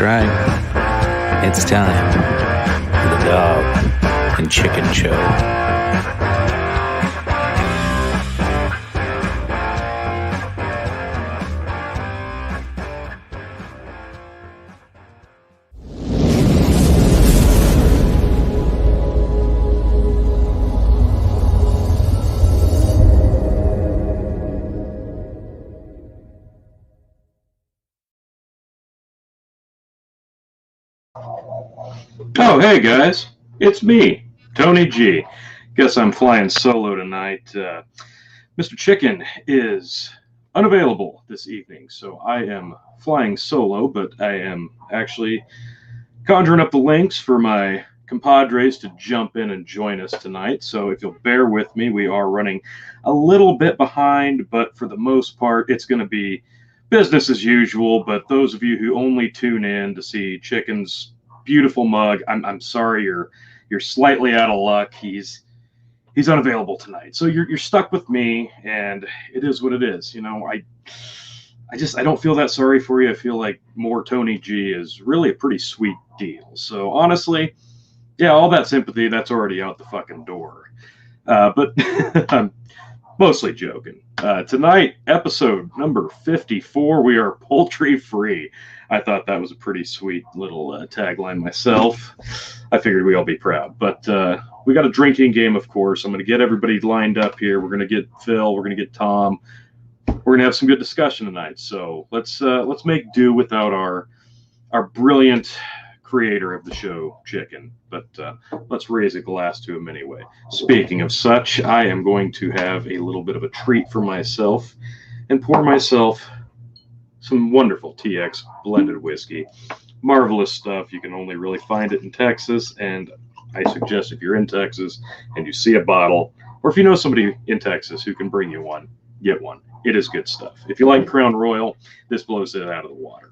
right. It's time for the Dog and Chicken Show. Oh, hey guys, it's me, Tony G. Guess I'm flying solo tonight. Mr. Chicken is unavailable this evening, so I am flying solo, but I am actually conjuring up the links for my compadres to jump in and join us tonight. So if you'll bear with me, we are running a little bit behind, but for the most part, it's going to be business as usual. But those of you who only tune in to see Chicken's beautiful mug, I'm sorry, you're slightly out of luck. He's unavailable tonight, so you're stuck with me, and it is what it is. You know, I don't feel that sorry for you. I feel like more Tony G is really a pretty sweet deal. So honestly, yeah, all that sympathy, that's already out the fucking door. But I'm mostly joking. Tonight, episode number 54, we are poultry free. I thought that was a pretty sweet little tagline myself. I figured we'd all be proud. But we got a drinking game, of course. I'm going to get everybody lined up here. We're going to get Phil. We're going to get Tom. We're going to have some good discussion tonight. So let's make do without our brilliant creator of the show, Chicken. But let's raise a glass to him anyway. Speaking of such, I am going to have a little bit of a treat for myself and pour myself some wonderful TX blended whiskey. Marvelous stuff. You can only really find it in Texas, and I suggest if you're in Texas and you see a bottle, or if you know somebody in Texas who can bring you one, get one. It is good stuff. If you like Crown Royal, this blows it out of the water.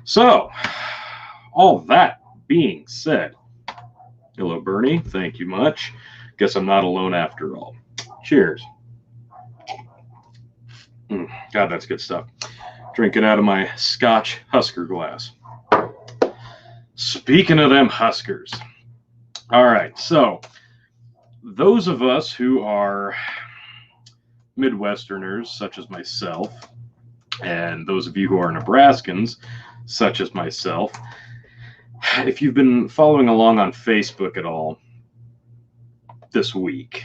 So, all that being said, hello, Bernie. Thank you much. Guess I'm not alone after all. Cheers. God, that's good stuff. Drinking out of my Scotch Husker glass. Speaking of them Huskers. All right, so those of us who are Midwesterners, such as myself, and those of you who are Nebraskans, such as myself, if you've been following along on Facebook at all this week,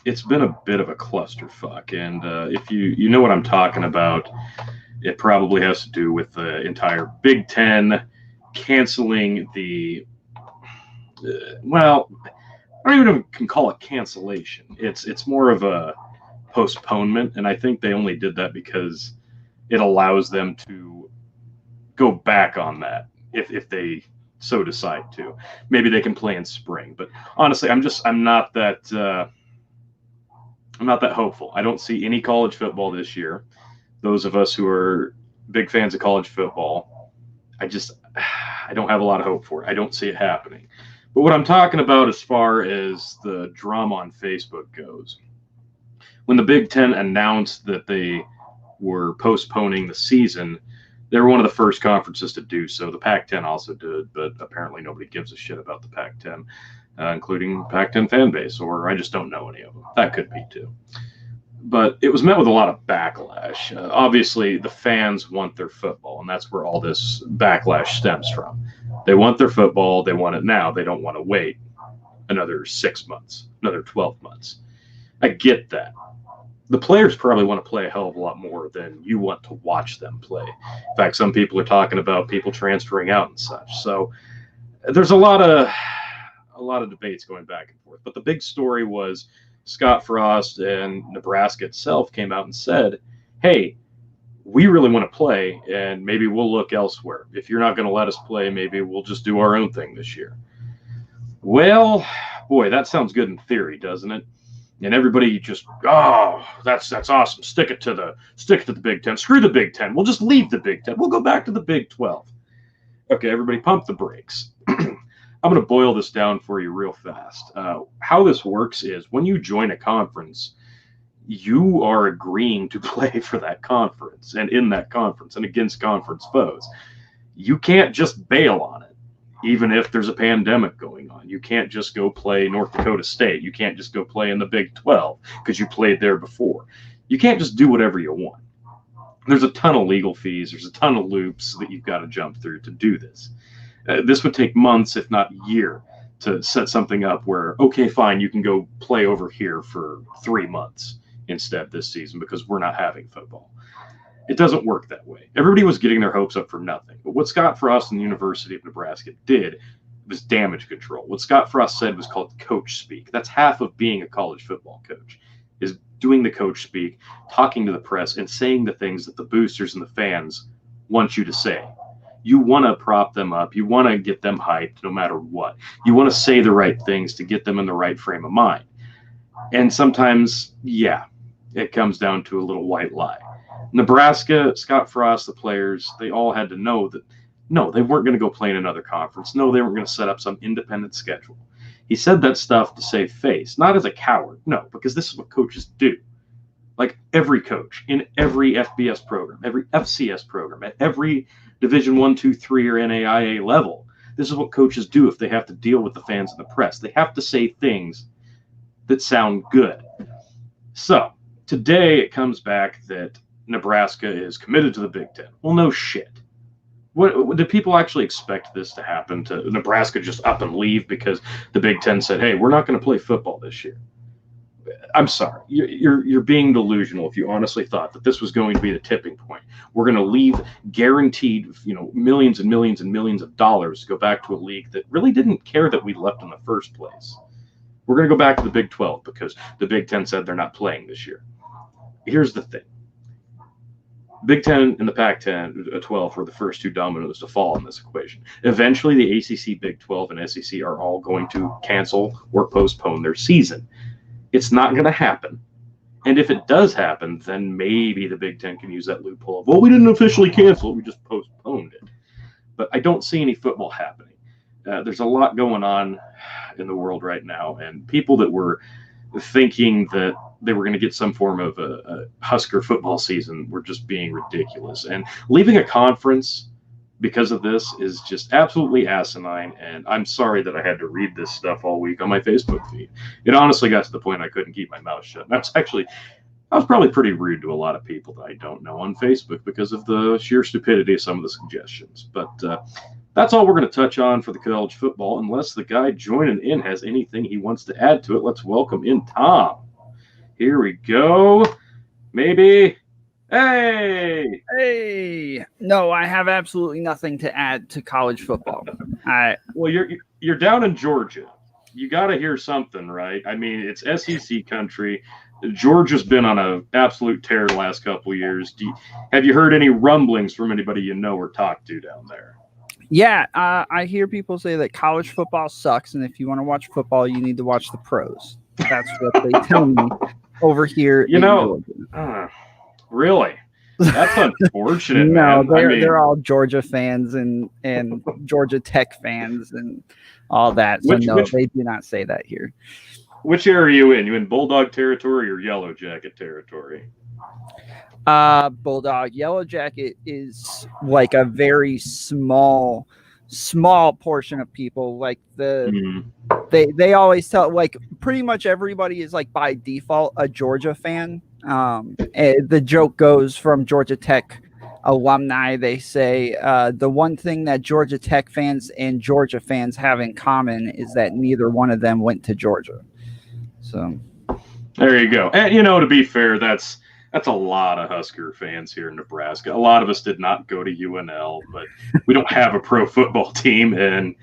it's been a bit of a clusterfuck. And if you know what I'm talking about, it probably has to do with the entire Big Ten canceling the, well, I don't even can call it cancellation. It's more of a postponement, and I think they only did that because it allows them to go back on that if they so decide to. Maybe they can play in spring, but honestly, I'm not that hopeful. I don't see any college football this year. Those of us who are big fans of college football, I don't have a lot of hope for it. I don't see it happening. But what I'm talking about as far as the drama on Facebook goes, when the Big Ten announced that they were postponing the season, they were one of the first conferences to do so. The Pac-10 also did, but apparently nobody gives a shit about the Pac-10, including Pac-10 fan base, or I just don't know any of them. That could be too. But it was met with a lot of backlash. Obviously, the fans want their football, and that's where all this backlash stems from. They want their football. They want it now. They don't want to wait another 6 months, another 12 months. I get that. The players probably want to play a hell of a lot more than you want to watch them play. In fact, some people are talking about people transferring out and such. So there's a lot of debates going back and forth. But the big story was Scott Frost and Nebraska itself came out and said, hey, we really want to play, and maybe we'll look elsewhere. If you're not going to let us play, maybe we'll just do our own thing this year. Well, boy, that sounds good in theory, doesn't it? And everybody just, oh, that's awesome. Stick it to the Big Ten. Screw the Big Ten. We'll just leave the Big Ten. We'll go back to the Big 12. Okay, everybody, pump the brakes. I'm going to boil this down for you real fast. How this works is when you join a conference, you are agreeing to play for that conference and in that conference and against conference foes. you can't just bail on it, even if there's a pandemic going on. You can't just go play North Dakota State. You can't just go play in the Big 12 because you played there before. You can't just do whatever you want. There's a ton of legal fees. There's a ton of loops that you've got to jump through to do this. This would take months, if not a year, to set something up where, okay, fine, you can go play over here for 3 months instead this season because we're not having football. It doesn't work that way. Everybody was getting their hopes up for nothing. But what Scott Frost and the University of Nebraska did was damage control. What Scott Frost said was called coach speak. That's half of being a college football coach, is doing the coach speak, talking to the press, and saying the things that the boosters and the fans want you to say. You want to prop them up. You want to get them hyped no matter what. You want to say the right things to get them in the right frame of mind. And sometimes, yeah, it comes down to a little white lie. Nebraska, Scott Frost, the players, they all had to know that, no, they weren't going to go play in another conference. No, they weren't going to set up some independent schedule. He said that stuff to save face, not as a coward. No, because this is what coaches do. Like every coach in every FBS program, every FCS program, at every Division I, II, III, or NAIA level, this is what coaches do if they have to deal with the fans and the press. They have to say things that sound good. So today it comes back that Nebraska is committed to the Big Ten. Well, no shit. What did people actually expect this to happen? To Nebraska just up and leave because the Big Ten said, "Hey, we're not going to play football this year"? I'm sorry, you're being delusional if you honestly thought that this was going to be the tipping point. We're going to leave guaranteed, millions and millions and millions of dollars to go back to a league that really didn't care that we left in the first place. We're going to go back to the Big 12 because the Big Ten said they're not playing this year. Here's the thing. Big 10 and the Pac-10, 12 were the first two dominoes to fall in this equation. Eventually, the ACC, Big 12, and SEC are all going to cancel or postpone their season. It's not going to happen. And if it does happen, then maybe the Big Ten can use that loophole of, well, we didn't officially cancel it, we just postponed it. But I don't see any football happening. There's a lot going on in the world right now, and people that were thinking that they were going to get some form of a Husker football season were just being ridiculous. And leaving a conference because of this is just absolutely asinine, and I'm sorry that I had to read this stuff all week on my Facebook feed. It honestly got to the point I couldn't keep my mouth shut. I was probably pretty rude to a lot of people that I don't know on Facebook because of the sheer stupidity of some of the suggestions. But that's all we're going to touch on for the college football, unless the guy joining in has anything he wants to add to it. Let's welcome in Tom. Here we go. Maybe. Hey. No, I have absolutely nothing to add to college football. Well, you're down in Georgia. You got to hear something, right? I mean, it's SEC country. Georgia's been on an absolute tear the last couple of years. Have you heard any rumblings from anybody you know or talk to down there? Yeah, I hear people say that college football sucks, and if you want to watch football, you need to watch the pros. That's what they tell me over here. Really? That's unfortunate. No, man. they're all Georgia fans and Georgia Tech fans and all that. So they do not say that here. Which area are you in? You in Bulldog territory or Yellow Jacket territory? Bulldog. Yellow Jacket is like a very small portion of people. Like they always tell, like, pretty much everybody is like by default a Georgia fan. The joke goes from Georgia Tech alumni. They say the one thing that Georgia Tech fans and Georgia fans have in common is that neither one of them went to Georgia. So there you go. And to be fair, that's a lot of Husker fans here in Nebraska. A lot of us did not go to UNL, but we don't have a pro football team, and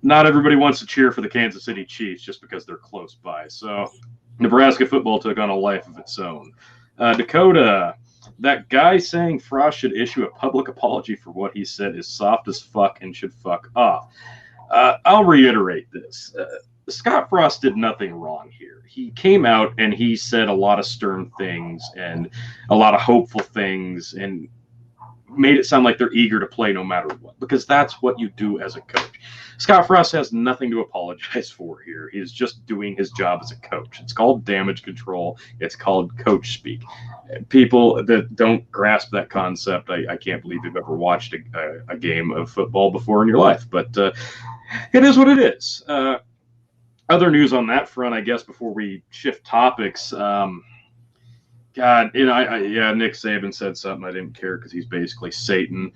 not everybody wants to cheer for the Kansas City Chiefs just because they're close by. So Nebraska football took on a life of its own. Dakota, that guy saying Frost should issue a public apology for what he said is soft as fuck and should fuck off. I'll reiterate this. Scott Frost did nothing wrong here. He came out and he said a lot of stern things and a lot of hopeful things, and made it sound like they're eager to play no matter what, because that's what you do as a coach. Scott Frost has nothing to apologize for here. He is just doing his job as a coach. It's called damage control. It's called coach speak. People that don't grasp that concept, I can't believe you've ever watched a game of football before in your life. But it is what it is. Other news on that front, I guess, before we shift topics. God, Nick Saban said something I didn't care because he's basically Satan.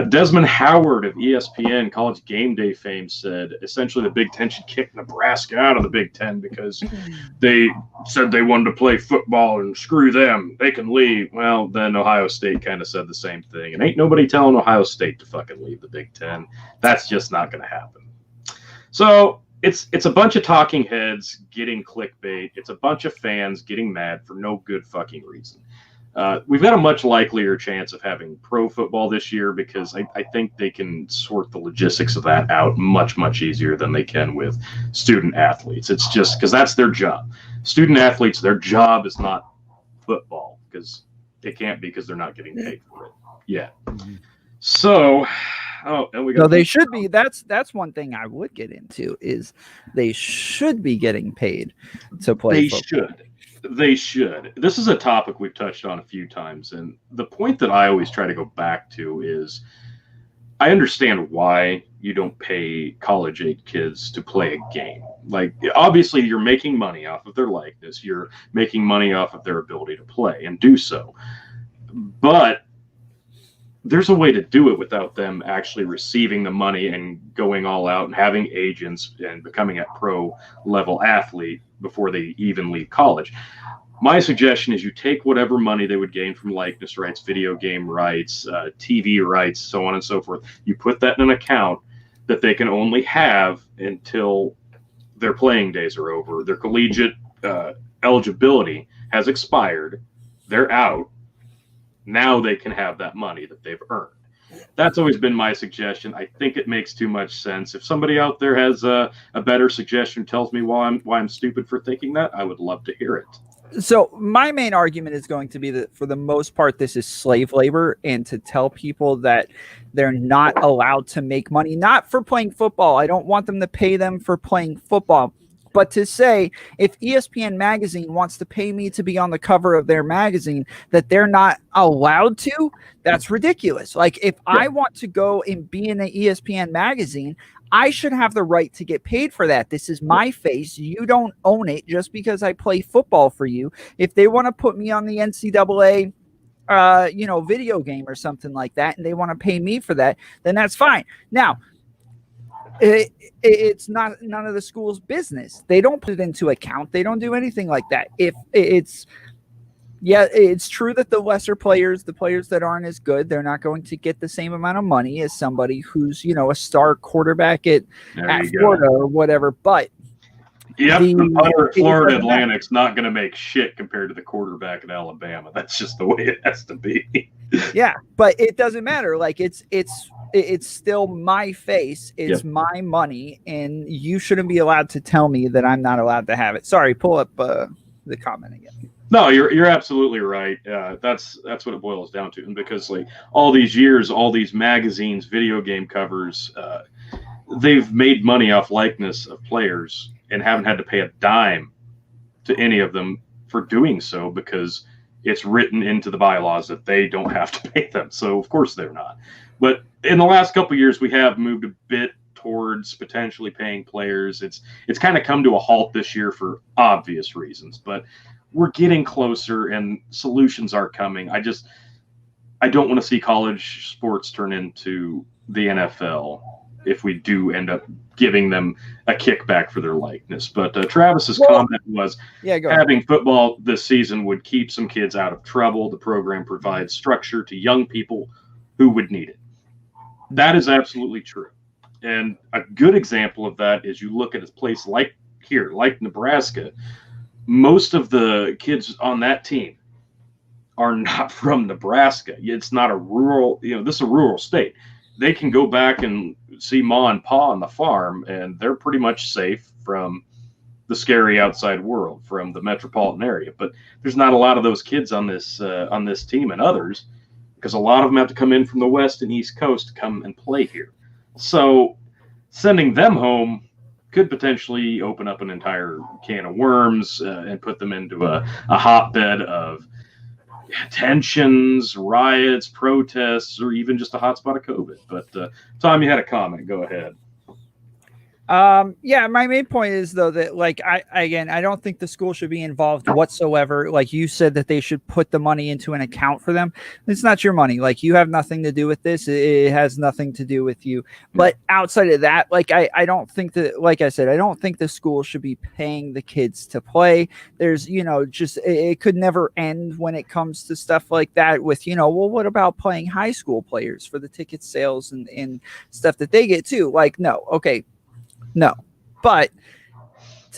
Desmond Howard of ESPN, College Game Day fame, said essentially the Big Ten should kick Nebraska out of the Big Ten because they said they wanted to play football and screw them. They can leave. Well, then Ohio State kind of said the same thing. And ain't nobody telling Ohio State to fucking leave the Big Ten. That's just not going to happen. So it's a bunch of talking heads getting clickbait. It's a bunch of fans getting mad for no good fucking reason. We've got a much likelier chance of having pro football this year because I think they can sort the logistics of that out much, much easier than they can with student athletes. It's just because that's their job. Student athletes, their job is not football because it can't be because they're not getting paid for it yet. So... and we got they should be. That's one thing I would get into is they should be getting paid to play football. They should. This is a topic we've touched on a few times, and the point that I always try to go back to is I understand why you don't pay college-age kids to play a game. Like, obviously, you're making money off of their likeness. You're making money off of their ability to play and do so. But there's a way to do it without them actually receiving the money and going all out and having agents and becoming a pro level athlete before they even leave college. My suggestion is you take whatever money they would gain from likeness rights, video game rights, TV rights, so on and so forth. You put that in an account that they can only have until their playing days are over. Their collegiate eligibility has expired. They're out. Now they can have that money that they've earned. That's always been my suggestion. I think it makes too much sense. If somebody out there has a better suggestion, tells me why I'm stupid for thinking that, I would love to hear it. So my main argument is going to be that for the most part, this is slave labor, and to tell people that they're not allowed to make money, not for playing football. I don't want them to pay them for playing football. But to say, if ESPN magazine wants to pay me to be on the cover of their magazine, that they're not allowed to, that's ridiculous. Like, if I want to go and be in an ESPN magazine, I should have the right to get paid for that. This is my face. You don't own it just because I play football for you. If they want to put me on the NCAA video game or something like that, and they want to pay me for that, then that's fine. Now, it's not none of the school's business. They don't put it into account. They don't do anything like that. If it's true that the lesser players, the players that aren't as good, they're not going to get the same amount of money as somebody who's, a star quarterback at Florida or whatever. But the punter at Florida Atlantic's not going to make shit compared to the quarterback at Alabama. That's just the way it has to be. Yeah, but it doesn't matter. Like, it's still my face. It's my money, and you shouldn't be allowed to tell me that I'm not allowed to have it. Sorry, pull up the comment again. No, you're absolutely right. That's what it boils down to. And because like all these years, all these magazines, video game covers, they've made money off likeness of players and haven't had to pay a dime to any of them for doing so because it's written into the bylaws that they don't have to pay them. So of course they're not. But in the last couple of years, we have moved a bit towards potentially paying players. It's kind of come to a halt this year for obvious reasons, but we're getting closer and solutions are coming. I don't want to see college sports turn into the NFL if we do end up giving them a kickback for their likeness. But Travis's comment was having football this season would keep some kids out of trouble. The program provides structure to young people who would need it. That is absolutely true. And a good example of that is you look at a place like Nebraska. Most of the kids on that team are not from Nebraska. It's not a rural, this is a rural state. They can go back and see Ma and Pa on the farm, and they're pretty much safe from the scary outside world, from the metropolitan area. But there's not a lot of those kids on this team and others because a lot of them have to come in from the West and East Coast to come and play here. So sending them home could potentially open up an entire can of worms and put them into a hotbed of tensions, riots, protests, or even just a hotspot of COVID. But Tom, you had a comment. Go ahead. Yeah, my main point is though that I don't think the school should be involved whatsoever. Like you said that they should put the money into an account for them. It's not your money. Like you have nothing to do with this. It has nothing to do with you. But outside of that, I don't think that, like I said, I don't think the school should be paying the kids to play. There's, just it could never end when it comes to stuff like that with, well, what about playing high school players for the ticket sales and stuff that they get too? Like, no, okay. No, but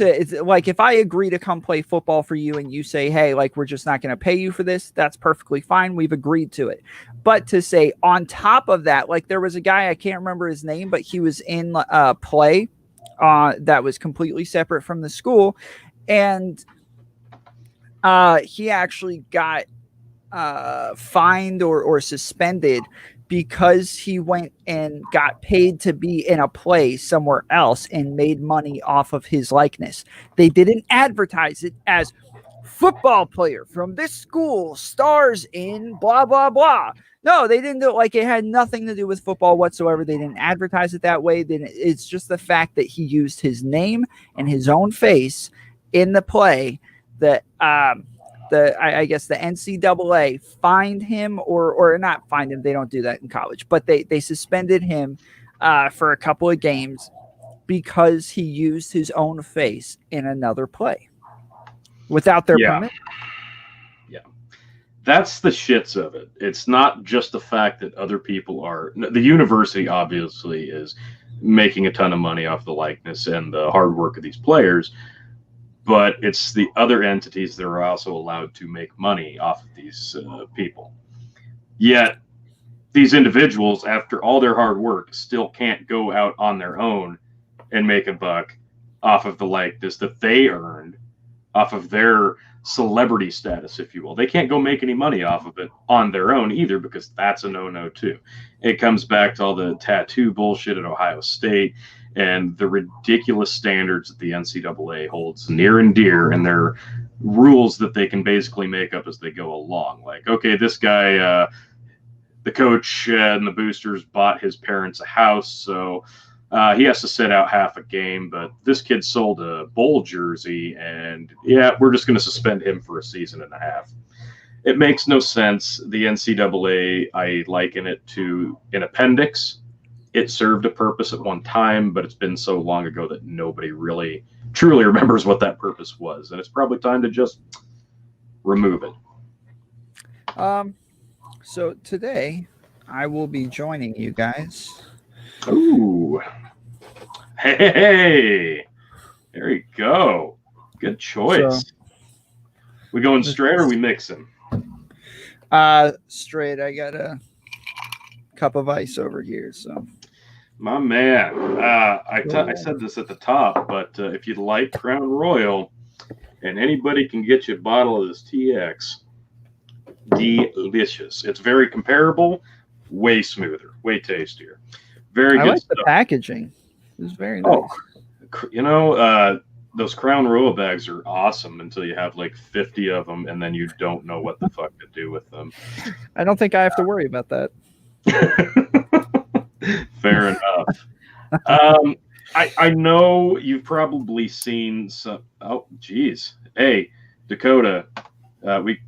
it's like if I agree to come play football for you and you say, hey, like we're just not going to pay you for this, that's perfectly fine. We've agreed to it. But to say on top of that, like there was a guy, I can't remember his name, but he was in play that was completely separate from the school. And he actually got fined or suspended because he went and got paid to be in a play somewhere else and made money off of his likeness. They didn't advertise it as football player from this school stars in blah, blah, blah. No, they didn't do it. Like it had nothing to do with football whatsoever. They didn't advertise it that way. It's just the fact that he used his name and his own face in the play that, I guess the NCAA fined him or not fined him. They don't do that in college, but they suspended him for a couple of games because he used his own face in another play without their permission. Yeah. That's the shits of it. It's not just the fact that other people are, the university obviously is making a ton of money off the likeness and the hard work of these players, but it's the other entities that are also allowed to make money off of these people. Yet these individuals, after all their hard work, still can't go out on their own and make a buck off of the likeness that they earned, off of their celebrity status, if you will. They can't go make any money off of it on their own either, because that's a no-no too. It comes back to all the tattoo bullshit at Ohio State and the ridiculous standards that the NCAA holds near and dear, and their rules that they can basically make up as they go along. Like, okay, this guy, the coach and the boosters bought his parents a house, so he has to sit out half a game, but this kid sold a bowl jersey, and yeah, we're just going to suspend him for a season and a half. It makes no sense. The NCAA, I liken it to an appendix. It served a purpose at one time, but it's been so long ago that nobody really truly remembers what that purpose was. And it's probably time to just remove it. So today I will be joining you guys. Ooh. Hey, there you go. Good choice. So, we going straight or we mixing? Straight. I got a cup of ice over here, so. My man, I said this at the top, but if you'd like Crown Royal, and anybody can get you a bottle of this TX, delicious. It's very comparable, way smoother, way tastier. Very good. I like the packaging. It's very nice. Oh, those Crown Royal bags are awesome until you have like 50 of them, and then you don't know what the fuck to do with them. I don't think I have to worry about that. Fair enough. I know you've probably seen some. Oh, geez. Hey, Dakota,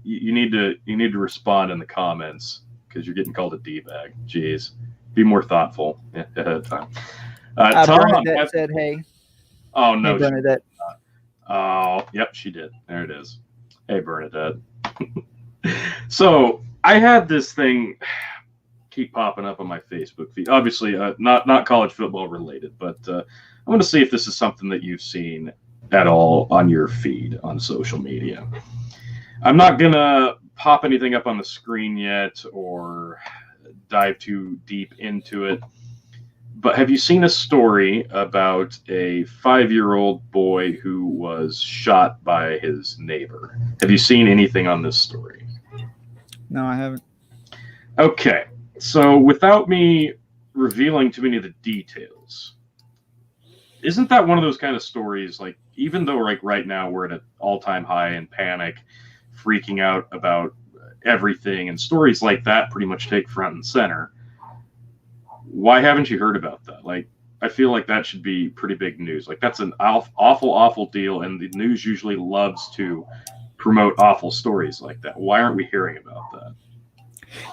you need to respond in the comments because you're getting called a D-bag. Jeez, be more thoughtful ahead of time. Bernadette said, "Hey." Oh no, hey, Bernadette. Yep, she did. There it is. Hey, Bernadette. So I had this thing keep popping up on my Facebook feed. Obviously, not college football related, but I want to see if this is something that you've seen at all on your feed on social media. I'm not gonna pop anything up on the screen yet or dive too deep into it, but have you seen a story about a 5-year-old boy who was shot by his neighbor? Have you seen anything on this story? No, I haven't. Okay, so without me revealing too many of the details, isn't that one of those kind of stories, like, even though like right now we're at an all-time high in panic, freaking out about everything, and stories like that pretty much take front and center, why haven't you heard about that? Like, I feel like that should be pretty big news. Like, that's an awful deal, and the news usually loves to promote awful stories like that. Why aren't we hearing about that?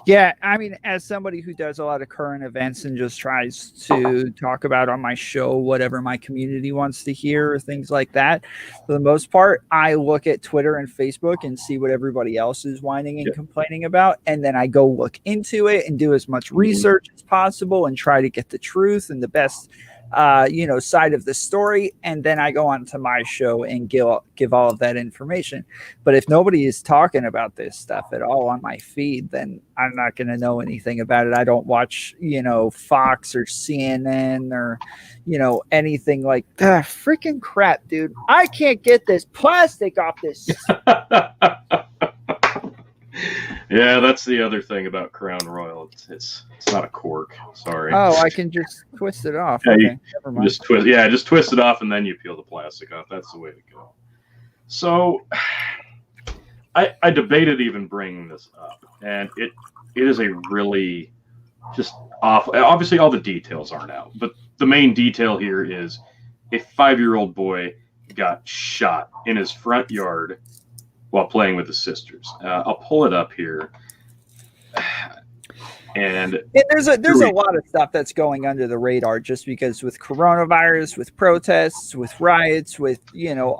Yeah, I mean, as somebody who does a lot of current events and just tries to talk about on my show whatever my community wants to hear, or things like that, for the most part, I look at Twitter and Facebook and see what everybody else is whining and complaining about, and then I go look into it and do as much research as possible and try to get the truth and the best side of the story, and then I go on to my show and give all of that information. But if nobody is talking about this stuff at all on my feed, then I'm not going to know anything about it. I don't watch, Fox or CNN or, anything like that. Freaking crap, dude. I can't get this plastic off this. Yeah, that's the other thing about Crown Royal. It's not a cork. Sorry. Oh, I can just twist it off. Yeah, okay, never mind. Just twist it off, and then you peel the plastic off. That's the way to go. So, I debated even bringing this up, and it is a really just awful. Obviously, all the details aren't out, but the main detail here is a 5-year-old boy got shot in his front yard while playing with his sisters. I'll pull it up here. And there's a lot of stuff that's going under the radar, just because with coronavirus, with protests, with riots, with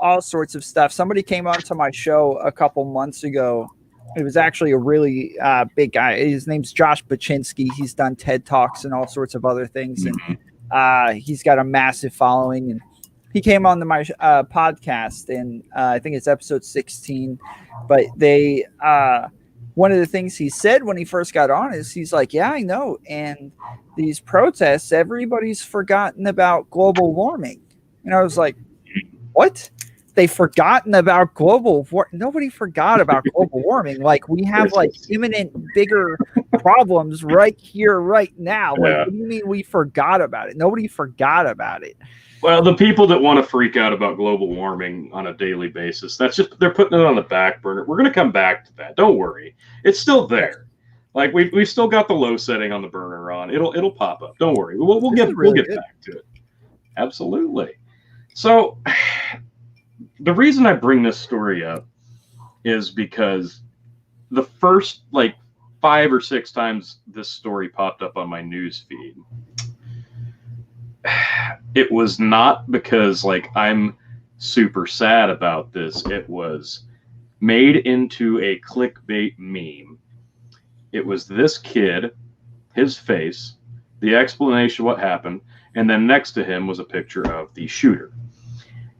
all sorts of stuff. Somebody came onto my show a couple months ago. It was actually a really big guy. His name's Josh Baczynski. He's done TED Talks and all sorts of other things, and he's got a massive following. And he came on to my podcast, and I think it's episode 16. But they one of the things he said when he first got on is he's like, yeah, I know. And these protests, everybody's forgotten about global warming. And I was like, what? They've forgotten about global warming? Nobody forgot about global warming. Like, we have like imminent bigger problems right here, right now. Like, what do you mean we forgot about it? Nobody forgot about it. Well, the people that want to freak out about global warming on a daily basis, they're putting it on the back burner. We're going to come back to that. Don't worry. It's still there. Like, we've still got the low setting on the burner on. It'll pop up. Don't worry. We'll get back to it. Absolutely. So the reason I bring this story up is because the first 5 or 6 times this story popped up on my news feed, it was not because I'm super sad about this. It was made into a clickbait meme. It was this kid, his face, the explanation of what happened, and then next to him was a picture of the shooter.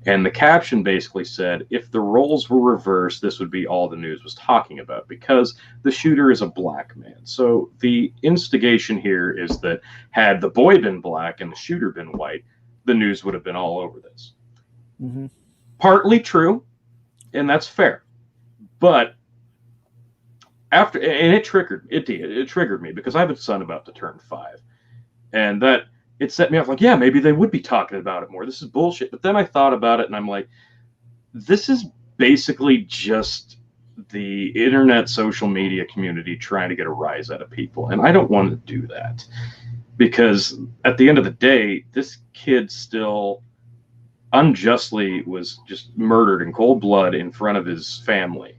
And the caption basically said, if the roles were reversed, this would be all the news was talking about, because the shooter is a black man. So the instigation here is that had the boy been black and the shooter been white, the news would have been all over this. Mm-hmm. Partly true, and that's fair. But it triggered me, because I have a son about to turn 5. And that it set me off yeah, maybe they would be talking about it more. This is bullshit. But then I thought about it, and I'm like, this is basically just the internet social media community trying to get a rise out of people. And I don't want to do that, because at the end of the day, this kid still unjustly was just murdered in cold blood in front of his family.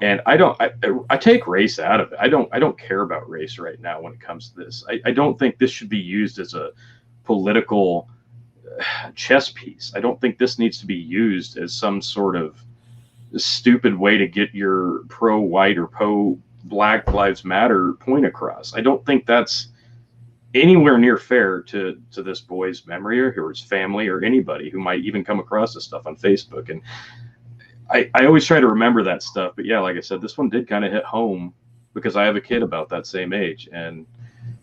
And I take race out of it. I don't care about race right now when it comes to this. I don't think this should be used as a political chess piece. I don't think this needs to be used as some sort of stupid way to get your pro-white or pro-Black Lives Matter point across. I don't think that's anywhere near fair to this boy's memory or his family or anybody who might even come across this stuff on Facebook. And I always try to remember that stuff. But yeah, like I said, this one did kind of hit home, because I have a kid about that same age. And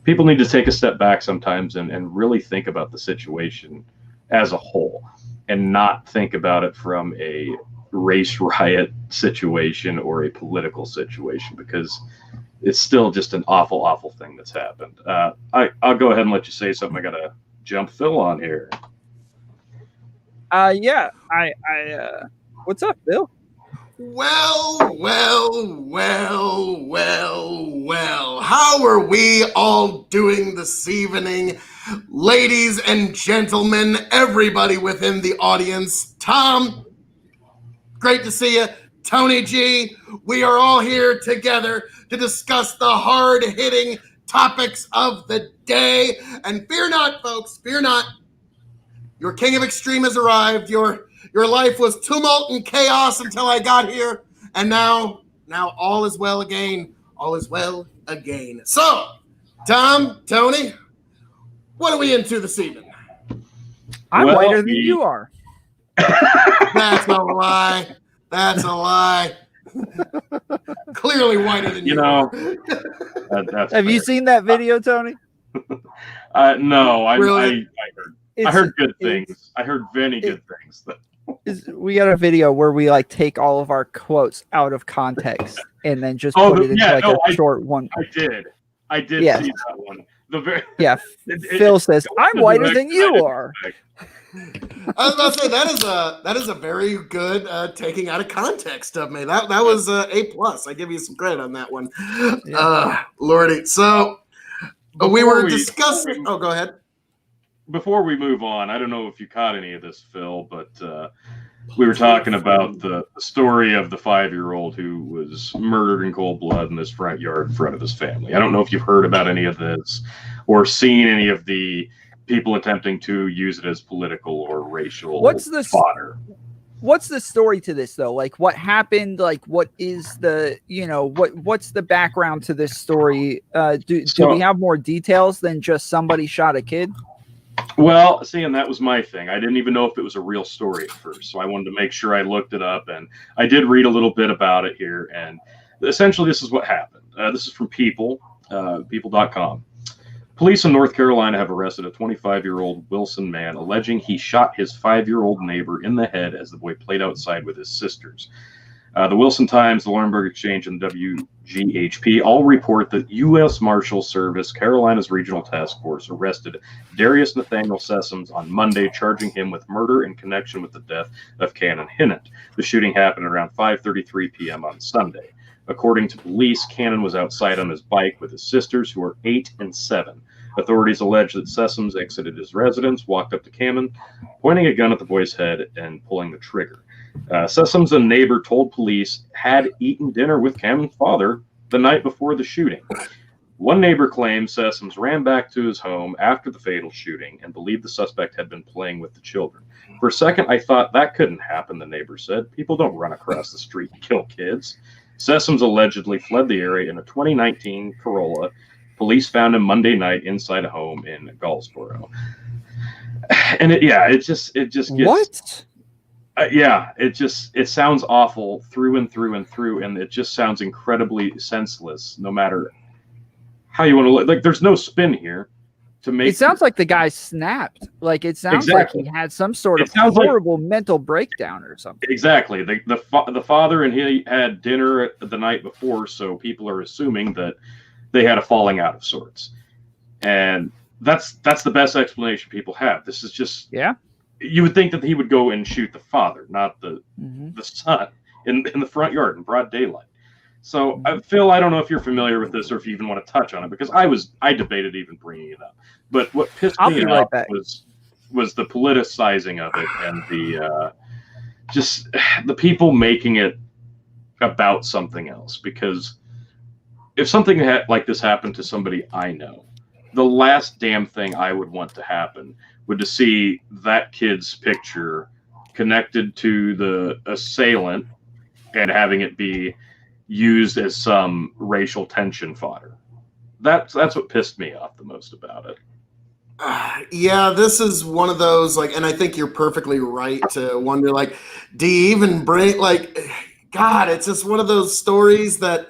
people need to take a step back sometimes and really think about the situation as a whole, and not think about it from a race riot situation or a political situation, because it's still just an awful, awful thing that's happened. I'll go ahead and let you say something. I got to jump Phil on here. Yeah. What's up, Bill? Well. How are we all doing this evening? Ladies and gentlemen, everybody within the audience. Tom, great to see you. Tony G, we are all here together to discuss the hard-hitting topics of the day. And fear not, folks, fear not. Your king of extreme has arrived. Your life was tumult and chaos until I got here. And now all is well again. All is well again. So, Tom, Tony, what are we into this evening? I'm whiter than you are. That's a lie. That's a lie. Clearly whiter than you know. Have you seen that video, Tony? No, Really? I heard good things. I heard very good things. We got a video where we like take all of our quotes out of context and then just put it into a short one. I did see that one. Phil says, "I'm whiter than you are." I was about to say that is a very good taking out of context of me. That was A+. I give you some credit on that one. Lordy. So we were discussing. Oh, go ahead. Before we move on, I don't know if you caught any of this, Phil, but we were talking about the story of the 5-year-old who was murdered in cold blood in his front yard in front of his family. I don't know if you've heard about any of this or seen any of the people attempting to use it as political or racial fodder. What's the story to this, though? Like, what happened? Like, what is the, what's the background to this story? Do we have more details than just somebody shot a kid? Well, see, and that was my thing. I didn't even know if it was a real story at first, so I wanted to make sure I looked it up, and I did read a little bit about it here, and essentially this is what happened. This is from people.com. Police in North Carolina have arrested a 25-year-old Wilson man alleging he shot his 5-year-old neighbor in the head as the boy played outside with his sisters. The Wilson Times, the Laurinburg Exchange, and the WGHP all report that U.S. Marshal Service Carolina's Regional Task Force arrested Darius Nathaniel Sessoms on Monday, charging him with murder in connection with the death of Cannon Hinnant. The shooting happened around 5:33 p.m. on Sunday. According to police, Cannon was outside on his bike with his sisters, who are 8 and 7. Authorities allege that Sessoms exited his residence, walked up to Cannon, pointing a gun at the boy's head and pulling the trigger. Sessoms, a neighbor, told police had eaten dinner with Cannon's father the night before the shooting. One neighbor claims Sessoms ran back to his home after the fatal shooting and believed the suspect had been playing with the children. For a second, I thought that couldn't happen, the neighbor said. People don't run across the street and kill kids. Sessoms allegedly fled the area in a 2019 Corolla. Police found him Monday night inside a home in Goldsboro. And it just gets... What? It sounds awful through and through and through, and it just sounds incredibly senseless, no matter how you want to look. Like, there's no spin here to make. It sounds like the guy snapped. Like, it sounds like he had some sort of horrible mental breakdown or something. Exactly. The father and he had dinner the night before, so people are assuming that they had a falling out of sorts, and that's the best explanation people have. This is just You would think that he would go and shoot the father, not the son, in the front yard in broad daylight. So, Phil, I don't know if you're familiar with this or if you even want to touch on it, because I debated even bringing it up. But what pissed me off was the politicizing of it and the just the people making it about something else. Because if something like this happened to somebody I know, the last damn thing I would want to happen would to see that kid's picture connected to the assailant and having it be used as some racial tension fodder. That's what pissed me off the most about it. This is one of those, like, and I think you're perfectly right to wonder, like, do you even bring, like, God, it's just one of those stories that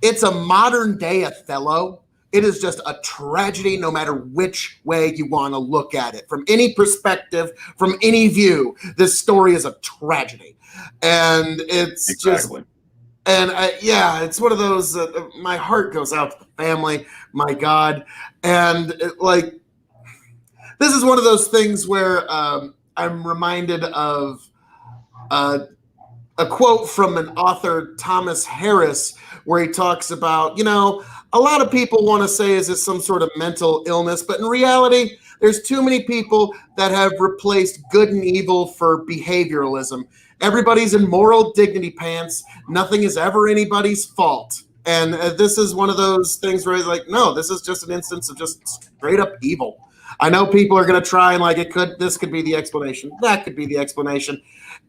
it's a modern day Othello. It is just a tragedy no matter which way you want to look at it. From any perspective, from any view, this story is a tragedy. And it's And yeah, it's one of those. My heart goes out to the family. My God, and this is one of those things where I'm reminded of a quote from an author, Thomas Harris, where he talks about, a lot of people want to say, is this some sort of mental illness? But in reality, there's too many people that have replaced good and evil for behavioralism. Everybody's in moral dignity pants. Nothing is ever anybody's fault. And this is one of those things where it's like, no, this is just an instance of just straight up evil. I know people are going to try and this could be the explanation. That could be the explanation.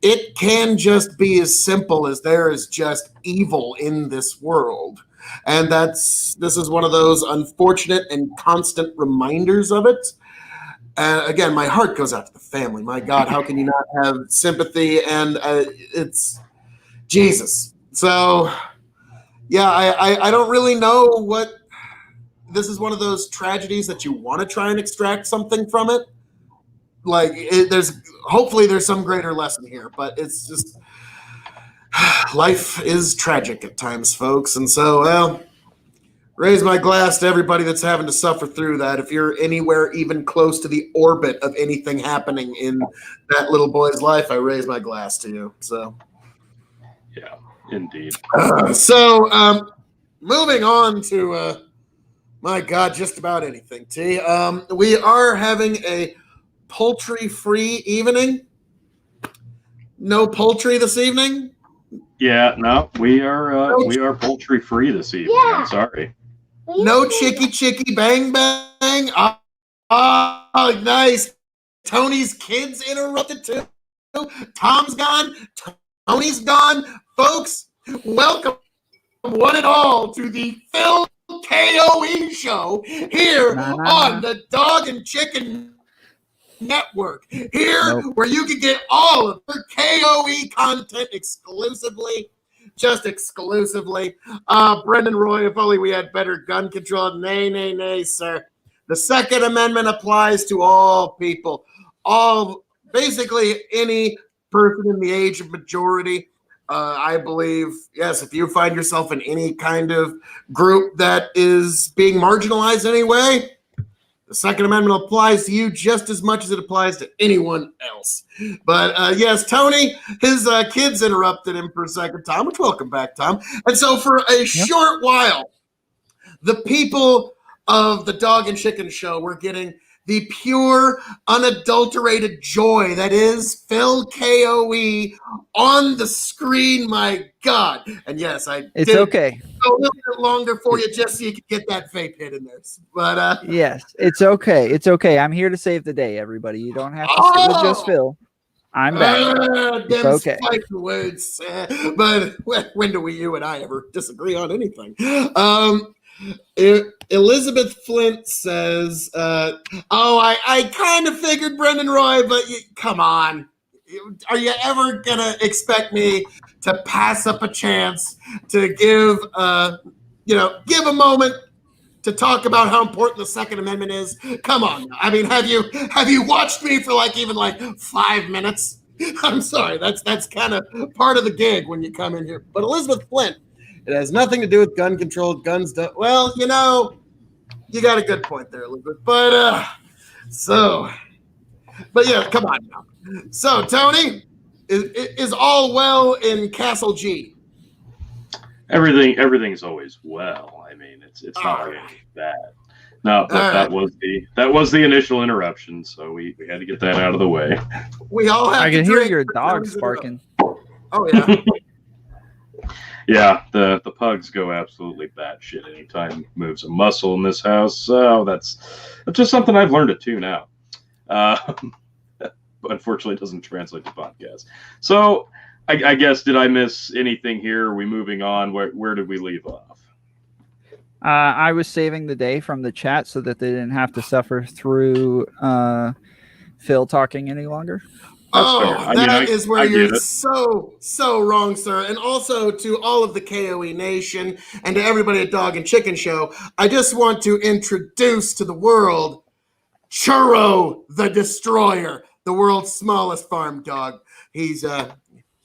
It can just be as simple as there is just evil in this world. And this is one of those unfortunate and constant reminders of it. Again, my heart goes out to the family. My God, how can you not have sympathy? And it's Jesus. So, yeah, I don't really know what. This is one of those tragedies that you want to try and extract something from it. Hopefully there's some greater lesson here, but it's just life is tragic at times, folks. And so, well, raise my glass to everybody that's having to suffer through that. If you're anywhere even close to the orbit of anything happening in that little boy's life, I raise my glass to you. So, yeah, indeed. Moving on to, my God, just about anything, T. We are having a poultry-free evening. No poultry this evening? Yeah, no, we are poultry-free this evening. Yeah. I'm sorry. No chicky bang bang. Oh, nice. Tony's kids interrupted too. Tom's gone. Tony's gone. Folks, welcome one and all to the Phil KOE show here on the Dog and Chicken Network. Here where you can get all of your KOE content exclusively. Just exclusively. Brendan Roy, if only we had better gun control. Nay, sir. The Second Amendment applies to all people. Basically any person in the age of majority. I believe, yes, if you find yourself in any kind of group that is being marginalized anyway, the Second Amendment applies to you just as much as it applies to anyone else. But yes, Tony, his kids interrupted him for a second, Tom, which welcome back, Tom. And so for a short while, the people of the Dog and Chicken Show were getting the pure, unadulterated joy that is Phil KOE on the screen. My God. And yes, it's okay. Go a little bit longer for you just so you can get that vape hit in there. But yes, it's okay. It's okay. I'm here to save the day, everybody. You don't have to sit with just Phil. I'm back. It's okay. Words. But when do you and I ever disagree on anything? Elizabeth Flint says, I kind of figured Brendan Roy, but come on. Are you ever going to expect me to pass up a chance to give a moment to talk about how important the Second Amendment is? Come on. I mean, have you watched me for even 5 minutes? I'm sorry. That's kind of part of the gig when you come in here. But Elizabeth Flint, it has nothing to do with gun control. Guns don't. Well, you got a good point there, Elizabeth. But yeah, come on now. So, Tony, is all well in Castle G? Everything's always well. I mean, it's not really bad. No, but that was the initial interruption, so we had to get that out of the way. We all have. I can hear your dog barking. Oh yeah. Yeah, the pugs go absolutely batshit anytime he moves a muscle in this house. So that's just something I've learned to tune out. But unfortunately, it doesn't translate to podcast. So I guess, did I miss anything here? Are we moving on? Where did we leave off? I was saving the day from the chat so that they didn't have to suffer through Phil talking any longer. That is where you're so wrong, sir. And also to all of the KOE Nation and to everybody at Dog and Chicken Show, I just want to introduce to the world Churro the Destroyer, the world's smallest farm dog. He's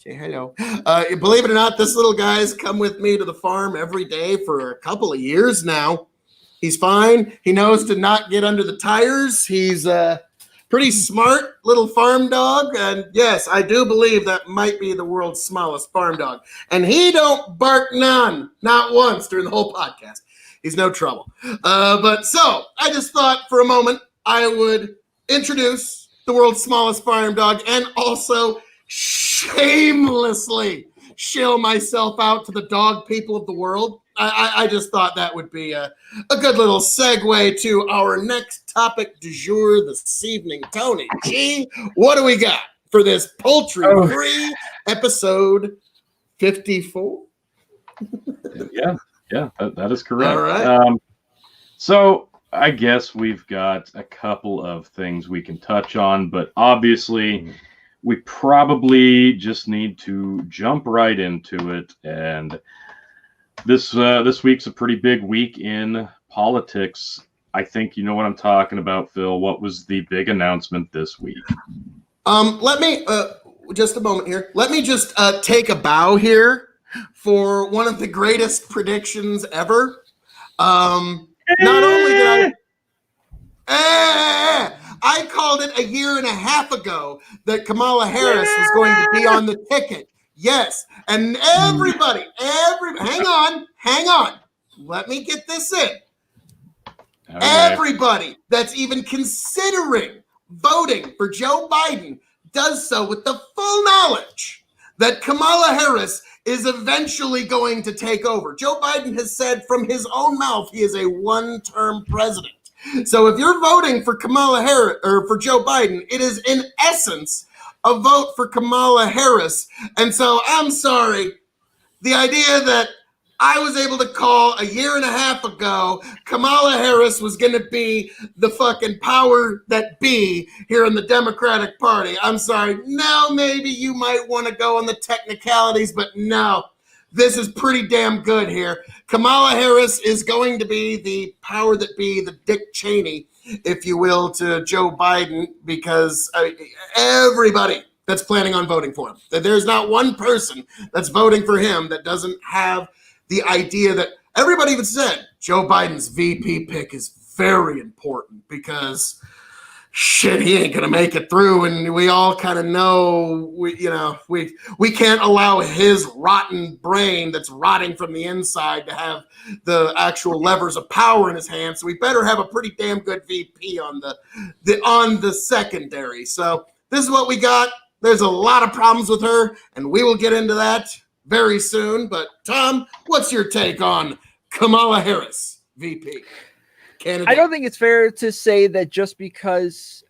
Say hello. Believe it or not, this little guy's come with me to the farm every day for a couple of years now. He's fine. He knows to not get under the tires. He's a pretty smart little farm dog. And yes, I do believe that might be the world's smallest farm dog. And he don't bark none, not once during the whole podcast. He's no trouble. But so I just thought for a moment I would introduce the world's smallest farm dog and also shamelessly shill myself out to the dog people of the world. I just thought that would be a good little segue to our next topic du jour this evening. Tony G, what do we got for this Poultry Free episode 54? Yeah, that is correct. All right. So I guess we've got a couple of things we can touch on, but obviously we probably just need to jump right into it. And this week's a pretty big week in politics. I think you know what I'm talking about, Phil. What was the big announcement this week? Let me just a moment here. Let me just take a bow here for one of the greatest predictions ever. Not only did I called it a year and a half ago that Kamala Harris was going to be on the ticket. Yes. And everybody, hang on. Let me get this in. Okay. Everybody that's even considering voting for Joe Biden does so with the full knowledge that Kamala Harris is eventually going to take over. Joe Biden has said from his own mouth he is a one-term president. So if you're voting for Kamala Harris or for Joe Biden, it is in essence a vote for Kamala Harris. And so I'm sorry, the idea that I was able to call a year and a half ago Kamala Harris was going to be the fucking power that be here in the Democratic Party. I'm sorry. Now maybe you might want to go on the technicalities, but no. This is pretty damn good here. Kamala Harris is going to be the power that be, the Dick Cheney, if you will, to Joe Biden, because everybody that's planning on voting for him, that there's not one person that's voting for him that doesn't have the idea that everybody even said Joe Biden's VP pick is very important because shit, he ain't gonna make it through, and we all kind of know we can't allow his rotten brain that's rotting from the inside to have the actual levers of power in his hands. So we better have a pretty damn good VP on the secondary. So this is what we got. There's a lot of problems with her, and we will get into that very soon. But Tom, what's your take on Kamala Harris, VP? Candidate. I don't think it's fair to say that just because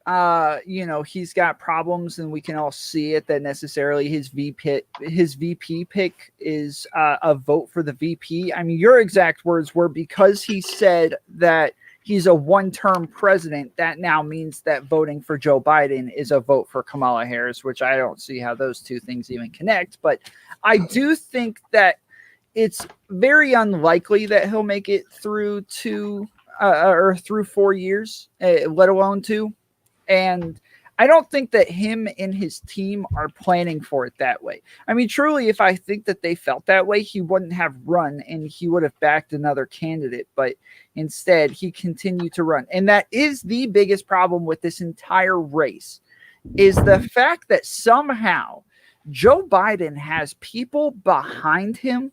he's got problems and we can all see it, that necessarily his VP pick is a vote for the VP. I mean, your exact words were because he said that he's a one-term president, that now means that voting for Joe Biden is a vote for Kamala Harris, which I don't see how those two things even connect. But I do think that it's very unlikely that he'll make it through through 4 years, let alone 2. And I don't think that him and his team are planning for it that way. I mean, truly, if I think that they felt that way, he wouldn't have run and he would have backed another candidate. But instead, he continued to run. And that is the biggest problem with this entire race, is the fact that somehow Joe Biden has people behind him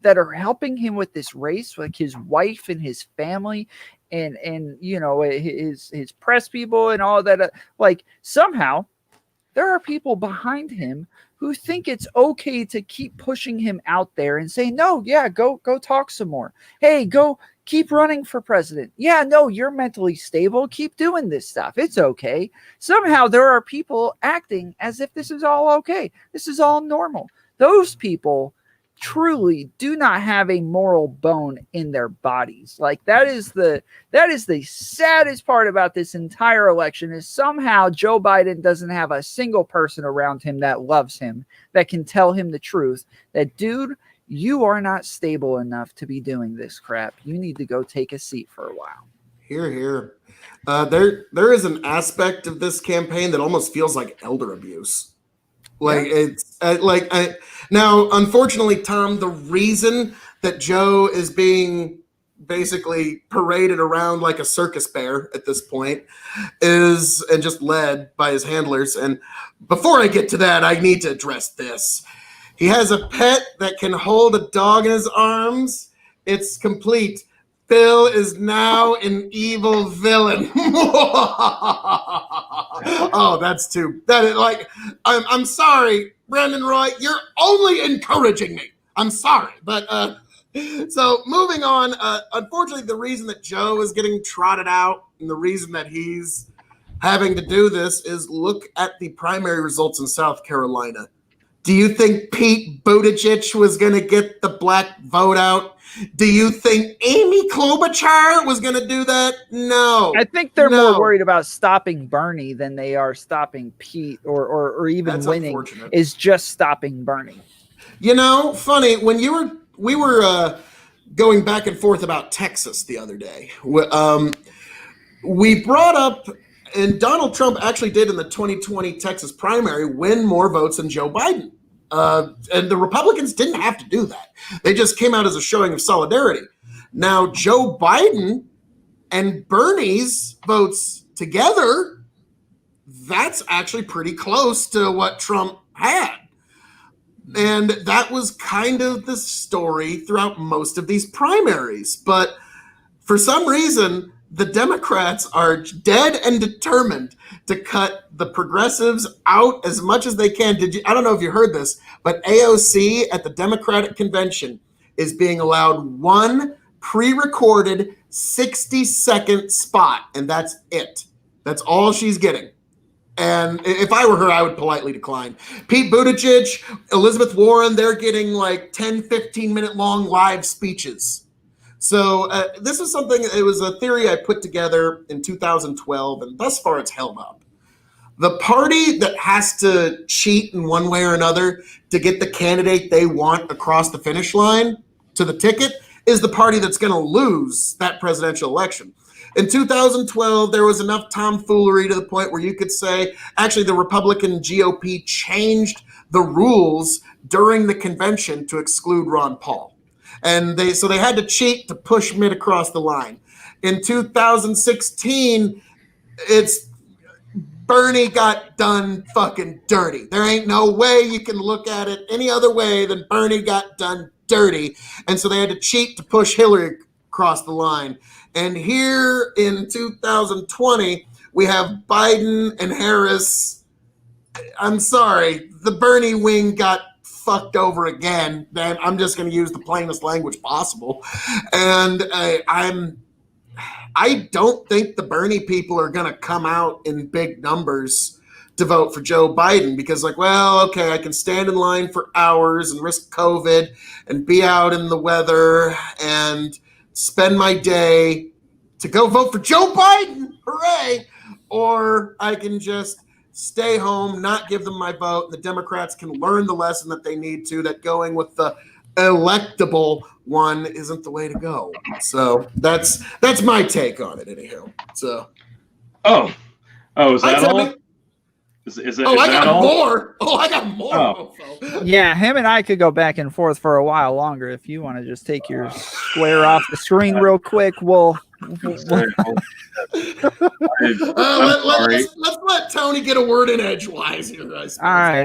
that are helping him with this race, like his wife and his family and his press people and all that. Like somehow there are people behind him who think it's okay to keep pushing him out there and say, no, yeah, go talk some more. Hey, go keep running for president. Yeah, no, you're mentally stable. Keep doing this stuff. It's okay. Somehow there are people acting as if this is all okay. This is all normal. Those people truly do not have a moral bone in their bodies. Like that is the saddest part about this entire election, is somehow Joe Biden doesn't have a single person around him that loves him, that can tell him the truth, that dude, you are not stable enough to be doing this crap. You need to go take a seat for a while. Hear, hear. There is an aspect of this campaign that almost feels like elder abuse. Like it's now, unfortunately, Tom, the reason that Joe is being basically paraded around like a circus bear at this point is, and just led by his handlers. And before I get to that, I need to address this. He has a pet that can hold a dog in his arms. It's complete. Phil is now an evil villain. Oh, that's too. That is like. I'm sorry, Brandon Roy. You're only encouraging me. I'm sorry, but so moving on. Unfortunately, the reason that Joe is getting trotted out and the reason that he's having to do this is look at the primary results in South Carolina. Do you think Pete Buttigieg was going to get the black vote out? Do you think Amy Klobuchar was going to do that? No. I think they're more worried about stopping Bernie than they are stopping Pete or even That's winning. Is just stopping Bernie. You know, funny, when we were going back and forth about Texas the other day, we brought up, and Donald Trump actually did in the 2020 Texas primary win more votes than Joe Biden. And the Republicans didn't have to do that. They just came out as a showing of solidarity. Now, Joe Biden and Bernie's votes together, that's actually pretty close to what Trump had. And that was kind of the story throughout most of these primaries. But for some reason, the Democrats are dead and determined to cut the progressives out as much as they can. I don't know if you heard this, but AOC at the Democratic convention is being allowed one pre-recorded 60-second spot, and that's it. That's all she's getting. And if I were her, I would politely decline. Pete Buttigieg, Elizabeth Warren, they're getting like 10, 15-minute long live speeches. So this is something, it was a theory I put together in 2012, and thus far it's held up. The party that has to cheat in one way or another to get the candidate they want across the finish line to the ticket is the party that's going to lose that presidential election. In 2012, there was enough tomfoolery to the point where you could say, actually, the Republican GOP changed the rules during the convention to exclude Ron Paul. And they had to cheat to push Mitt across the line. In 2016, it's Bernie got done fucking dirty. There ain't no way you can look at it any other way than Bernie got done dirty. And so they had to cheat to push Hillary across the line. And here in 2020, we have Biden and Harris. I'm sorry, the Bernie wing got fucked over again. Then I'm just going to use the plainest language possible. And I don't think the Bernie people are going to come out in big numbers to vote for Joe Biden because okay, I can stand in line for hours and risk COVID and be out in the weather and spend my day to go vote for Joe Biden. Hooray. Or I can just stay home, not give them my vote, and the Democrats can learn the lesson that they need to, that going with the electable one isn't the way to go. So that's my take on it, anyhow. So, is that all? Is that I got all? more. I got more. Oh. Yeah, him and I could go back and forth for a while longer. If you want to just take your square off the screen real quick, let's let Tony get a word in edgewise here, guys. All right.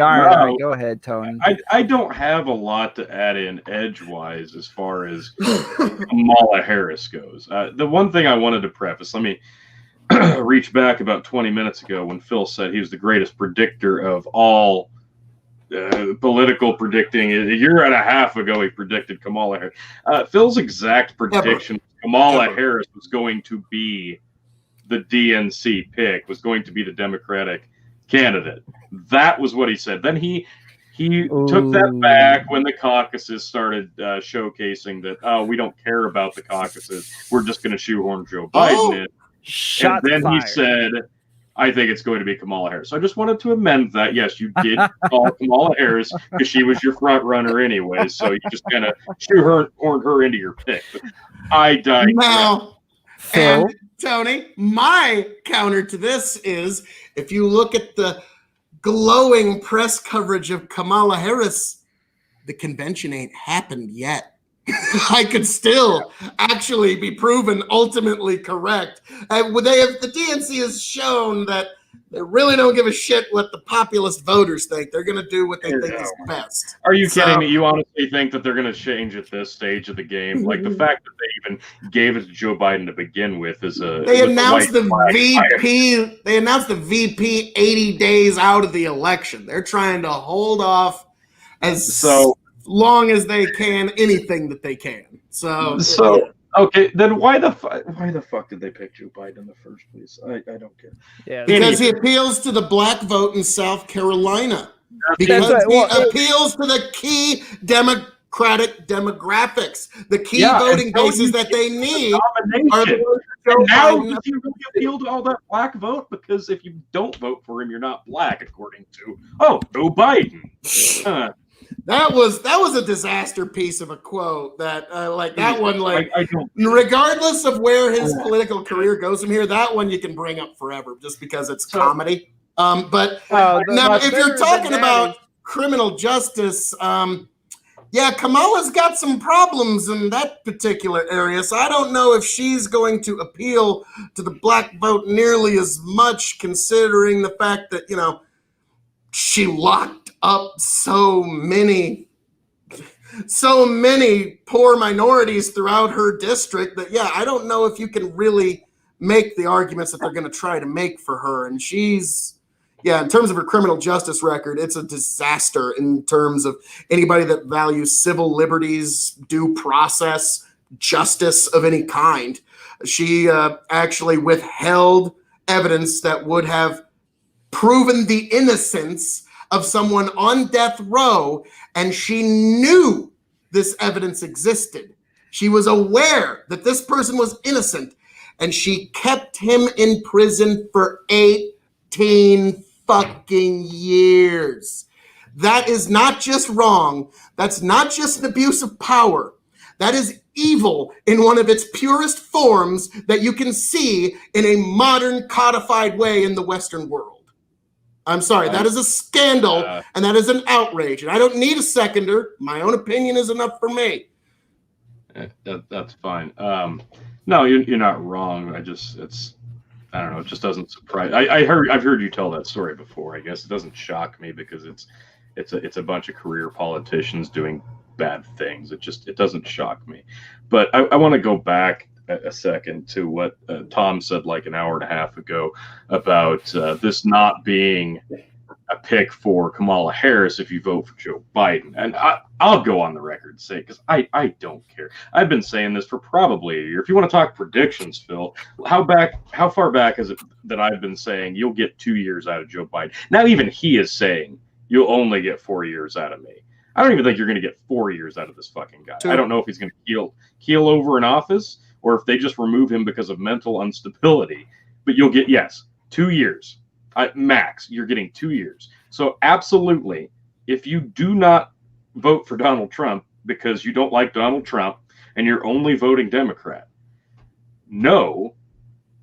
Go ahead, Tony. I don't have a lot to add in edgewise as far as Kamala Harris goes. The one thing I wanted to preface, let me reach back about 20 minutes ago when Phil said he was the greatest predictor of all political predicting. A year and a half ago, he predicted Kamala Harris. Phil's exact prediction, Kamala Harris was going to be the DNC pick, was going to be the Democratic candidate. That was what he said. Then he took that back when the caucuses started showcasing that, we don't care about the caucuses. We're just going to shoehorn Joe Biden in. And then he said, I think it's going to be Kamala Harris. So I just wanted to amend that. Yes, you did call Kamala Harris because she was your front runner anyway. So you just kind of shoehorn her into your pick. But I digress. Now, and Tony, my counter to this is if you look at the glowing press coverage of Kamala Harris, the convention ain't happened yet. I could still actually be proven ultimately correct. The DNC has shown that they really don't give a shit what the populist voters think. They're going to do what they think is best. Are you kidding me? You honestly think that they're going to change at this stage of the game? Like the fact that they even gave it to Joe Biden to begin with is a. They announced the VP. They announced the VP 80 days out of the election. They're trying to hold off as long as they can anything that they can. So okay, then why the fuck did they pick Joe Biden in the first place? I don't get it. Yeah, because he appeals to the black vote in South Carolina. Because he appeals to the key Democratic demographics, the key voting bases that they need. Are now you appeal to all that black vote, because if you don't vote for him, you're not black, according to Joe Biden. That was a disaster piece of a quote that regardless of where his political career goes from here, that one you can bring up forever just because it's comedy. But now if you're talking about criminal justice, Kamala's got some problems in that particular area. So I don't know if she's going to appeal to the black vote nearly as much, considering the fact that, she locked up so many poor minorities throughout her district that, I don't know if you can really make the arguments that they're going to try to make for her. And she's, in terms of her criminal justice record, it's a disaster in terms of anybody that values civil liberties, due process, justice of any kind. She actually withheld evidence that would have proven the innocence of someone on death row, and she knew this evidence existed. She was aware that this person was innocent, and she kept him in prison for 18 fucking years. That is not just wrong. That's not just an abuse of power. That is evil in one of its purest forms that you can see in a modern codified way in the Western world. I'm sorry, that is a scandal, and that is an outrage. And I don't need a seconder. My own opinion is enough for me. That's fine. No, you're not wrong. I don't know. It just doesn't surprise. I've heard you tell that story before. I guess it doesn't shock me because it's a bunch of career politicians doing bad things. It doesn't shock me. But I want to go back a second to what Tom said like an hour and a half ago about this not being a pick for Kamala Harris if you vote for Joe Biden. And I'll go on the record and say, because I don't care. I've been saying this for probably a year. If you want to talk predictions, Phil, how far back is it that I've been saying you'll get 2 years out of Joe Biden? Now even he is saying you'll only get 4 years out of me. I don't even think you're going to get 4 years out of this fucking guy. I don't know if he's going to keel over in office or if they just remove him because of mental instability. But you'll get, 2 years. Max, you're getting 2 years. So absolutely, if you do not vote for Donald Trump because you don't like Donald Trump and you're only voting Democrat, know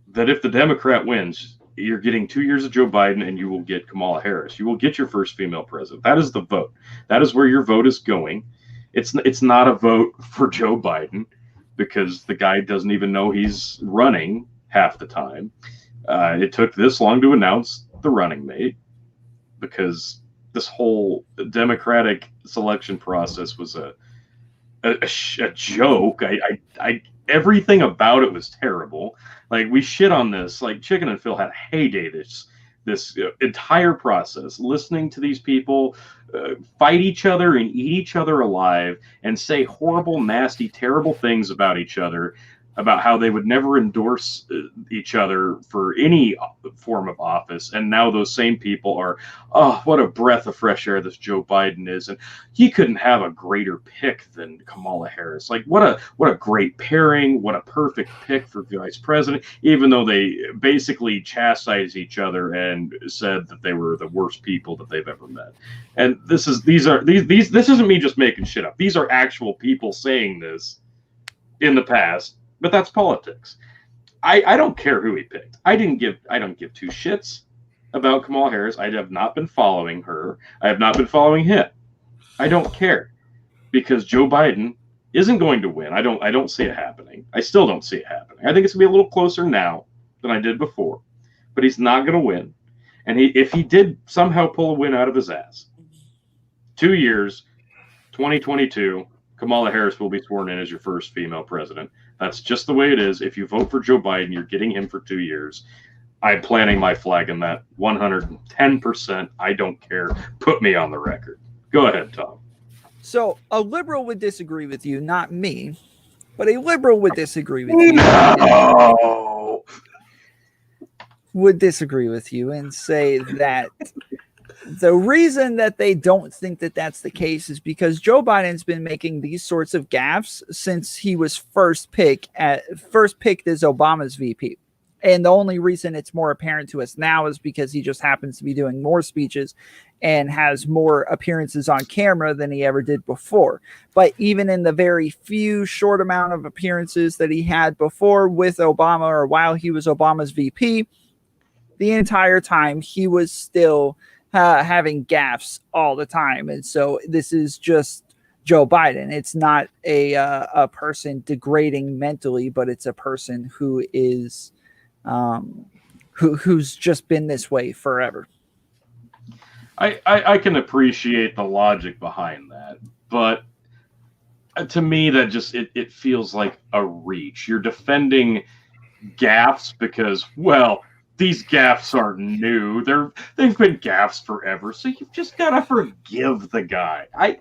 that if the Democrat wins, you're getting 2 years of Joe Biden and you will get Kamala Harris. You will get your first female president. That is the vote. That is where your vote is going. It's not a vote for Joe Biden because the guy doesn't even know he's running half the time. It took this long to announce the running mate because this whole Democratic selection process was a joke. I everything about it was terrible. Like we shit on this. Like Chicken and Phil had a heyday this entire process, listening to these people fight each other and eat each other alive and say horrible, nasty, terrible things about each other, about how they would never endorse each other for any form of office. And now those same people are, what a breath of fresh air this Joe Biden is. And he couldn't have a greater pick than Kamala Harris. Like what a great pairing, what a perfect pick for vice president, even though they basically chastised each other and said that they were the worst people that they've ever met. And this isn't me just making shit up. These are actual people saying this in the past. But that's politics. I don't care who he picked. I don't give two shits. about Kamala Harris. I have not been following her. I have not been following him. I don't care because Joe Biden isn't going to win. I don't see it happening. I still don't see it happening. I think it's going to be a little closer now than I did before, but he's not going to win. And if he did somehow pull a win out of his ass, 2 years, 2022, Kamala Harris will be sworn in as your first female president. That's just the way it is. If you vote for Joe Biden, you're getting him for 2 years. I'm planting my flag in that 110%. I don't care. Put me on the record. Go ahead, Tom. So a liberal would disagree with you, not me, but a liberal would disagree with you. No. Would disagree with you and say that the reason that they don't think that that's the case is because Joe Biden's been making these sorts of gaffes since he was first picked as Obama's VP. And the only reason it's more apparent to us now is because he just happens to be doing more speeches and has more appearances on camera than he ever did before. But even in the very few short amount of appearances that he had before with Obama or while he was Obama's VP, the entire time he was still having gaffes all the time. And so this is just Joe Biden. It's not a person degrading mentally, but it's a person who is who's just been this way forever. I can appreciate the logic behind that, but to me that just it feels like a reach. You're defending gaffes because, well, these gaffes aren't new. They've been gaffes forever. So you've just gotta forgive the guy. I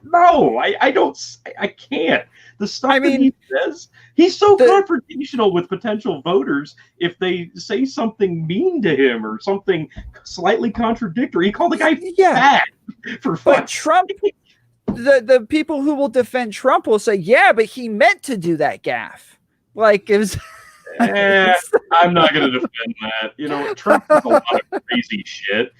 can't. The stuff that he says, he's so confrontational with potential voters if they say something mean to him or something slightly contradictory. He called the guy fat for fun. But Trump, the people who will defend Trump will say, yeah, but he meant to do that gaffe. Like it was. I'm not going to defend that. You know, Trump does a lot of crazy shit,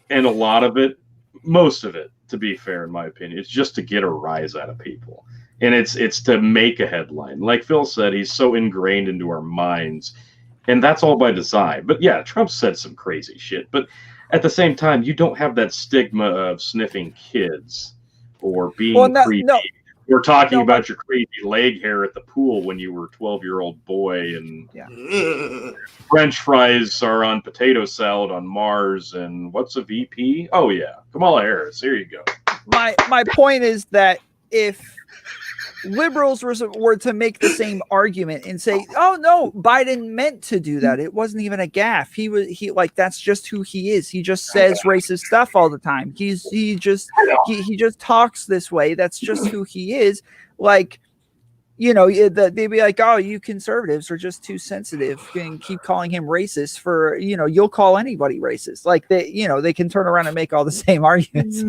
and a lot of it, most of it, to be fair, in my opinion, it's just to get a rise out of people, and it's to make a headline. Like Phil said, he's so ingrained into our minds, and that's all by design. But yeah, Trump said some crazy shit, but at the same time, you don't have that stigma of sniffing kids or being creepy. No. We're talking about your crazy leg hair at the pool when you were a 12-year-old boy, and French fries are on potato salad on Mars, and what's a VP? Oh yeah, Kamala Harris. Here you go. My point is that if liberals were to make the same argument and say, "Oh no, Biden meant to do that. It wasn't even a gaffe. He like that's just who he is. He just says racist stuff all the time. He just talks this way. That's just who he is." Like, you know, they'd be like, "Oh, you conservatives are just too sensitive and keep calling him racist for, you know, you'll call anybody racist." Like they can turn around and make all the same arguments.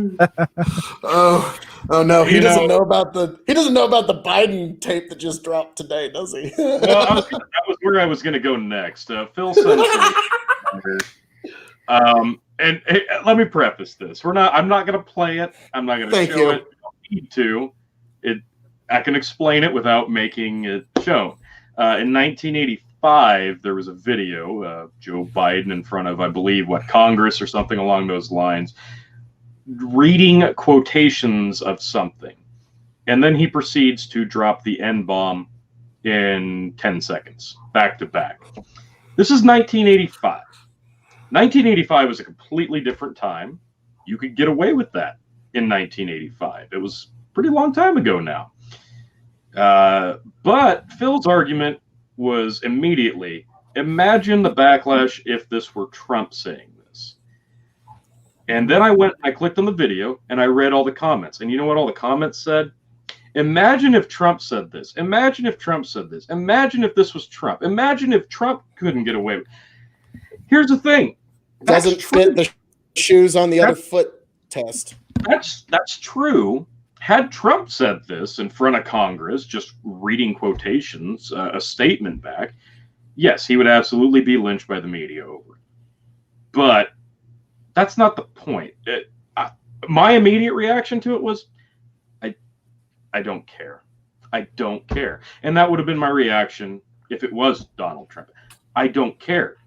Oh no, he doesn't know about the Biden tape that just dropped today, does he? Well, that was where I was going to go next. Phil sent and hey, let me preface this. I'm not going to play it. I'm not going to show it. I don't need to. I can explain it without making it shown. In 1985, there was a video of Joe Biden in front of, I believe, Congress or something along those lines, reading quotations of something. And then he proceeds to drop the N-bomb in 10 seconds, back to back. This is 1985. 1985 was a completely different time. You could get away with that in 1985. It was a pretty long time ago now. But Phil's argument was immediately, imagine the backlash if this were Trump saying this. And then I clicked on the video and I read all the comments. And you know what all the comments said? Imagine if Trump said this. Imagine if Trump said this. Imagine if this was Trump. Imagine if Trump couldn't get away with it. Here's the thing. Doesn't fit the shoes on the other foot test. That's true. Had Trump said this in front of Congress, just reading quotations, a statement back, yes, he would absolutely be lynched by the media over it. But that's not the point. My immediate reaction to it was, I don't care. I don't care. And that would have been my reaction if it was Donald Trump. I don't care.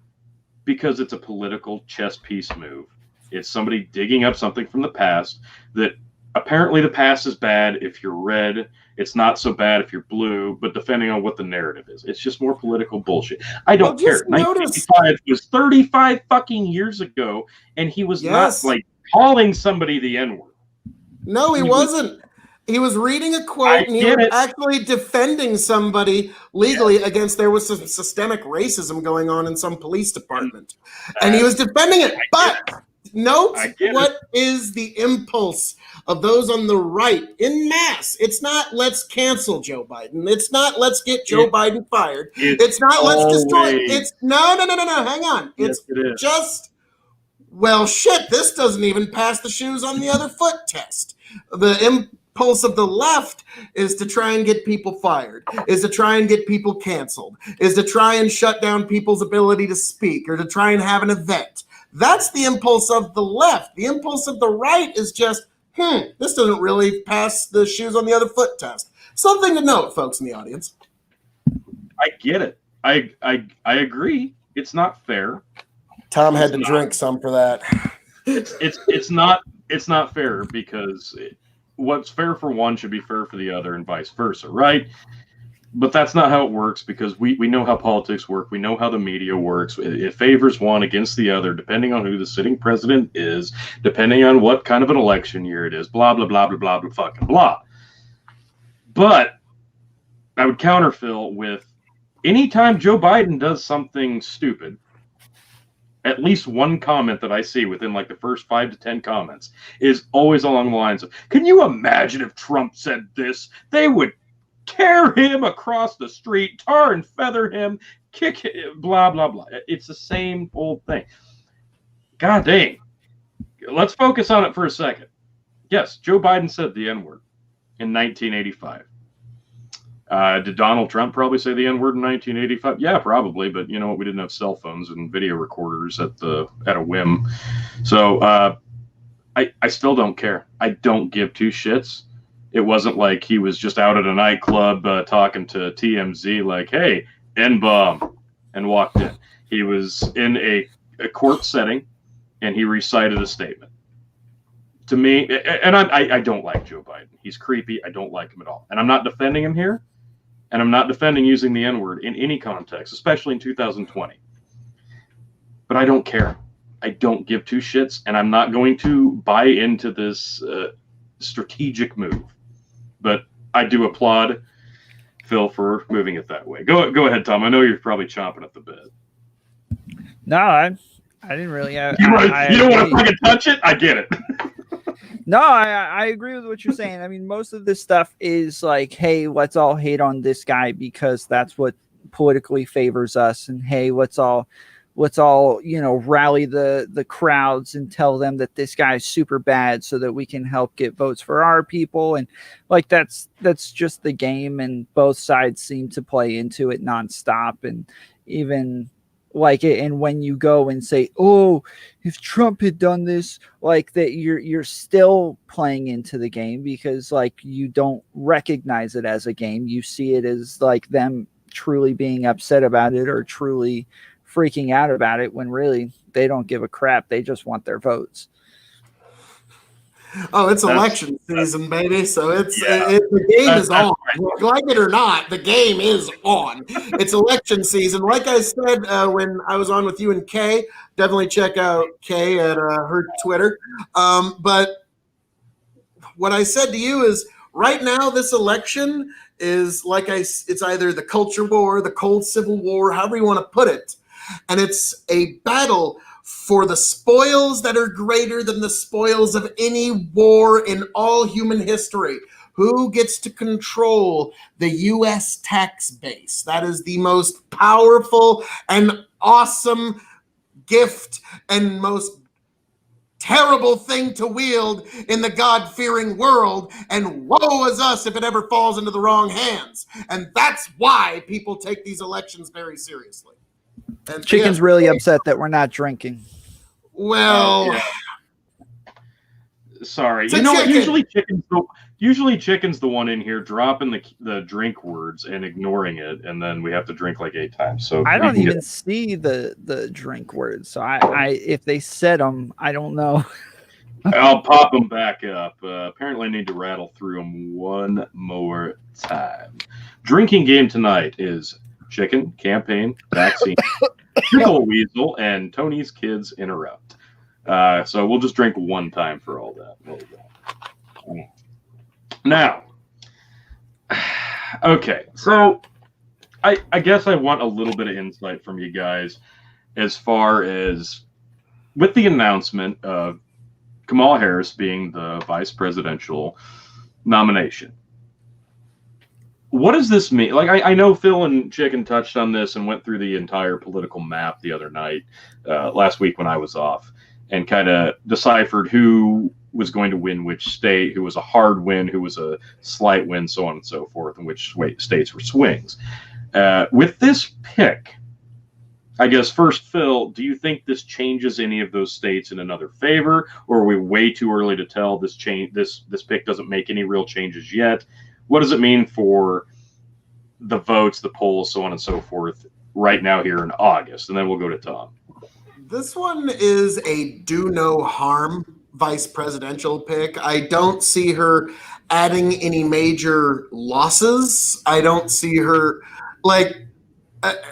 because it's a political chess piece move. It's somebody digging up something from the past that apparently the past is bad if you're red. It's not so bad if you're blue, but depending on what the narrative is. It's just more political bullshit. I don't care. 1985 was 35 fucking years ago, and he was not like calling somebody the N-word. No, he wasn't. He was reading a quote, and he was actually defending somebody legally against, there was some systemic racism going on in some police department. And he was defending it. But note what is the impulse of those on the right in mass. It's not let's cancel Joe Biden. It's not let's get Joe Biden fired. It's not let's destroy. It's no. Hang on. It's just, well, shit, this doesn't even pass the shoes on the other foot test. The impulse of the left is to try and get people fired, is to try and get people canceled, is to try and shut down people's ability to speak, or to try and have an event. That's the impulse of the left. The impulse of the right is just, this doesn't really pass the shoes on the other foot test. Something to note, folks in the audience. I get it. I agree. It's not fair. Tom had to drink some for that. It's not fair, because what's fair for one should be fair for the other, and vice versa, right? But that's not how it works, because we know how politics work. We know how the media works. It favors one against the other, depending on who the sitting president is, depending on what kind of an election year it is, blah, blah, blah, blah, blah, blah, fucking blah. But I would counter Phil with, anytime Joe Biden does something stupid, at least one comment that I see within like the first 5 to 10 comments is always along the lines of, can you imagine if Trump said this? They would tear him across the street, tar and feather him, kick him, blah, blah, blah. It's the same old thing. God dang. Let's focus on it for a second. Yes, Joe Biden said the N-word in 1985. Did Donald Trump probably say the N-word in 1985? Yeah, probably. But you know what? We didn't have cell phones and video recorders at a whim. So I still don't care. I don't give two shits. It wasn't like he was just out at a nightclub talking to TMZ like, hey, N-bomb, and walked in. He was in a court setting, and he recited a statement. To me, and I don't like Joe Biden. He's creepy. I don't like him at all. And I'm not defending him here. And I'm not defending using the N-word in any context, especially in 2020. But I don't care. I don't give two shits, and I'm not going to buy into this strategic move. But I do applaud Phil for moving it that way. Go ahead, Tom. I know you're probably chomping at the bit. No, I didn't really. You don't want to fucking touch it? I get it. No, I agree with what you're saying. I mean, most of this stuff is like, hey, let's all hate on this guy because that's what politically favors us. And hey, let's all rally the crowds and tell them that this guy's super bad so that we can help get votes for our people. And like, that's just the game. And both sides seem to play into it nonstop. And even like it, and when you go and say, oh, if Trump had done this, like that, you're still playing into the game, because like you don't recognize it as a game. You see it as like them truly being upset about it or truly freaking out about it, when really they don't give a crap. They just want their votes. Oh, it's election season, baby. So the game is on. Right. Like it or not, the game is on. It's election season. Like I said when I was on with you and Kay, definitely check out Kay at her Twitter. But what I said to you is, right now, this election is it's either the culture war, the cold civil war, however you want to put it. And it's a battle for the spoils that are greater than the spoils of any war in all human history. Who gets to control the U.S. tax base? That is the most powerful and awesome gift and most terrible thing to wield in the God-fearing world. And woe is us if it ever falls into the wrong hands. And that's why people take these elections very seriously. And Chicken's really upset that we're not drinking. Well, Sorry. It's a You know what? chicken. Usually chicken's the one in here dropping the drink words and ignoring it, and then we have to drink like 8 times. So I you don't can even see the drink words, so I if they said them, I don't know. I'll pop them back up. Apparently, I need to rattle through them one more time. Drinking game tonight is chicken, campaign, vaccine, pickle weasel, and Tony's kids interrupt. So we'll just drink one time for all that. There we go. Now, okay, so I guess I want a little bit of insight from you guys as far as with the announcement of Kamala Harris being the vice presidential nomination. What does this mean? Like, I know Phil and Chicken touched on this and went through the entire political map the other night, last week when I was off, and kind of deciphered who was going to win which state, who was a hard win, who was a slight win, so on and so forth, and which states were swings. With this pick, I guess first, Phil, do you think this changes any of those states in another favor, or are we way too early to tell? This pick doesn't make any real changes yet. What does it mean for the votes, the polls, so on and so forth, right now here in August? And then we'll go to Tom. This one is a do no harm vice presidential pick. I don't see her adding any major losses. I don't see her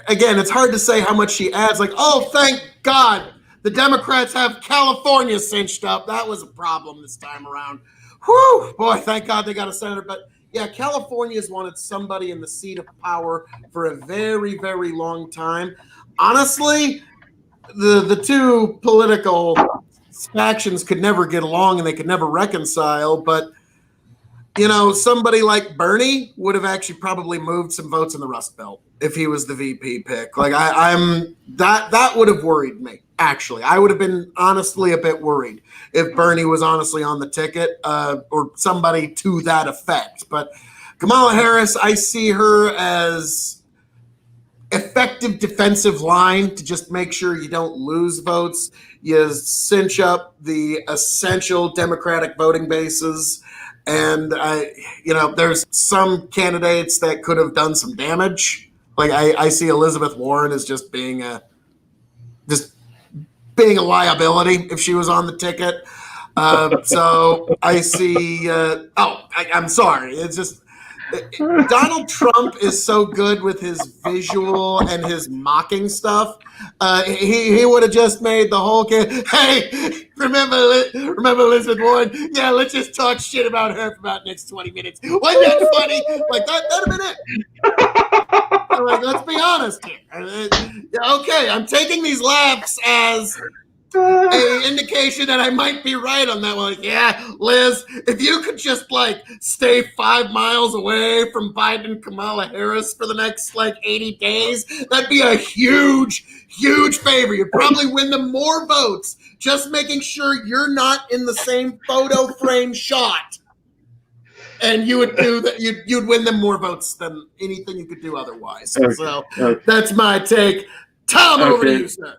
again, it's hard to say how much she adds. Like, oh, thank God the Democrats have California cinched up. That was a problem this time around. Whew, boy, thank God they got a senator. But yeah, California's wanted somebody in the seat of power for a very, very long time. Honestly, the two political factions could never get along and they could never reconcile. But you know, somebody like Bernie would have actually probably moved some votes in the Rust Belt if he was the VP pick. Like that would have worried me. Actually, I would have been honestly a bit worried if Bernie was honestly on the ticket, or somebody to that effect. But Kamala Harris, I see her as effective defensive line to just make sure you don't lose votes. You cinch up the essential Democratic voting bases. And there's some candidates that could have done some damage. Like I see Elizabeth Warren as just being a liability if she was on the ticket. So I see. I'm sorry. It's just Donald Trump is so good with his visual and his mocking stuff. He would have just made the whole kid. Hey, remember Elizabeth Warren? Yeah, let's just talk shit about her for about the next 20 minutes. Wasn't that funny? Like that'd have been it. Like, let's be honest here. Okay, I'm taking these laughs as an indication that I might be right on that one. Like, yeah, Liz, if you could just stay 5 miles away from Biden and Kamala Harris for the next 80 days, that'd be a huge, huge favor. You'd probably win them more votes just making sure you're not in the same photo frame shot. And you would do that. You'd win them more votes than anything you could do otherwise. Okay. So that's my take. Tom, over to you, sir.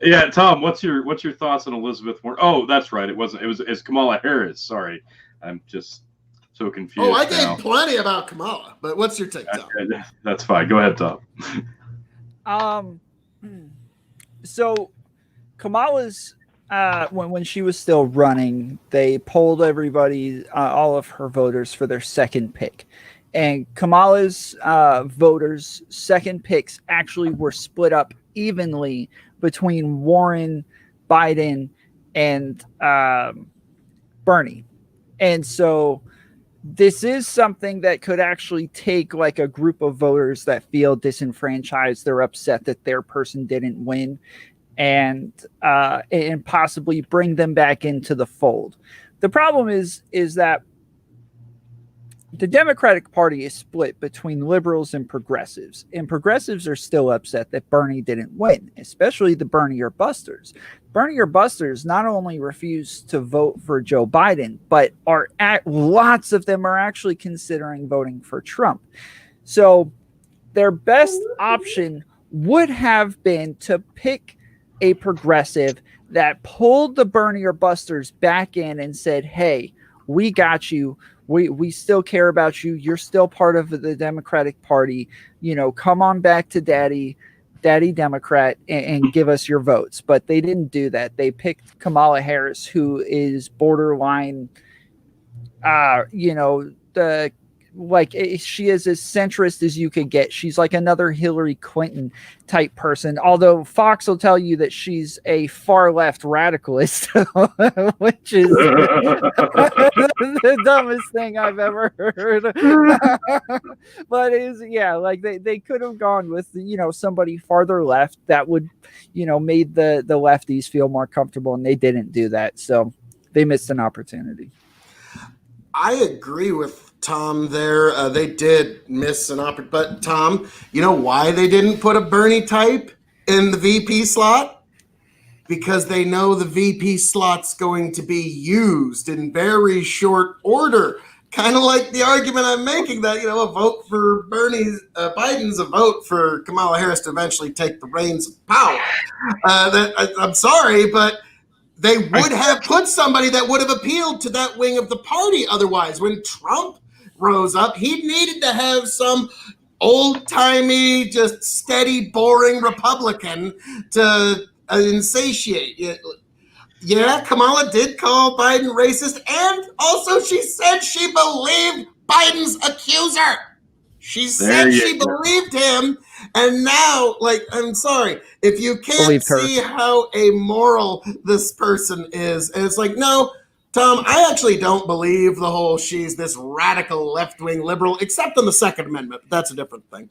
Yeah, Tom, what's your thoughts on Elizabeth Warren? Oh, that's right. It's Kamala Harris. Sorry, I'm just so confused. Oh, I gave plenty about Kamala, but what's your take, Tom? Okay, that's fine. Go ahead, Tom. So Kamala's when she was still running, they polled everybody, all of her voters, for their second pick. And Kamala's voters' second picks actually were split up evenly between Warren, Biden, and Bernie. And so this is something that could actually take a group of voters that feel disenfranchised, they're upset that their person didn't win, and possibly bring them back into the fold. The problem is that the Democratic Party is split between liberals and progressives are still upset that Bernie didn't win, especially the Bernie or Busters. Bernie or Busters not only refuse to vote for Joe Biden, but lots of them are actually considering voting for Trump. So their best option would have been to pick a progressive that pulled the Bernie or Busters back in and said, hey, we got you. We still care about you. You're still part of the Democratic Party. Come on back to Daddy Democrat and give us your votes. But they didn't do that. They picked Kamala Harris, who is borderline, she is as centrist as you could get. She's like another Hillary Clinton type person. Although Fox will tell you that she's a far left radicalist, which is the dumbest thing I've ever heard. But they could have gone with somebody farther left that would made the lefties feel more comfortable, and they didn't do that, so they missed an opportunity. I agree with Tom there. They did miss an opportunity. But Tom, you know why they didn't put a Bernie type in the VP slot? Because they know the VP slot's going to be used in very short order. Kind of like the argument I'm making that, a vote for Biden's a vote for Kamala Harris to eventually take the reins of power. I'm sorry, but they would have put somebody that would have appealed to that wing of the party otherwise. When Trump rose up, he needed to have some old-timey, just steady, boring Republican to insatiate. Yeah, Kamala did call Biden racist, and also she said she believed Biden's accuser. She said she believed him, and now, I'm sorry, if you can't see how amoral this person is, and it's no, Tom, I actually don't believe the whole she's this radical left-wing liberal, except on the Second Amendment. That's a different thing.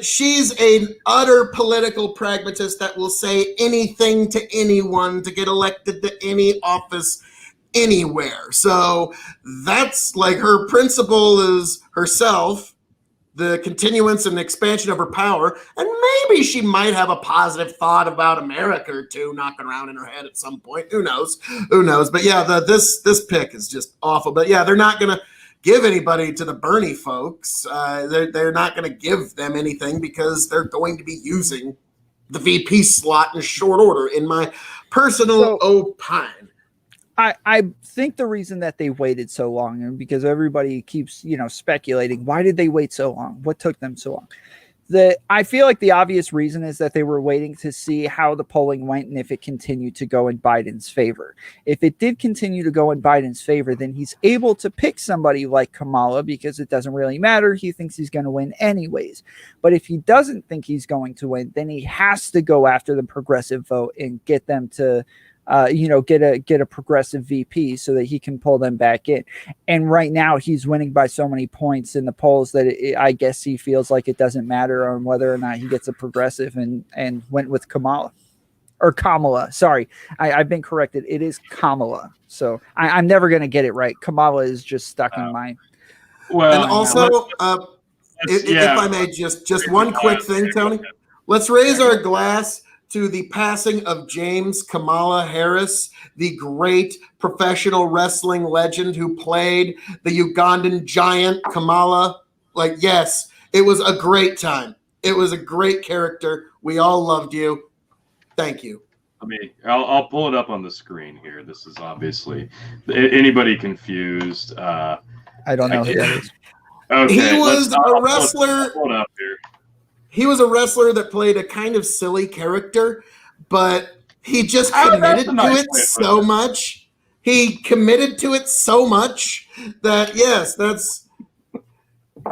She's an utter political pragmatist that will say anything to anyone to get elected to any office anywhere. So that's her principle is herself, the continuance and expansion of her power, and maybe she might have a positive thought about America or two knocking around in her head at some point. Who knows? But yeah, this pick is just awful. But yeah, they're not going to give anybody to the Bernie folks. They're not going to give them anything because they're going to be using the VP slot in short order, in my personal opine. I think the reason that they waited so long, and because everybody keeps, speculating, why did they wait so long? What took them so long? I feel like the obvious reason is that they were waiting to see how the polling went and if it continued to go in Biden's favor. If it did continue to go in Biden's favor, then he's able to pick somebody like Kamala because it doesn't really matter. He thinks he's going to win anyways. But if he doesn't think he's going to win, then he has to go after the progressive vote and get them to get a progressive VP so that he can pull them back in. And right now he's winning by so many points in the polls that I guess he feels like it doesn't matter on whether or not he gets a progressive, and went with Kamala. Sorry, I've been corrected. It is Kamala. So I'm never going to get it right. Kamala is just stuck in my. Well, and also, if I may, just one quick thing, Tony. Let's raise our glass to the passing of James Kamala Harris, the great professional wrestling legend who played the Ugandan giant Kamala. Yes, it was a great time. It was a great character. We all loved you. Thank you. I'll pull it up on the screen here. This is obviously anybody confused. I don't know who that is. Okay, he was a wrestler. Hold up here. He was a wrestler that played a kind of silly character, but he just committed to it so much. He committed to it so much that, yes, that's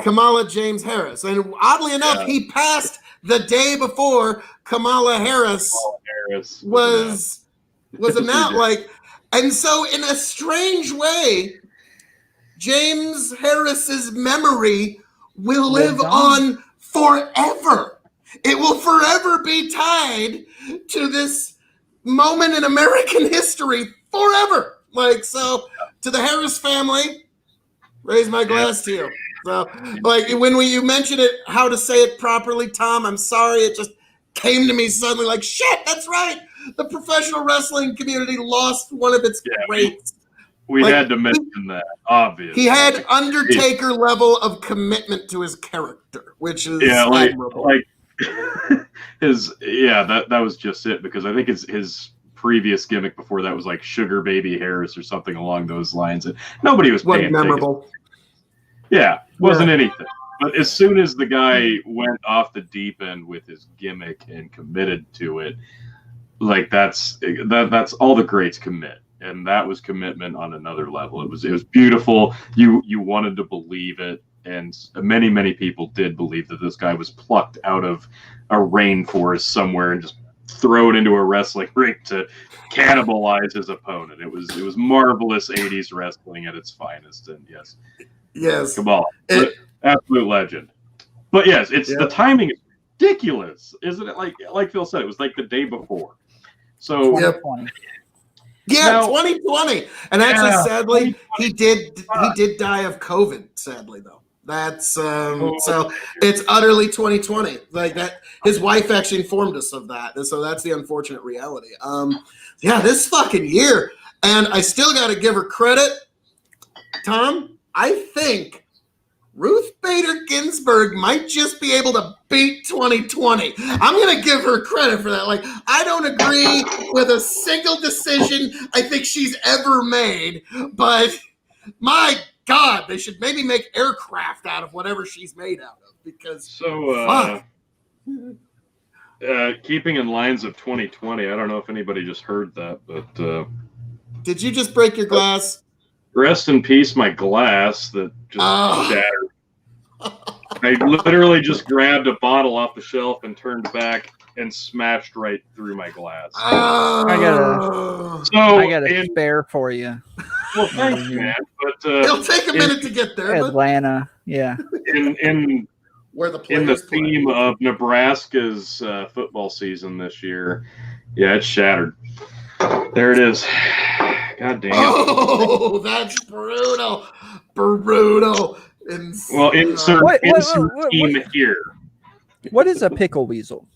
Kamala James Harris. And oddly enough, he passed the day before Kamala Harris was announced. And so in a strange way, James Harris's memory will live on forever. It will forever be tied to this moment in American history forever. So to the Harris family, raise my glass to you. So when you mentioned it, how to say it properly, Tom, I'm sorry. It just came to me suddenly shit, that's right. The professional wrestling community lost one of its greats. We had to mention that, obviously. He had Undertaker level of commitment to his character, which is admirable. that was just it, because I think his previous gimmick before that was like Sugar Baby Harris or something along those lines, and nobody was paying memorable. Wasn't anything. But as soon as the guy went off the deep end with his gimmick and committed to it, like that's all the greats commit, and that was commitment on another level. It was beautiful. You wanted to believe it, and many people did believe that this guy was plucked out of a rainforest somewhere and just thrown into a wrestling ring to cannibalize his opponent. It was marvelous 80s wrestling at its finest, and yes, Kabbalah, absolute legend. But yes, the timing is ridiculous, isn't it? Like Phil said, it was like the day before. So 2020. Yeah, 2020. And actually, sadly, he did die of COVID. Sadly, though, that's so it's utterly 2020. Like that, his wife actually informed us of that, and so that's the unfortunate reality. This fucking year, and I still got to give her credit, Tom. I think Ruth Bader Ginsburg might just be able to beat 2020. I'm going to give her credit for that. Like, I don't agree with a single decision I think she's ever made, but my God, they should maybe make aircraft out of whatever she's made out of, because keeping in lines of 2020, I don't know if anybody just heard that, but did you just break your glass? Rest in peace, my glass that just shattered. I literally just grabbed a bottle off the shelf and turned back and smashed right through my glass. I got a spare for you. Well, thanks, man. But it'll take a minute to get there. Atlanta, yeah. In where the theme of Nebraska's football season this year, it's shattered. There it is. God damn. Oh, that's brutal. Brutal. Well, insert team here. What is a pickle weasel?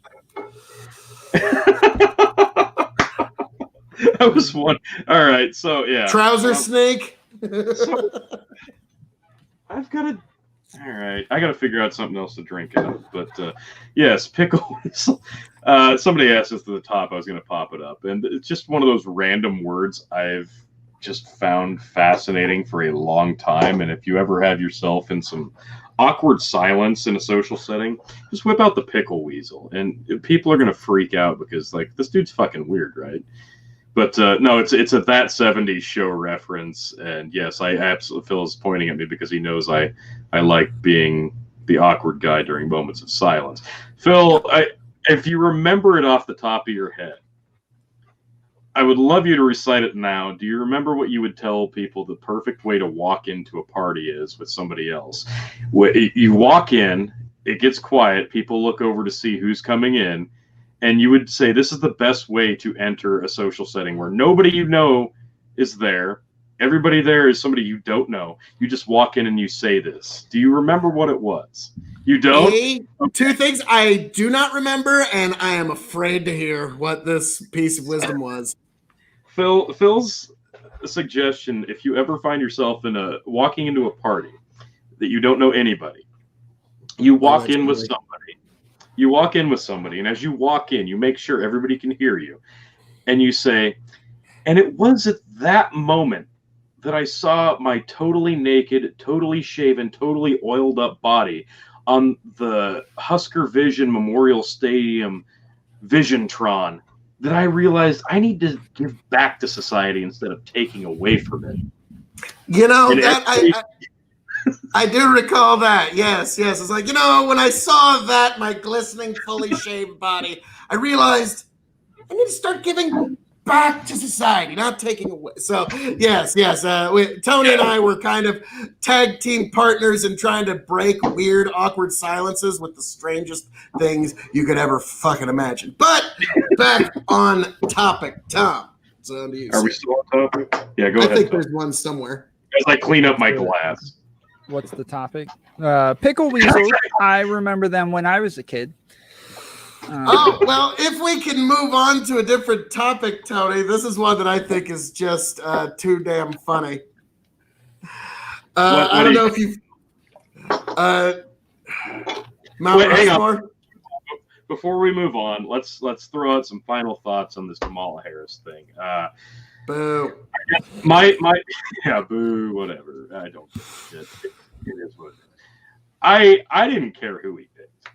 That was one. All right, so trouser snake. So, I've got to. All right, I got to figure out something else to drink out. But yes, pickle weasel. Somebody asked us to the top. I was going to pop it up, and it's just one of those random words I've just found fascinating for a long time. And if you ever have yourself in some awkward silence in a social setting, just whip out the pickle weasel, and people are going to freak out because like this dude's fucking weird, right? But no, it's a That 70s Show reference, and yes, I absolutely, Phil is pointing at me because he knows I like being the awkward guy during moments of silence. Phil, if you remember it off the top of your head, I would love you to recite it now. Do you remember what you would tell people the perfect way to walk into a party is with somebody else? You walk in, it gets quiet, people look over to see who's coming in, and you would say this is the best way to enter a social setting where nobody you know is there. Everybody there is somebody you don't know. You just walk in and you say this. Do you remember what it was? You don't? Two things I do not remember, and I am afraid to hear what this piece of wisdom was. Phil's suggestion, if you ever find yourself walking into a party that you don't know anybody, you walk in with somebody. You walk in with somebody, and as you walk in, you make sure everybody can hear you. And you say, and it was at that moment that I saw my totally naked, totally shaven, totally oiled up body on the Husker Vision Memorial Stadium Visiontron, that I realized I need to give back to society instead of taking away from it. You know, I do recall that. Yes. It's like, when I saw that, my glistening, fully shaved body, I realized I need to start giving back to society, not taking away. So, yes. Tony and I were kind of tag team partners in trying to break weird, awkward silences with the strangest things you could ever fucking imagine. But back on topic, Tom. So, on to you. Are we still on topic? Yeah, go ahead. I think there's one somewhere. As I clean up my glass. What's the topic? Pickle weasels. I remember them when I was a kid. Well, if we can move on to a different topic, Tony, this is one that I think is just too damn funny. I don't know if you've... Mount Rushmore? before we move on, let's throw out some final thoughts on this Kamala Harris thing. Boo. My yeah, boo, whatever. I don't give a shit. It is what it is. I didn't care who he picked.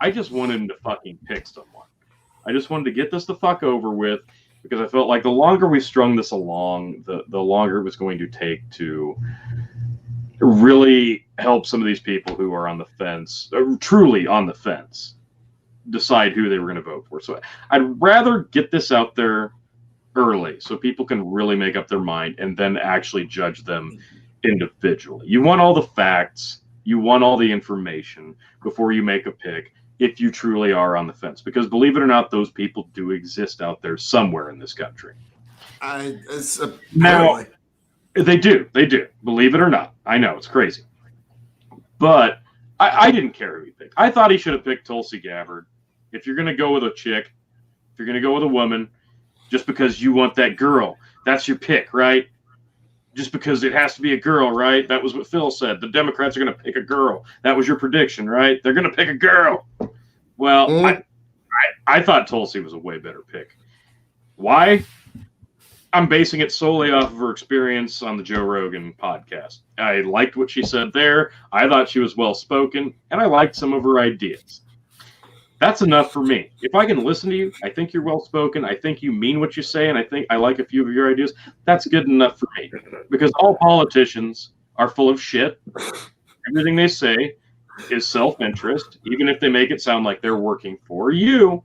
I just wanted him to fucking pick someone. I just wanted to get this the fuck over with because I felt like the longer we strung this along, the longer it was going to take to really help some of these people who are on the fence, truly on the fence, decide who they were going to vote for. So I'd rather get this out there early so people can really make up their mind and then actually judge them individually. You want all the facts, you want all the information before you make a pick if you truly are on the fence. Because believe it or not, those people do exist out there somewhere in this country. Now, they do. Believe it or not. I know, it's crazy. But I didn't care who he picked. I thought he should have picked Tulsi Gabbard. If you're going to go with a chick, if you're going to go with a woman, just because you want that girl, that's your pick, right? Just because it has to be a girl, right? That was what Phil said. The Democrats are going to pick a girl. That was your prediction, right? They're going to pick a girl. Well, I thought Tulsi was a way better pick. Why? I'm basing it solely off of her experience on the Joe Rogan podcast. I liked what she said there. I thought she was well-spoken, and I liked some of her ideas. That's enough for me. If I can listen to you, I think you're well-spoken, I think you mean what you say, and I think I like a few of your ideas, that's good enough for me. Because all politicians are full of shit. Everything they say is self-interest, even if they make it sound like they're working for you.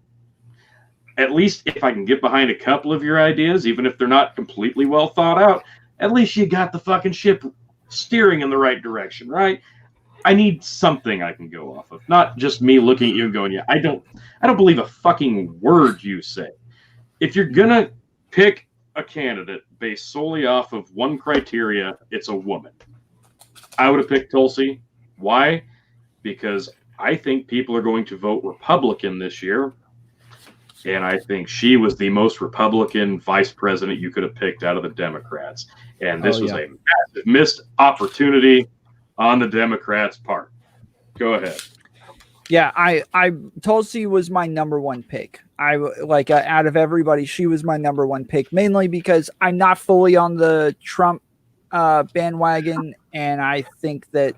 At least if I can get behind a couple of your ideas, even if they're not completely well thought out, at least you got the fucking ship steering in the right direction, right? I need something I can go off of, not just me looking at you and going, yeah, I don't believe a fucking word you say. If you're gonna pick a candidate based solely off of one criteria, it's a woman. I would have picked Tulsi. Why? Because I think people are going to vote Republican this year. And I think she was the most Republican vice president you could have picked out of the Democrats. And this was a massive missed opportunity on the Democrats' part. Go ahead. Yeah, I Tulsi was my number one pick. I like out of everybody, she was my number one pick, mainly because I'm not fully on the Trump bandwagon, and I think that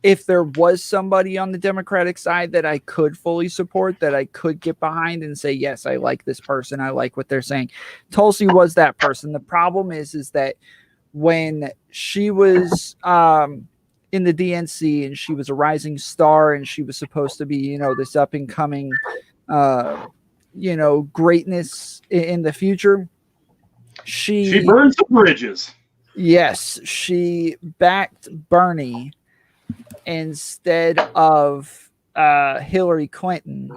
if there was somebody on the Democratic side that I could fully support, that I could get behind and say, yes, I like this person, I like what they're saying, Tulsi was that person. The problem is that when she was in the DNC and she was a rising star and she was supposed to be, this up and coming, greatness in the future, she burned some bridges. Yes, she backed Bernie instead of Hillary Clinton,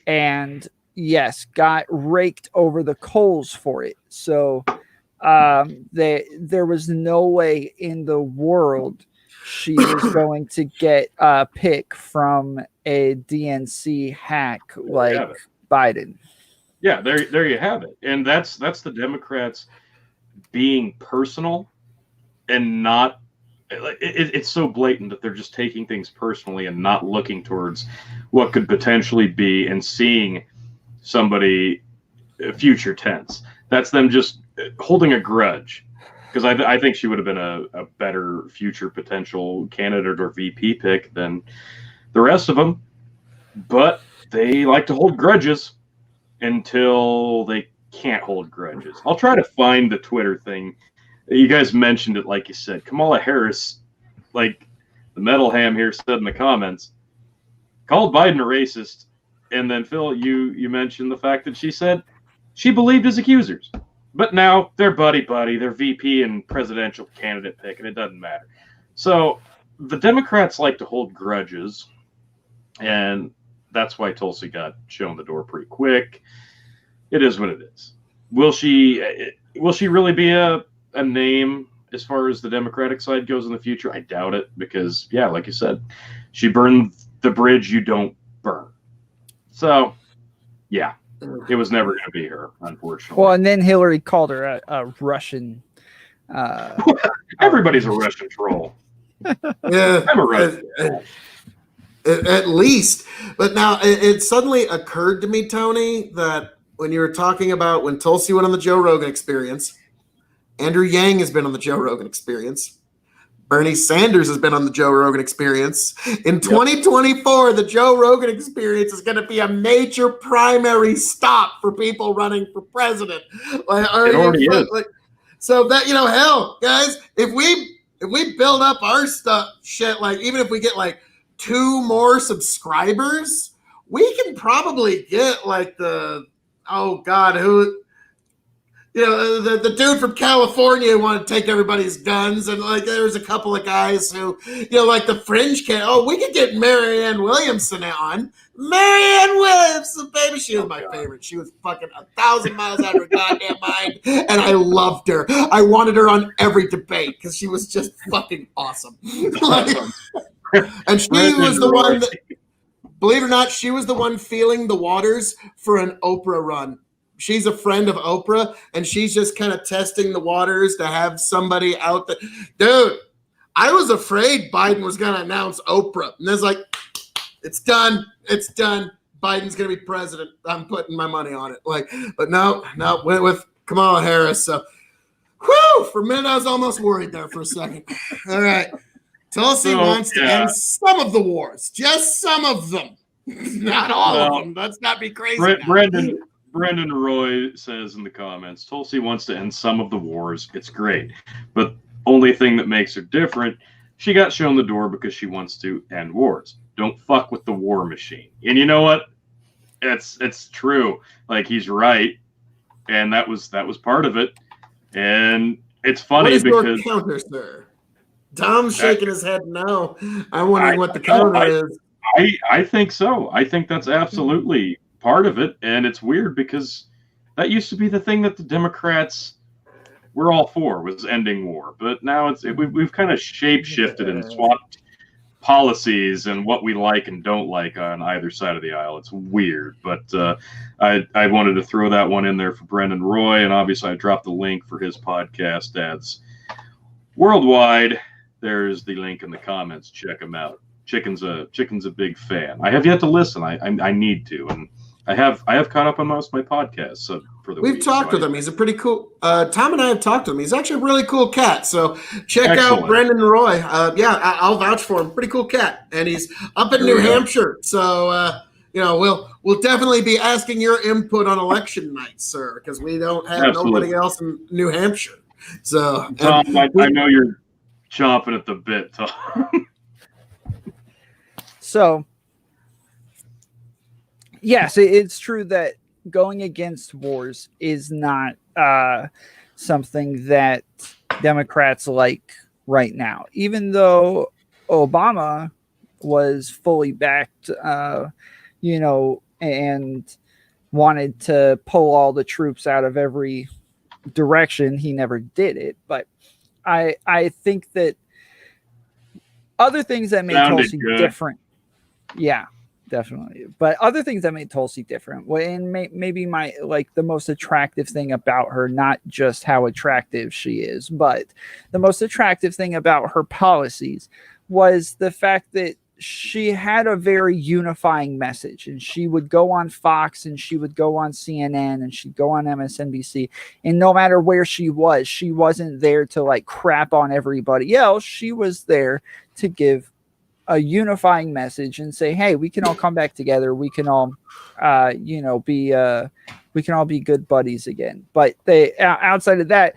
and yes, got raked over the coals for it. So there was no way in the world she was going to get a pick from a DNC hack like Biden. Yeah, there you have it. And that's the Democrats being personal and not it's so blatant that they're just taking things personally and not looking towards what could potentially be and seeing somebody future tense. That's them just holding a grudge. Because I think she would have been a better future potential candidate or VP pick than the rest of them. But they like to hold grudges until they can't hold grudges. I'll try to find the Twitter thing. You guys mentioned it, like you said. Kamala Harris, like the Metal Ham here said in the comments, called Biden a racist. And then, Phil, you mentioned the fact that she said she believed his accusers. But now they're buddy-buddy. They're VP and presidential candidate pick, and it doesn't matter. So the Democrats like to hold grudges, and that's why Tulsi got shown the door pretty quick. It is what it is. Will she really be a name as far as the Democratic side goes in the future? I doubt it because, yeah, like you said, she burned the bridge you don't burn. So, yeah, it was never going to be her, unfortunately. Well, and then Hillary called her a Russian. Everybody's a Russian troll. Yeah, I'm a Russian troll. at least. But now it suddenly occurred to me, Tony, that when you were talking about when Tulsi went on the Joe Rogan Experience, Andrew Yang has been on the Joe Rogan Experience. Bernie Sanders has been on the Joe Rogan Experience. In 2024, the Joe Rogan Experience is going to be a major primary stop for people running for president. Like, It already is. like, so that, hell, guys, if we build up our shit, like even if we get like 2 more subscribers, we can probably get like the dude from California who wanted to take everybody's guns, and like there was a couple of guys who, like the Fringe can. Oh, we could get Marianne Williamson on. Marianne Williamson, baby, she was my favorite. She was fucking 1,000 miles out of her goddamn mind, and I loved her. I wanted her on every debate because she was just fucking awesome. And she was the one that, believe it or not, she was the one feeling the waters for an Oprah run. She's a friend of Oprah, and she's just kind of testing the waters to have somebody out there. Dude, I was afraid Biden was going to announce Oprah. And it's like, it's done. It's done. Biden's going to be president. I'm putting my money on it. But no, went with Kamala Harris. So, for a minute, I was almost worried there for a second. All right. Tulsi wants to end some of the wars. Just some of them. Not all of them. Let's not be crazy. Brendan Roy says in the comments, Tulsi wants to end some of the wars. It's great. But only thing that makes her different, she got shown the door because she wants to end wars. Don't fuck with the war machine. And you know what? It's true. Like, he's right. And that was part of it. And it's funny because what is your counter, sir? Tom's shaking his head no. I'm wondering what the counter is. I think so. I think that's absolutely part of it, and it's weird because that used to be the thing that the Democrats were all for, was ending war. But now we've kind of shape-shifted and swapped policies and what we like and don't like on either side of the aisle. It's weird, but I wanted to throw that one in there for Brendan Roy, and obviously I dropped the link for his podcast ads worldwide. There's the link in the comments. Check him out. Chicken's a big fan. I have yet to listen. I need to, and I have caught up on most of my podcasts for the week. We've talked with him. He's a pretty cool. Tom and I have talked to him. He's actually a really cool cat. So check out Brendan Roy. I'll vouch for him. Pretty cool cat, and he's up in New Hampshire. So we'll definitely be asking your input on election night, sir, because we don't have nobody else in New Hampshire. So Tom, I know you're chomping at the bit, Tom. So, yes, it's true that going against wars is not something that Democrats like right now. Even though Obama was fully backed, and wanted to pull all the troops out of every direction, he never did it. But I think that other things that made Tulsi different. Yeah, definitely. But other things that made Tulsi different, and maybe the most attractive thing about her, not just how attractive she is, but the most attractive thing about her policies was the fact that she had a very unifying message, and she would go on Fox and she would go on CNN and she'd go on MSNBC, and no matter where she wasn't there to crap on everybody else. She was there to give a unifying message and say, hey, we can all come back together. We can all, be good buddies again. But outside of that,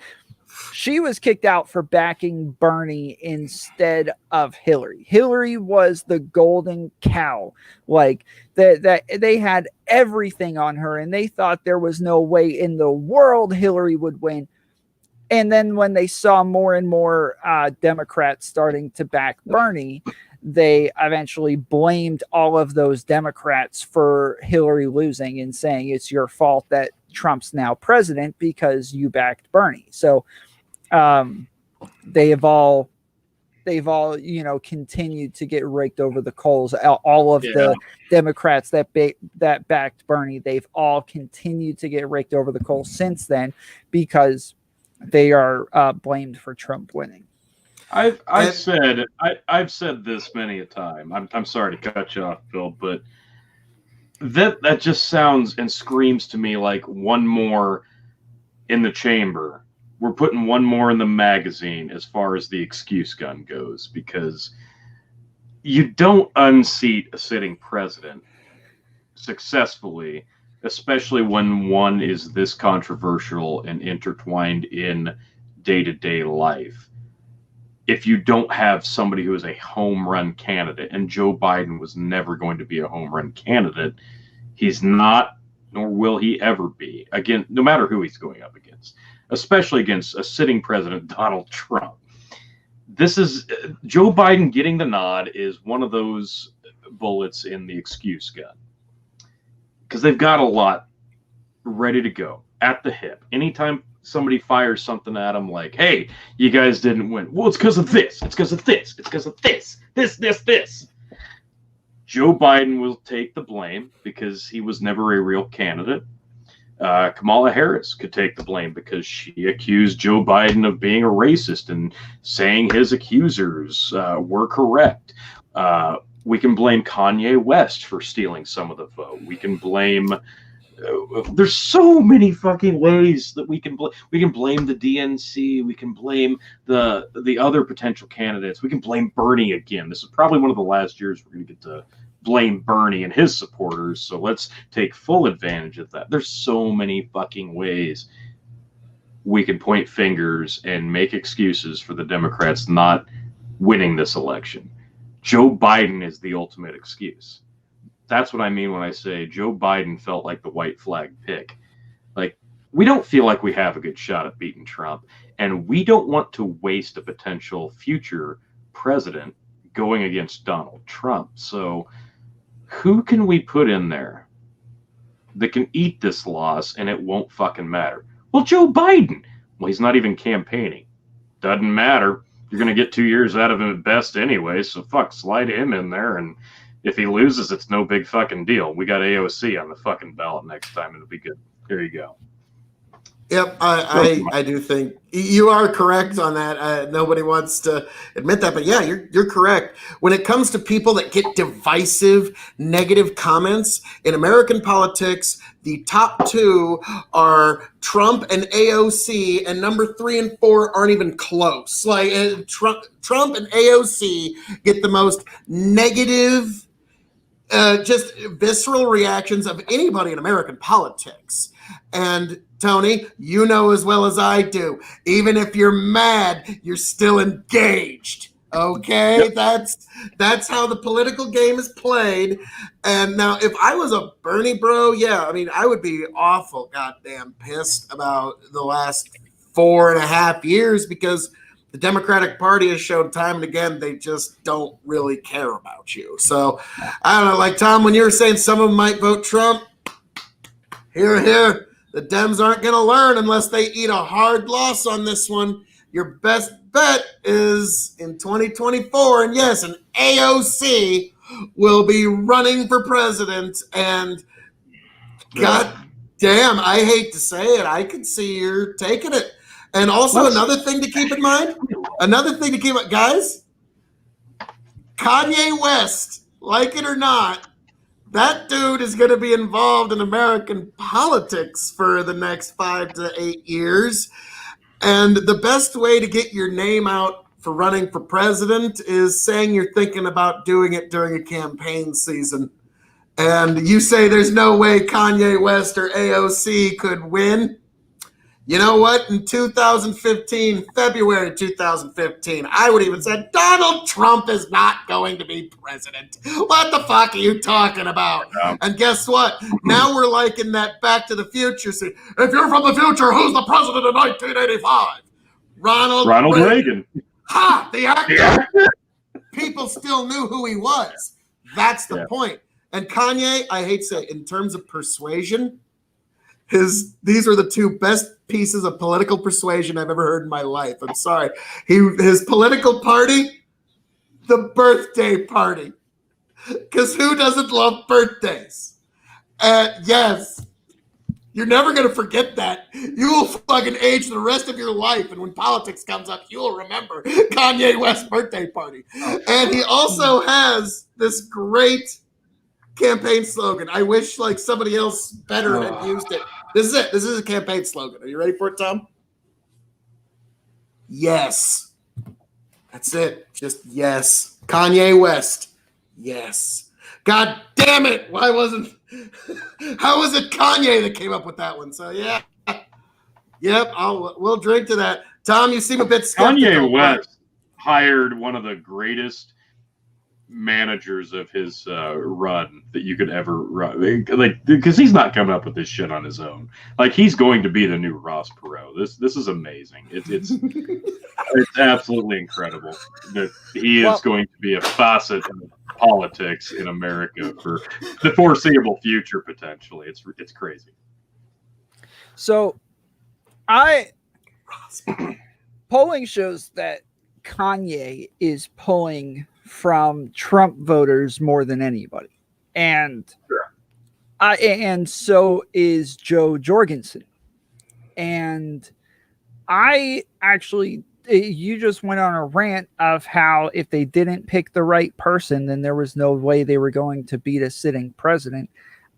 she was kicked out for backing Bernie instead of Hillary. Hillary was the golden cow. That they had everything on her, and they thought there was no way in the world Hillary would win. And then when they saw more and more Democrats starting to back Bernie, they eventually blamed all of those Democrats for Hillary losing and saying it's your fault that Trump's now president because you backed Bernie. So they've all continued to get raked over the coals. All of the Democrats that backed Bernie, they've all continued to get raked over the coals since then because they are blamed for Trump winning. I've said this many a time. I'm sorry to cut you off, Bill, but that just sounds and screams to me like one more in the chamber. We're putting one more in the magazine as far as the excuse gun goes, because you don't unseat a sitting president successfully, especially when one is this controversial and intertwined in day-to-day life, if you don't have somebody who is a home run candidate. And Joe Biden was never going to be a home run candidate. He's not, nor will he ever be, again, no matter who he's going up against, especially against a sitting president, Donald Trump. This is Joe Biden getting the nod is one of those bullets in the excuse gun, because they've got a lot ready to go at the hip. Anytime somebody fires something at them like, hey, you guys didn't win. Well, it's because of this. It's because of this. It's because of this. This. Joe Biden will take the blame because he was never a real candidate. Kamala Harris could take the blame because she accused Joe Biden of being a racist and saying his accusers were correct. We can blame Kanye West for stealing some of the vote. We can blame. There's so many fucking ways that we can blame. We can blame the DNC. We can blame the other potential candidates. We can blame Bernie again. This is probably one of the last years we're going to get to blame Bernie and his supporters. So let's take full advantage of that. There's so many fucking ways we can point fingers and make excuses for the Democrats not winning this election. Joe Biden is the ultimate excuse. That's what I mean when I say Joe Biden felt like the white flag pick. Like, we don't feel like we have a good shot at beating Trump, and we don't want to waste a potential future president going against Donald Trump. So who can we put in there that can eat this loss and it won't fucking matter? Well, Joe Biden. Well, he's not even campaigning. Doesn't matter. You're going to get 2 years out of him at best anyway, so slide him in there, and if he loses, it's no big fucking deal. We got AOC on the fucking ballot next time. It'll be good. There you go. Yep, I do think you are correct on that. Nobody wants to admit that, but yeah, you're correct. When it comes to people that get divisive, negative comments in American politics, the top two are Trump and AOC, and number 3 and 4 aren't even close. Like Trump and AOC get the most negative, just visceral reactions of anybody in American politics. And Tony, you know as well as I do, even if you're mad, you're still engaged. Okay, yep. That's how the political game is played. And now, if I was a Bernie bro, yeah, I mean, I would be awful goddamn pissed about the last 4.5 years, because the Democratic Party has shown time and again they just don't really care about you. So I don't know, like Tom, when you were saying some of them might vote Trump, here. The Dems aren't going to learn unless they eat a hard loss on this one. Your best bet is in 2024, and yes, an AOC will be running for president. And God damn, I hate to say it, I could see you're taking it. And also another thing to keep in mind, guys, Kanye West, like it or not, that dude is going to be involved in American politics for the next 5 to 8 years. And the best way to get your name out for running for president is saying you're thinking about doing it during a campaign season. And you say there's no way Kanye West or AOC could win. You know what? In February 2015, I would even say Donald Trump is not going to be president. What the fuck are you talking about? And guess what? Now we're like in that Back to the Future scene. If you're from the future, who's the president in 1985? Ronald Reagan. Ha! The actor. People still knew who he was. That's the point. And Kanye, I hate to say, in terms of persuasion, these are the two best pieces of political persuasion I've ever heard in my life. I'm sorry. His political party, the birthday party. Because who doesn't love birthdays? Yes. You're never going to forget that. You will fucking age the rest of your life. And when politics comes up, you will remember Kanye West's birthday party. And he also has this great campaign slogan. I wish like somebody else better had used it. This is it. This is a campaign slogan. Are you ready for it, Tom? Yes. That's it. Just yes. Kanye West. Yes. God damn it. Why wasn't... How was it Kanye that came up with that one? So, yeah. Yep, we'll drink to that. Tom, you seem a bit skeptical. Kanye West hired one of the greatest managers of his run that you could ever run, like, because he's not coming up with this shit on his own. Like, he's going to be the new Ross Perot. This is amazing. It's absolutely incredible that he is going to be a facet of politics in America for the foreseeable future. Potentially, it's crazy. So, polling shows that Kanye is pulling from Trump voters more than anybody, and and so is Joe Jorgensen. And I actually, you just went on a rant of how if they didn't pick the right person, then there was no way they were going to beat a sitting president.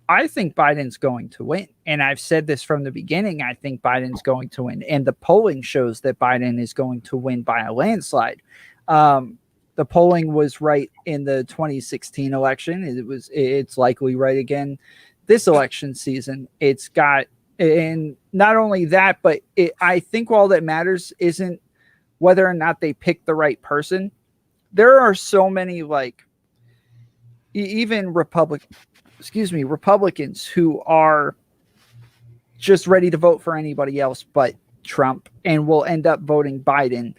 I think Biden's going to win. And I've said this from the beginning. I think Biden's going to win. And the polling shows that Biden is going to win by a landslide. The polling was right in the 2016 election. It's likely right again this election season. It's got, and not only that, but I think all that matters isn't whether or not they pick the right person. There are so many, like, even Republicans who are just ready to vote for anybody else but Trump and will end up voting Biden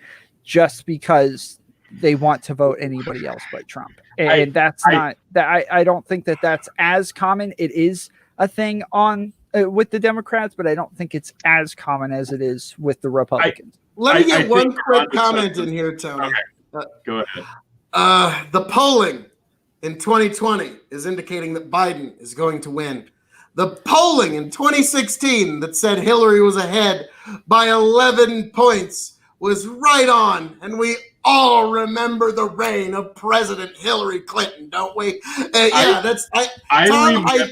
just because they want to vote anybody else but Trump. And I don't think that that's as common. It is a thing on with the Democrats, but I don't think it's as common as it is with the Republicans. Let me get one quick comment in here, Tony. Okay. Go ahead. The polling in 2020 is indicating that Biden is going to win. The polling in 2016 that said Hillary was ahead by 11 points was right on, and we all remember the reign of President Hillary Clinton, don't we? I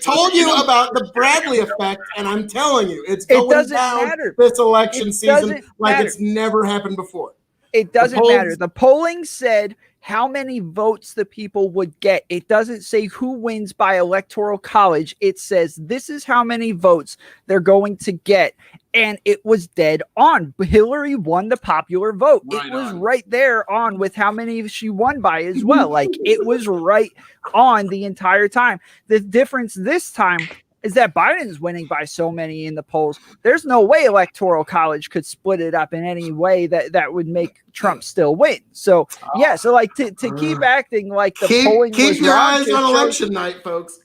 told you about the Bradley effect, and I'm telling you, it's going down this election season like it's never happened before. It doesn't matter. The polling said how many votes the people would get. It doesn't say who wins by electoral college. It says this is how many votes they're going to get. And it was dead on. Hillary won the popular vote. It was right there on with how many she won by as well. Like, it was right on the entire time. The difference this time is that Biden's winning by so many in the polls. There's no way electoral college could split it up in any way that would make Trump still win. So, yeah, so like to keep acting like the polling keep was your wrong, eyes on election night, folks.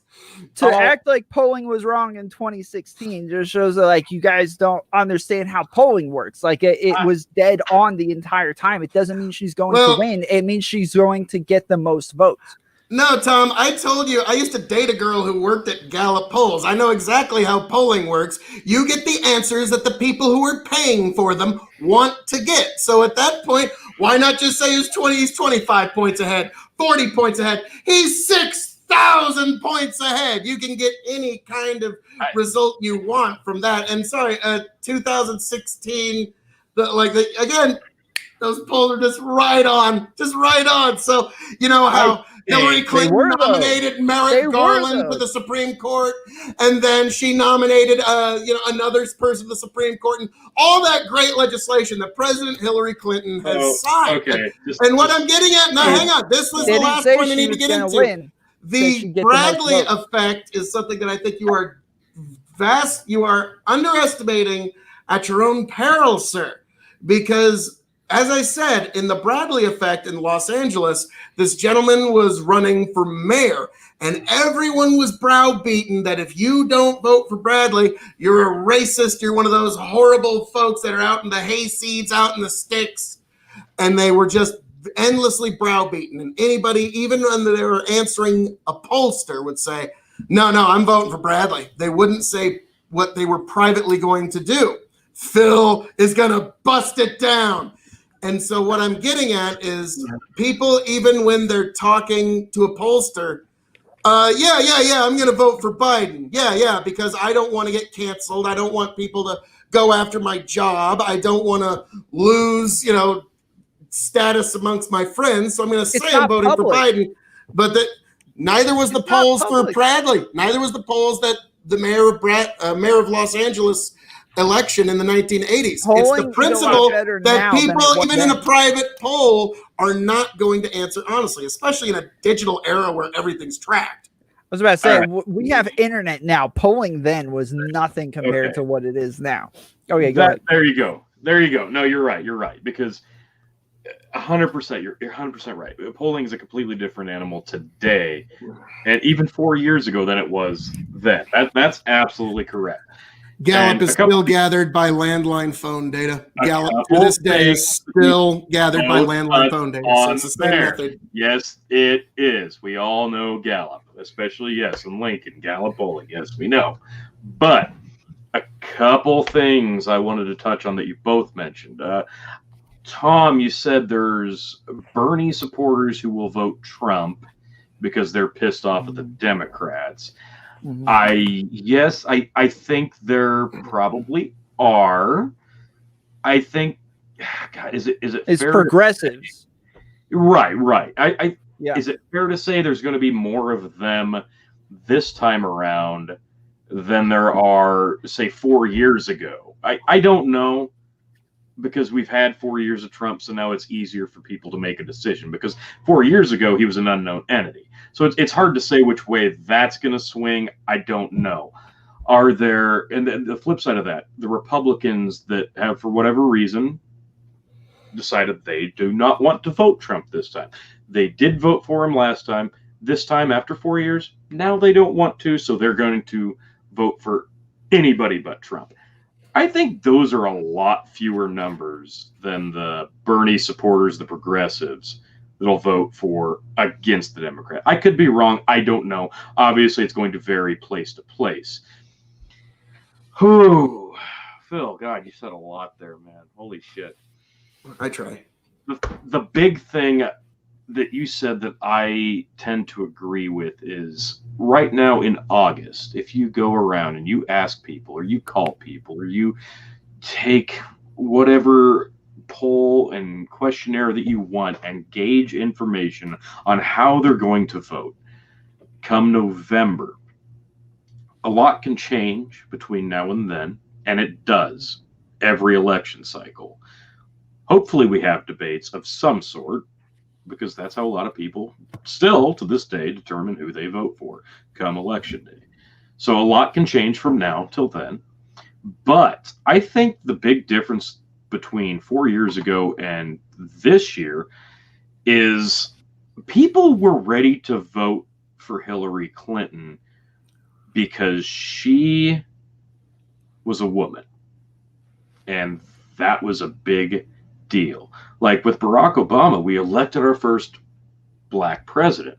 To act like polling was wrong in 2016 just shows that, like, you guys don't understand how polling works. Like, it was dead on the entire time. It doesn't mean she's going to win. It means she's going to get the most votes. No, Tom, I told you, I used to date a girl who worked at Gallup polls. I know exactly how polling works. You get the answers that the people who are paying for them want to get. So at that point, why not just say he's 25 points ahead, 40 points ahead? He's 6,000 points ahead. You can get any kind of result you want from that. And sorry, 2016, again, those polls are just right on. So, you know how Hillary Clinton nominated Merrick Garland to the Supreme Court, and then she nominated, another person to the Supreme Court, and all that great legislation that President Hillary Clinton has signed. Okay. And what I'm getting at, hang on, this was the last point I need to get into. The Bradley effect is something that I think you are underestimating at your own peril, sir, because as I said, in the Bradley effect in Los Angeles, this gentleman was running for mayor, and everyone was browbeaten that if you don't vote for Bradley, you're a racist. You're one of those horrible folks that are out in the hayseeds, out in the sticks. And they were just endlessly browbeaten. And anybody, even when they were answering a pollster, would say, no, I'm voting for Bradley. They wouldn't say what they were privately going to do. Phil is going to bust it down. And so what I'm getting at is people, even when they're talking to a pollster, yeah, I'm going to vote for Biden. Yeah, because I don't want to get canceled. I don't want people to go after my job. I don't want to lose, status amongst my friends. So I'm going to say I'm voting for Biden. But neither was the polls for Bradley. Neither was the polls that the mayor of Los Angeles election in the 1980s. Polling it's the principle that people, even in a private poll, are not going to answer honestly, especially in a digital era where everything's tracked. I was about to say, we have internet now. Polling then was nothing compared to what it is now. Okay, go ahead. There you go. No, you're right. Because 100%, you're 100% right. Polling is a completely different animal today, and even 4 years ago than it was then. That's absolutely correct. Gallup is still gathered by landline phone data. Gallup to this day is still gathered by landline phone data. So it's the same method. Yes, it is. We all know Gallup, especially, in Lincoln. Gallup polling, yes, we know. But a couple things I wanted to touch on that you both mentioned. Tom, you said there's Bernie supporters who will vote Trump because they're pissed off at the Democrats. Mm-hmm. I think there probably are. I think, God, is it it's progressives. Right. Is it fair to say there's going to be more of them this time around than there are, say, 4 years ago? I don't know, because we've had 4 years of Trump, so now it's easier for people to make a decision, because 4 years ago he was an unknown entity. So it's hard to say which way that's going to swing. I don't know. Are there, and the flip side of that, the Republicans that have, for whatever reason, decided they do not want to vote Trump this time. They did vote for him last time. This time, after 4 years, now they don't want to, so they're going to vote for anybody but Trump. I think those are a lot fewer numbers than the Bernie supporters, the progressives, that'll vote for against the Democrat. I could be wrong. I don't know. Obviously, it's going to vary place to place. Phil, God, you said a lot there, man. Holy shit. I try. The big thing that you said that I tend to agree with is right now in August, if you go around and you ask people or you call people or you take whatever poll and questionnaire that you want and gauge information on how they're going to vote come November, a lot can change between now and then, and it does every election cycle. Hopefully we have debates of some sort, because that's how a lot of people still to this day determine who they vote for come election day. So a lot can change from now till then. But I think the big difference between 4 years ago and this year is people were ready to vote for Hillary Clinton because she was a woman. And that was a big deal. Like with Barack Obama, we elected our first black president.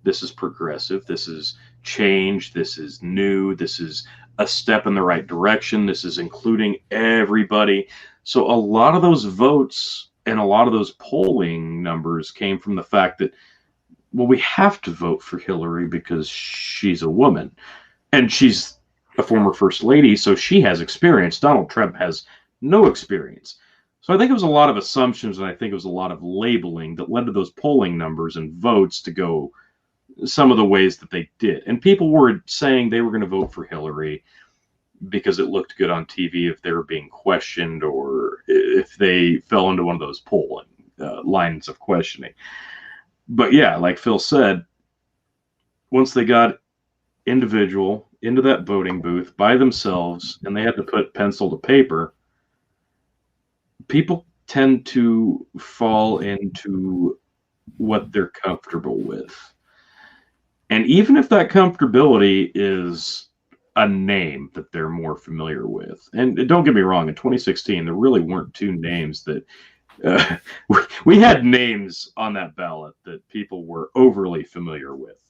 This is progressive. This is change. This is new. This is a step in the right direction. This is including everybody. So a lot of those votes and a lot of those polling numbers came from the fact that, well, we have to vote for Hillary because she's a woman and she's a former first lady. So she has experience. Donald Trump has no experience. So I think it was a lot of assumptions, and I think it was a lot of labeling that led to those polling numbers and votes to go some of the ways that they did. And people were saying they were going to vote for Hillary because it looked good on TV if they were being questioned or if they fell into one of those polling lines of questioning. But yeah, like Phil said, once they got individual into that voting booth by themselves and they had to put pencil to paper, people tend to fall into what they're comfortable with. And even if that comfortability is a name that they're more familiar with, and don't get me wrong, in 2016, there really weren't two names that we had names on that ballot that people were overly familiar with.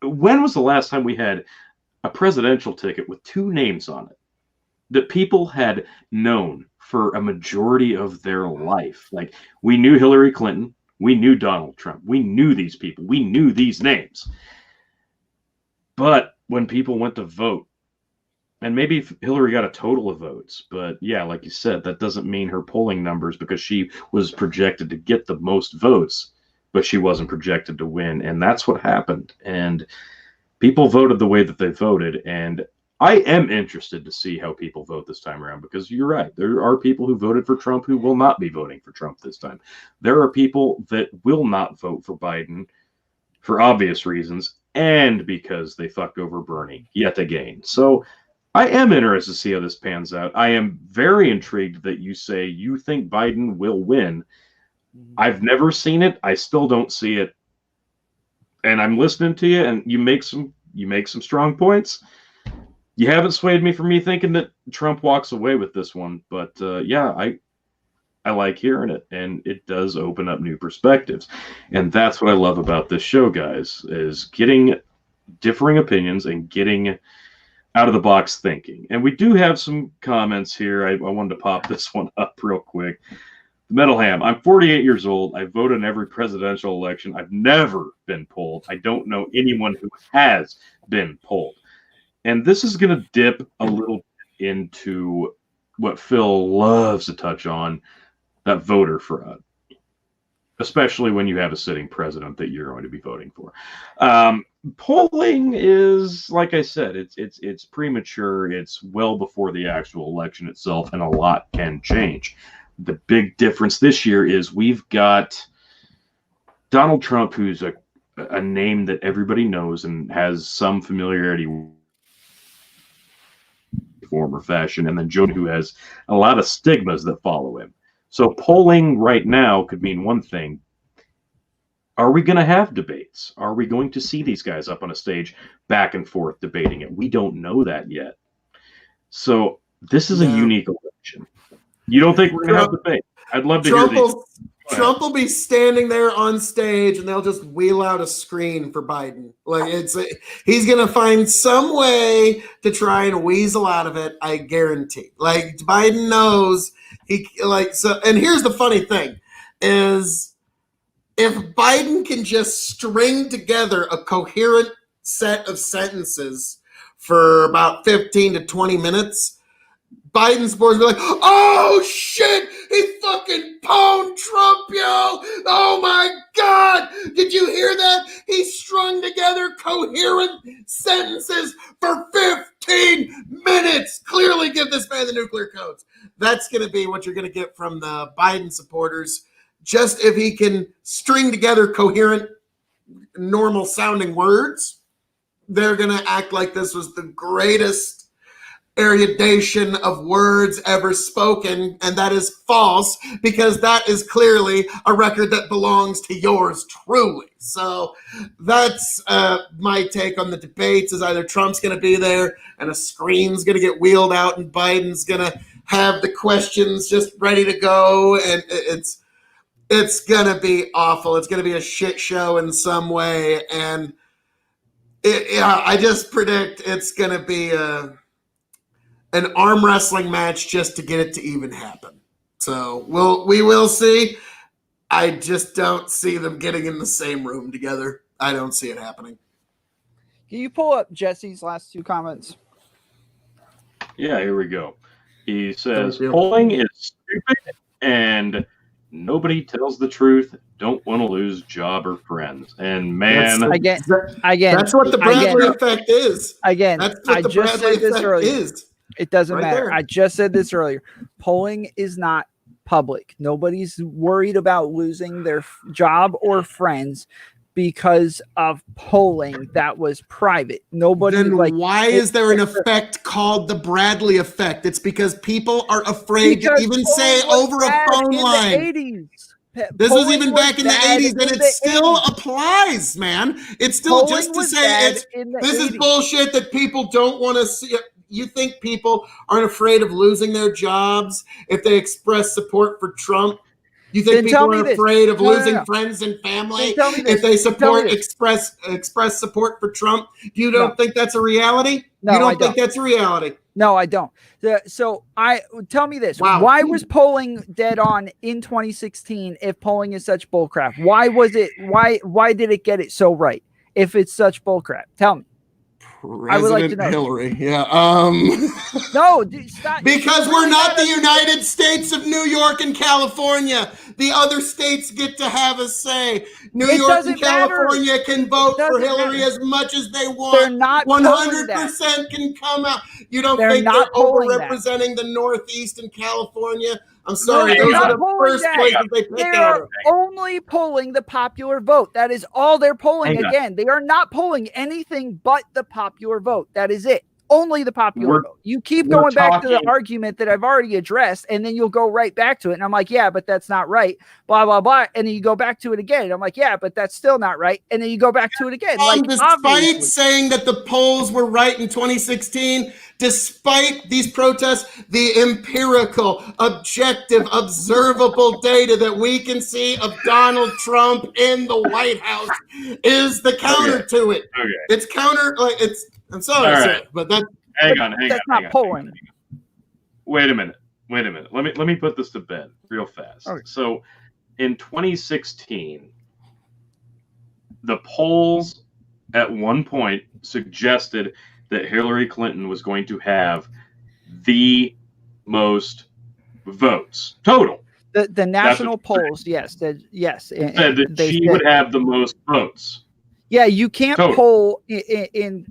When was the last time we had a presidential ticket with 2 names on it that people had known for a majority of their life. Like, we knew Hillary Clinton, we knew Donald Trump, we knew these people, we knew these names. But when people went to vote, and maybe Hillary got a total of votes, but yeah, like you said, that doesn't mean her polling numbers, because she was projected to get the most votes, but she wasn't projected to win. And that's what happened. And people voted the way that they voted. And I am interested to see how people vote this time around, because you're right. There are people who voted for Trump who will not be voting for Trump this time. There are people that will not vote for Biden for obvious reasons, and because they fucked over Bernie yet again. So I am interested to see how this pans out. I am very intrigued that you say you think Biden will win. I've never seen it. I still don't see it. And I'm listening to you, and you make some strong points. You haven't swayed me from me thinking that Trump walks away with this one, but yeah, I like hearing it, and it does open up new perspectives. And that's what I love about this show, guys, is getting differing opinions and getting out of the box thinking. And we do have some comments here. I wanted to pop this one up real quick. Metal Ham, I'm 48 years old. I vote in every presidential election. I've never been polled. I don't know anyone who has been polled. And this is going to dip a little bit into what Phil loves to touch on, that voter fraud, especially when you have a sitting president that you're going to be voting for. Polling is, like I said, it's premature. It's well before the actual election itself, and a lot can change. The big difference this year is we've got Donald Trump, who's a name that everybody knows and has some familiarity with, form or fashion, and then Joe, who has a lot of stigmas that follow him. So polling right now could mean one thing. Are we going to have debates? Are we going to see these guys up on a stage back and forth debating it? We don't know that yet. So this is a unique election. You don't think we're going to have debate? I'd love to hear these. Trump will be standing there on stage, and they'll just wheel out a screen for Biden. Like he's going to find some way to try and weasel out of it. I guarantee. Like Biden knows so. And here's the funny thing: is if Biden can just string together a coherent set of sentences for about 15 to 20 minutes. Biden supporters be like, oh shit, he fucking pwned Trump, yo. Oh my God. Did you hear that? He strung together coherent sentences for 15 minutes. Clearly give this man the nuclear codes. That's going to be what you're going to get from the Biden supporters. Just if he can string together coherent, normal sounding words, they're going to act like this was the greatest erudition of words ever spoken, and that is false, because that is clearly a record that belongs to yours truly. So that's my take on the debates, is either Trump's going to be there and a screen's going to get wheeled out and Biden's going to have the questions just ready to go, and it's going to be awful. It's going to be a shit show in some way, and I just predict it's going to be an arm wrestling match just to get it to even happen. So we will see. I just don't see them getting in the same room together. I don't see it happening. Can you pull up Jesse's last 2 comments? Yeah, here we go. He says, polling is stupid and nobody tells the truth. Don't want to lose job or friends. And man, again, that's what the Bradley effect is. Again, that's what the Bradley effect is. It doesn't right matter. There. I just said this earlier. Polling is not public. Nobody's worried about losing their job or friends because of polling that was private. Nobody. Then why is there an effect called the Bradley effect? It's because people are afraid to even say over a phone line. This was even back in the 80s, and it still applies, man. It's still just to say this is bullshit that people don't want to see. You think people aren't afraid of losing their jobs if they express support for Trump? You think Then people tell me are this. afraid of No, no, losing no. friends and family Then tell me this. if they Then tell me support this. express support for Trump? You don't No. think that's a reality? No, you I don't think don't. that's a reality? No, I don't. So tell me this. Wow. Why was polling dead on in 2016 if polling is such bullcrap? Why was it why did it get it so right if it's such bullcrap? Tell me. I would like to know. Hillary. Yeah. No, dude, stop. Because we're not the United States of New York and California. The other states get to have a say. New York and California can vote for Hillary as much as they want. They're not 100% can come out. You don't think they're overrepresenting the Northeast and California? I'm sorry, those are the first places they pick out of. They're only polling the popular vote. That is all they're polling. Again, they are not polling anything but the popular vote. That is it. Only the popular vote. You keep going back to the argument that I've already addressed, and then you'll go right back to it. And I'm like, yeah, but that's not right. Blah, blah, blah. And then you go back to it again. And I'm like, yeah, but that's still not right. And then you go back to it again. Despite saying that the polls were right in 2016, despite these protests, the empirical, objective, observable data that we can see of Donald Trump in the White House is the counter to it. Okay. It's counter, I'm sorry to say, but that's hang on. That's not polling. Wait a minute. Let me put this to bed real fast. Okay. So, in 2016, the polls at one point suggested that Hillary Clinton was going to have the most votes total. The national polls, yes, said that she would have the most votes. Yeah, you can't poll in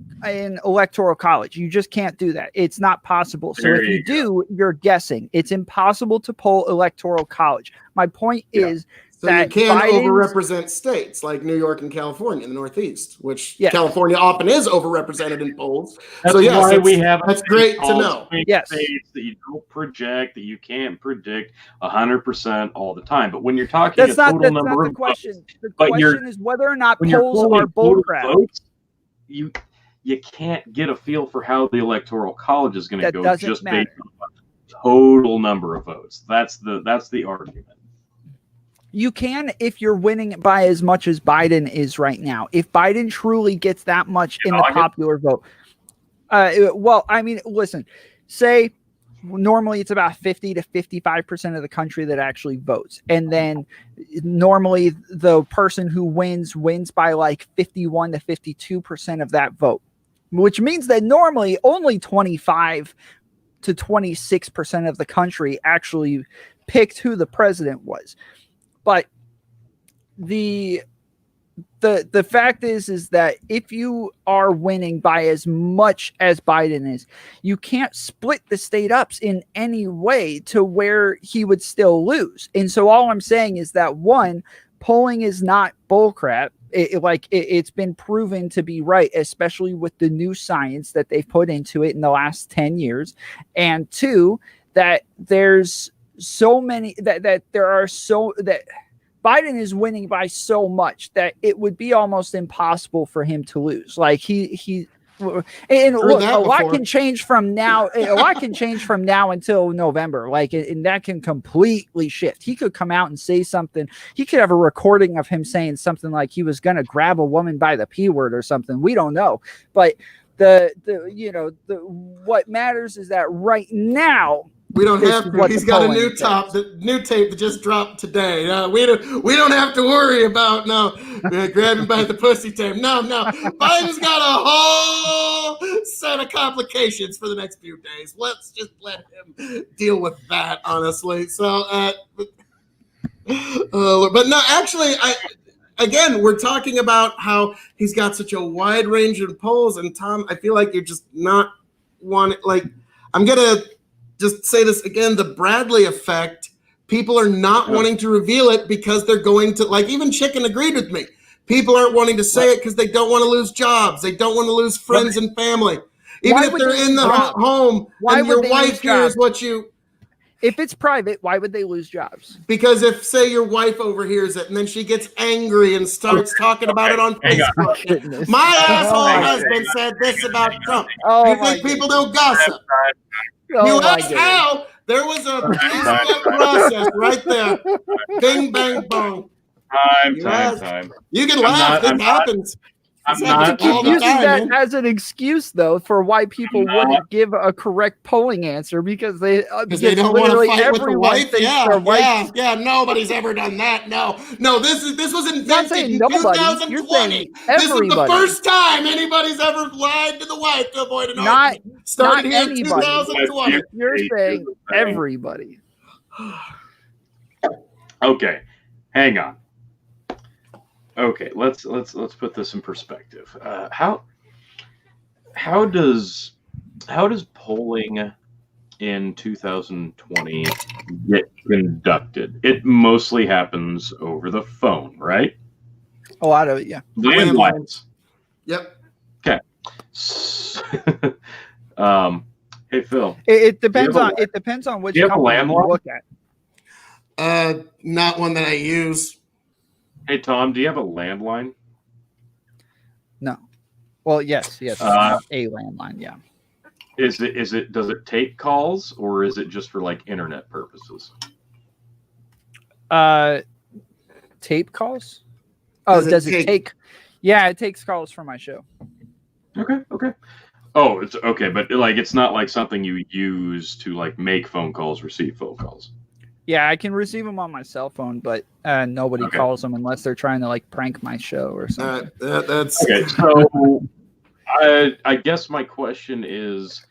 electoral college. You just can't do that. It's not possible. So if you do, you're guessing. It's impossible to poll electoral college. My point is that you can overrepresent states like New York and California in the Northeast, which California often is overrepresented in polls. That's why we have that's great to know. Yes, states that you don't project, that you can't predict 100% all the time. But when you're talking that's not the votes, question. The question is whether or not polls are bullcrap. You can't get a feel for how the electoral college is going to go just based on the total number of votes. That's the argument. You can if you're winning by as much as Biden is right now. If Biden truly gets that much in the popular vote. Well, I mean, listen, say normally it's about 50 to 55% of the country that actually votes. And then normally the person who wins by like 51 to 52% of that vote, which means that normally only 25 to 26% of the country actually picked who the president was. But the fact is that if you are winning by as much as Biden is, you can't split the state ups in any way to where he would still lose. And so all I'm saying is that one, polling is not bullcrap. It's been proven to be right, especially with the new science that they've put into it in the last 10 years. And two, that there's so many that Biden is winning by so much that it would be almost impossible for him to lose. Like look, a lot can change from now. A lot can change from now until November. And that can completely shift. He could come out and say something. He could have a recording of him saying something like he was going to grab a woman by the P word or something. We don't know, but what matters is that right now. We don't have to. He's got a new tape that just dropped today. We don't have to worry about grabbing by the pussy tape. No. Biden's got a whole set of complications for the next few days. Let's just let him deal with that, honestly. So, but no, actually, again, we're talking about how he's got such a wide range of polls, and Tom, I feel like you're just not wanting. I'm gonna just say this again, the Bradley effect, people are not wanting to reveal it because they're going to, even Chicken agreed with me. People aren't wanting to say it because they don't want to lose jobs. They don't want to lose friends and family. Even if they're in the home and your wife hears what you... If it's private, why would they lose jobs? Because if, say, your wife overhears it and then she gets angry and starts talking about it on Facebook. My asshole husband said this about Trump. You think people don't gossip? You ask how, There was a three-step process right there. Bing, bang, boom. Time. You can laugh. It happens. You keep using that as an excuse, though, for why people wouldn't give a correct polling answer because they don't want to fight with the wife. Yeah. Nobody's ever done that. No. This was invented in 2020. This is the first time anybody's ever lied to the wife to avoid an argument. Started here in 2020. You're saying everybody. Okay, hang on. Okay, let's put this in perspective. How does polling in 2020 get conducted? It mostly happens over the phone, right? A lot of it, yeah. Landlines. Yep. Okay. Hey Phil. It depends on which company you look at. Not one that I use. Hey Tom, do you have a landline? No. Well, yes, a landline, yeah. Does it take calls or is it just for like internet purposes? Tape calls? Oh, does it take? Yeah, it takes calls for my show. Okay. Oh, it's okay, but like it's not like something you use to like make phone calls, receive phone calls. Yeah, I can receive them on my cell phone, but nobody calls them unless they're trying to like prank my show or something. That's okay. So, I guess my question is,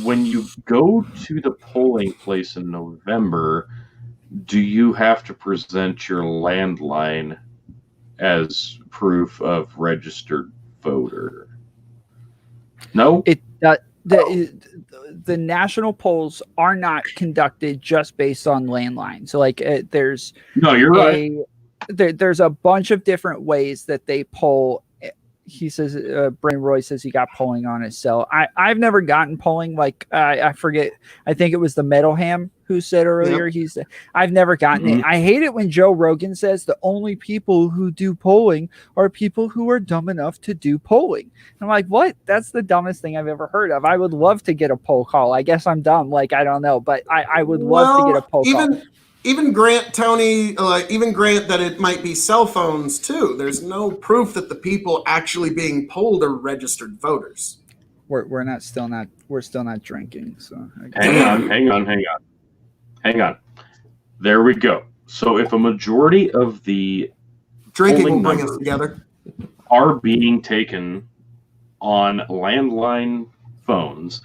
when you go to the polling place in November, do you have to present your landline as proof of registered voter? No, the national polls are not conducted just based on landline. So like there's right. There's a bunch of different ways that they poll. He says, Brain Roy says he got polling on his cell. I've never gotten polling. Like I forget. I think it was the Metal Ham who said earlier. Yep. I've never gotten it. I hate it when Joe Rogan says the only people who do polling are people who are dumb enough to do polling. I'm like, what? That's the dumbest thing I've ever heard of. I would love to get a poll call. I guess I'm dumb. Like, I don't know, but I would love to get a poll call. Even grant, Tony, even grant that it might be cell phones too. There's no proof that the people actually being polled are registered voters. We're still not drinking. So hang on. There we go. So if a majority of the drinking will bring us together are being taken on landline phones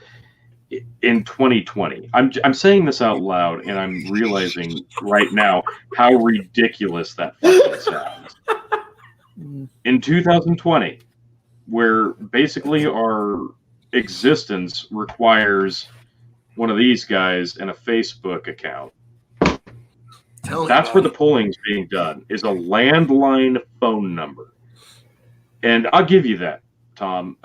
in 2020. I'm saying this out loud, and I'm realizing right now how ridiculous that fucking sounds. In 2020, where basically our existence requires one of these guys and a Facebook account. That's where the polling is being done, is a landline phone number. And I'll give you that, Tom.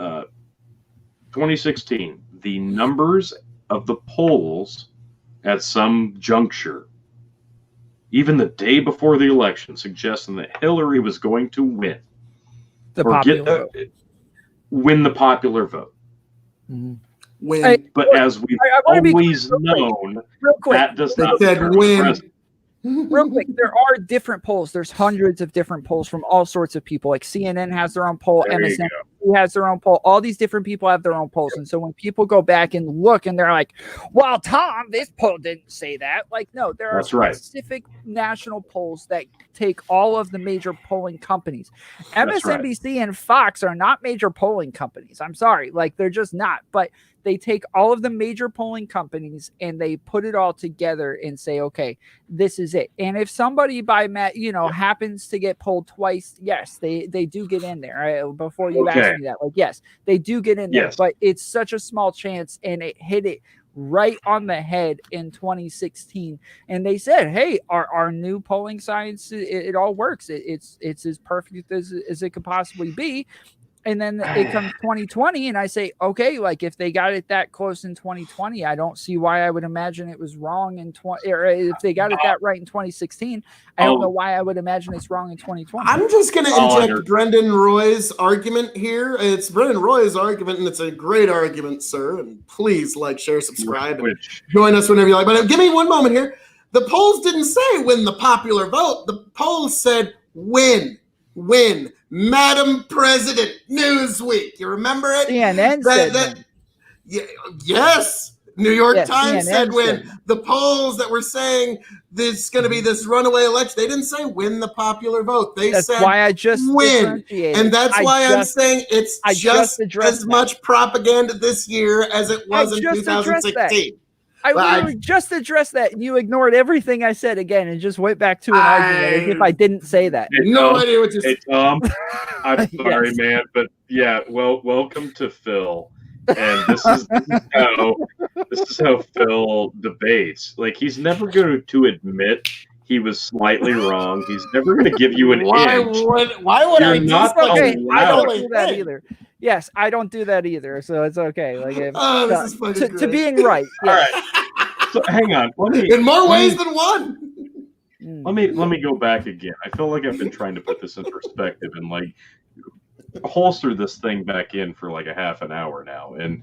2016, the numbers of the polls at some juncture, even the day before the election, suggesting that Hillary was going to win. Win the popular vote. Mm-hmm. But as we've always known, that does not win. Real quick, there are different polls. There's hundreds of different polls from all sorts of people. Like CNN has their own poll, MSNBC has their own poll. All these different people have their own polls. And so when people go back and look and they're like, well, Tom, this poll didn't say that. Like, no, there are specific national polls that take all of the major polling companies. MSNBC and Fox are not major polling companies. I'm sorry. Like, they're just not. But they take all of the major polling companies and they put it all together and say, okay, this is it. And if somebody happens to get polled twice, yes, they do get in there. Right? Before you ask me that, like, yes, they do get in there, but it's such a small chance, and it hit it right on the head in 2016. And they said, hey, our new polling science, it all works. It's as perfect as it could possibly be. And then it comes 2020, and I say, okay, like if they got it that close in 2020, I don't see why I would imagine it was wrong in 20. Or if they got it that right in 2016, I don't know why I would imagine it's wrong in 2020. I'm just going to inject Brendan Roy's argument here. It's Brendan Roy's argument, and it's a great argument, sir. And please like, share, subscribe, and join us whenever you like. But give me one moment here. The polls didn't say win the popular vote. The polls said win. Madam President, Newsweek. You remember it? CNN said that. Yes. New York Times said win. The polls that were saying there's going to be this runaway election, they didn't say win the popular vote. They said why I just win. And that's why I'm saying it's just as much propaganda this year as it was in 2016. I literally just addressed that, and you ignored everything I said again and just went back to an argument as if I didn't say that. No idea what you said. Hey, Tom, I'm sorry, man, but yeah, welcome to Phil. And this is how Phil debates. Like, he's never going to admit he was slightly wrong. He's never going to give you an inch. Why would You're I not okay? I don't do that either. Yes, I don't do that either, so it's okay. Like, this is to being right. Yeah. All right. So hang on. In more ways than one. Let me go back again. I feel like I've been trying to put this in perspective and like holster this thing back in for like a half an hour now, and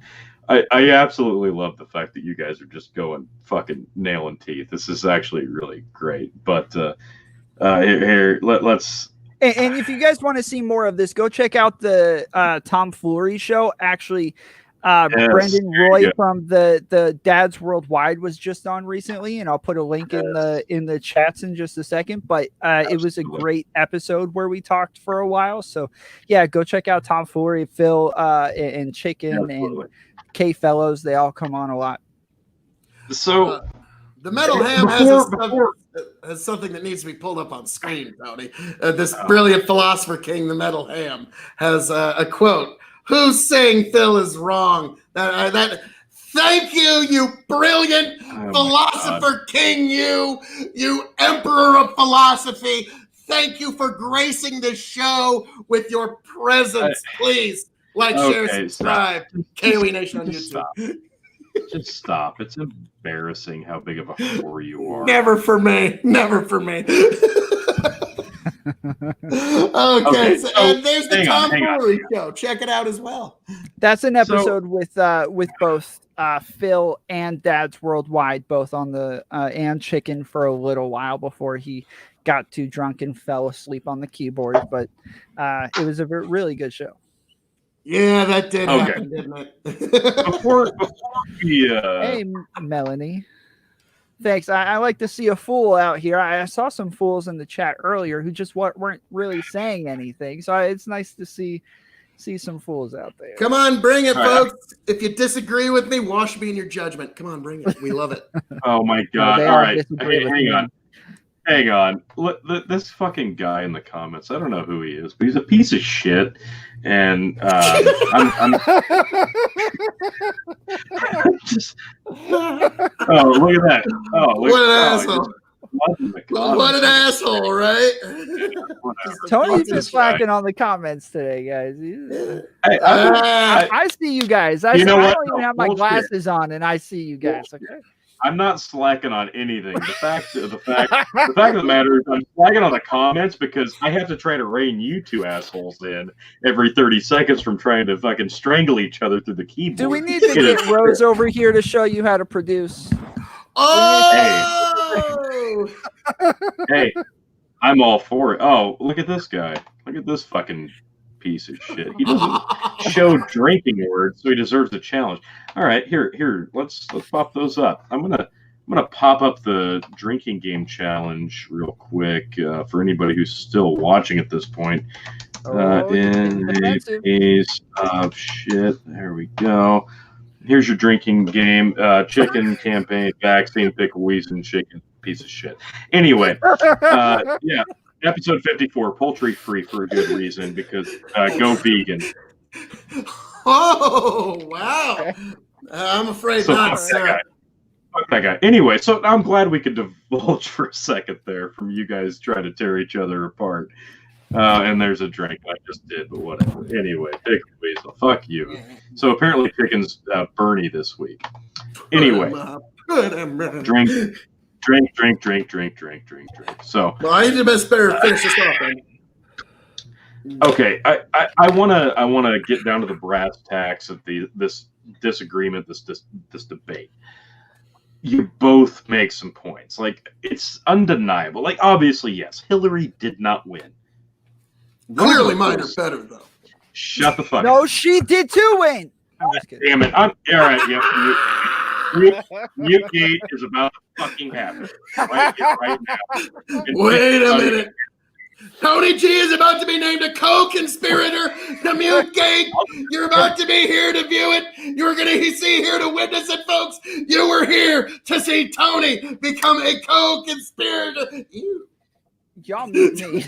I absolutely love the fact that you guys are just going fucking nail and teeth. This is actually really great. But let's. And if you guys want to see more of this, go check out the Tomfoolery show. Actually, Brendan Roy from the Dads Worldwide was just on recently, and I'll put a link in the chats in just a second. But it was a great episode where we talked for a while. So yeah, go check out Tomfoolery, Phil, and Chicken and K Fellows. They all come on a lot. So the Metal Ham has something that needs to be pulled up on screen, Tony. This brilliant philosopher king, the Metal Ham, has a quote. Who's saying Phil is wrong? Thank you brilliant philosopher king, you emperor of philosophy. Thank you for gracing the show with your presence. Please share, subscribe. KOE Nation on YouTube. Just stop. It's embarrassing how big of a whore you are. Never for me. Okay, and there's the Tomfoolery show. Check it out as well. That's an episode with both Phil and Dads Worldwide, both on the and Chicken for a little while before he got too drunk and fell asleep on the keyboard. But it was a really good show. Yeah, that did happen, didn't it? before we, Hey, Melanie. Thanks. I like to see a fool out here. I saw some fools in the chat earlier who just weren't really saying anything. So it's nice to see some fools out there. Come on, bring it, folks. If you disagree with me, wash me in your judgment. Come on, bring it. We love it. Oh, my God. All right. Hang on. This fucking guy in the comments, I don't know who he is, but he's a piece of shit. And I'm just. Oh, look at that! Oh, what an asshole! What an asshole, right? Tony's just slacking on the comments today, guys. I see you guys. I don't even have my glasses on, and I see you guys. Okay. I'm not slacking on anything. The fact of the matter is I'm slacking on the comments because I have to try to rein you two assholes in every 30 seconds from trying to fucking strangle each other through the keyboard. Do we need to get Rose over here to show you how to produce? Oh! Hey, I'm all for it. Oh, look at this guy. Look at this fucking piece of shit. He doesn't show drinking words, so he deserves a challenge. All right, here, let's pop those up. I'm gonna pop up the drinking game challenge real quick for anybody who's still watching at this point. In a piece of shit. There we go. Here's your drinking game. Chicken campaign, vaccine, pickle, wheezing, chicken, piece of shit. Anyway, yeah. Episode 54, poultry free for a good reason, because go vegan. Oh, wow. I'm afraid not, sir. Fuck that guy. Anyway, so I'm glad we could divulge for a second there from you guys trying to tear each other apart. And there's a drink I just did, but whatever. Anyway, Pickle Weasel, fuck you. So apparently Pickens Bernie this week. Anyway, drink. So Well, I need to better finish this off then. Okay, I wanna get down to the brass tacks of this disagreement, this debate. You both make some points. Like, it's undeniable. Like, obviously, yes, Hillary did not win. Clearly, mine are better though. Shut the fuck up. No, she did too win. I'm just kidding. Damn it! All right. Mute is about to fucking happen right now. Wait a minute. Tony G is about to be named a co-conspirator to Mute Gate. You're about to be here to view it. You're going to see here to witness it, folks. You were here to see Tony become a co-conspirator. Y'all mute me.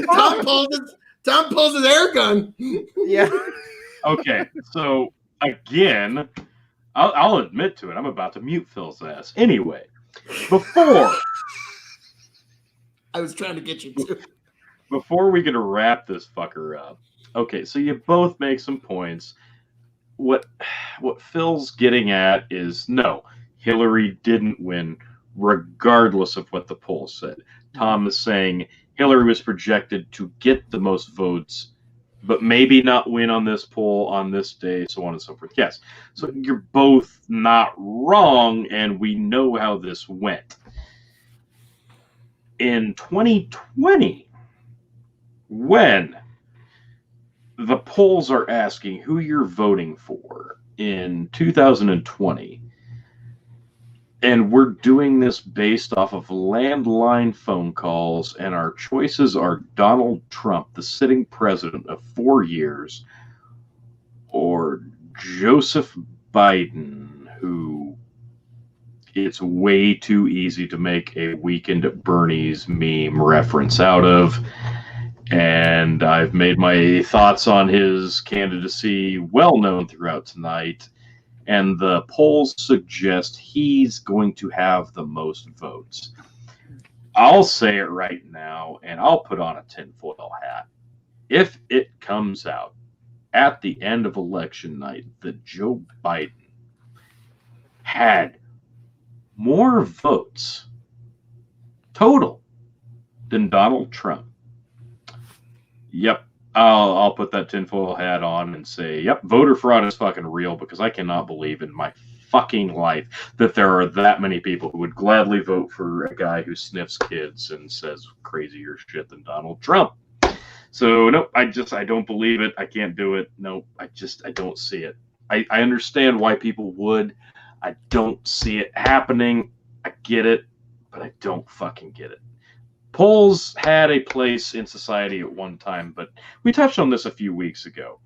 Tom pulls his air gun. Yeah. Okay, so again, I'll admit to it. I'm about to mute Phil's ass. Anyway, before I was trying to get you to. Before we get to wrap this fucker up, okay, so you both make some points. What Phil's getting at is no, Hillary didn't win, regardless of what the poll said. Tom is saying Hillary was projected to get the most votes, but maybe not win on this poll on this day, so on and so forth. Yes, so you're both not wrong, and we know how this went. In 2020, when the polls are asking who you're voting for in 2020, and we're doing this based off of landline phone calls, and our choices are Donald Trump, the sitting president of 4 years, or Joseph Biden, who it's way too easy to make a Weekend at Bernie's meme reference out of. And I've made my thoughts on his candidacy well known throughout tonight. And the polls suggest he's going to have the most votes. I'll say it right now, and I'll put on a tinfoil hat. If it comes out at the end of election night that Joe Biden had more votes total than Donald Trump, yep, I'll put that tinfoil hat on and say, yep, voter fraud is fucking real, because I cannot believe in my fucking life that there are that many people who would gladly vote for a guy who sniffs kids and says crazier shit than Donald Trump. So, no, I don't believe it. I can't do it. No, I don't see it. I understand why people would. I don't see it happening. I get it, but I don't fucking get it. Polls had a place in society at one time, but we touched on this a few weeks ago.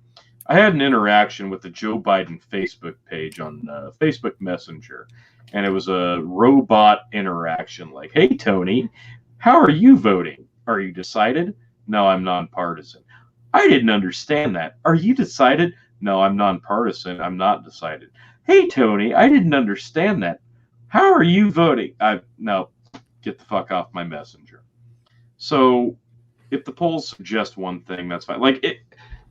I had an interaction with the Joe Biden Facebook page on Facebook Messenger, and it was a robot interaction like, hey, Tony, how are you voting? Are you decided? No, I'm nonpartisan. I didn't understand that. Are you decided? No, I'm nonpartisan. I'm not decided. Hey, Tony, I didn't understand that. How are you voting? No, get the fuck off my messenger. So if the polls suggest one thing, that's fine. Like,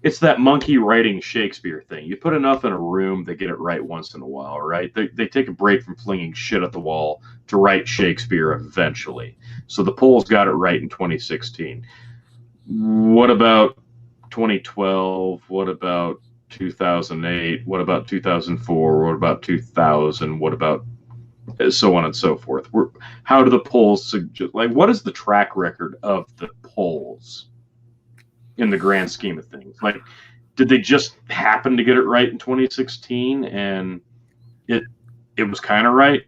it's that monkey writing Shakespeare thing. You put enough in a room, they get it right once in a while, right? They take a break from flinging shit at the wall to write Shakespeare eventually. So the polls got it right in 2016. What about 2012? What about 2008? What about 2004? What about 2000? What about so on and so forth? How do the polls suggest? Like, what is the track record of the polls in the grand scheme of things? Like, did they just happen to get it right in 2016, and it was kind of right,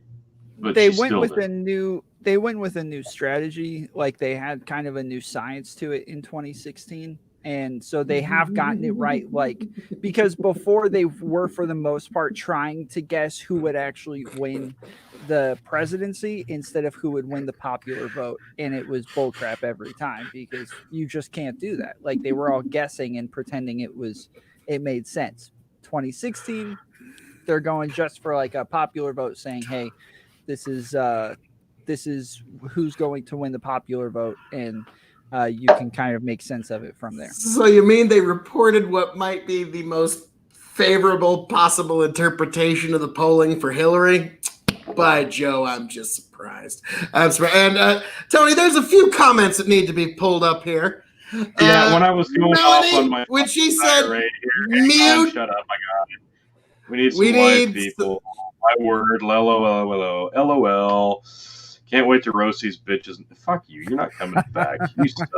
but they went with a new. They went with a new strategy. Like, they had kind of a new science to it in 2016. And so they have gotten it right. Like, because before they were, for the most part, trying to guess who would actually win the presidency instead of who would win the popular vote. And it was bullcrap every time, because you just can't do that. Like, they were all guessing and pretending it made sense. 2016, they're going just for like a popular vote, saying, hey, this is who's going to win the popular vote, and you can kind of make sense of it from there. So you mean they reported what might be the most favorable possible interpretation of the polling for Hillary? By Joe, I'm just surprised. I'm surprised. And Tony, there's a few comments that need to be pulled up here. Yeah, when I was going Melanie, off on my when she said right here, mute, shut up, I got it. We need some live people. My word, LOL. Can't wait to roast these bitches. Fuck you. You're not coming back. You suck.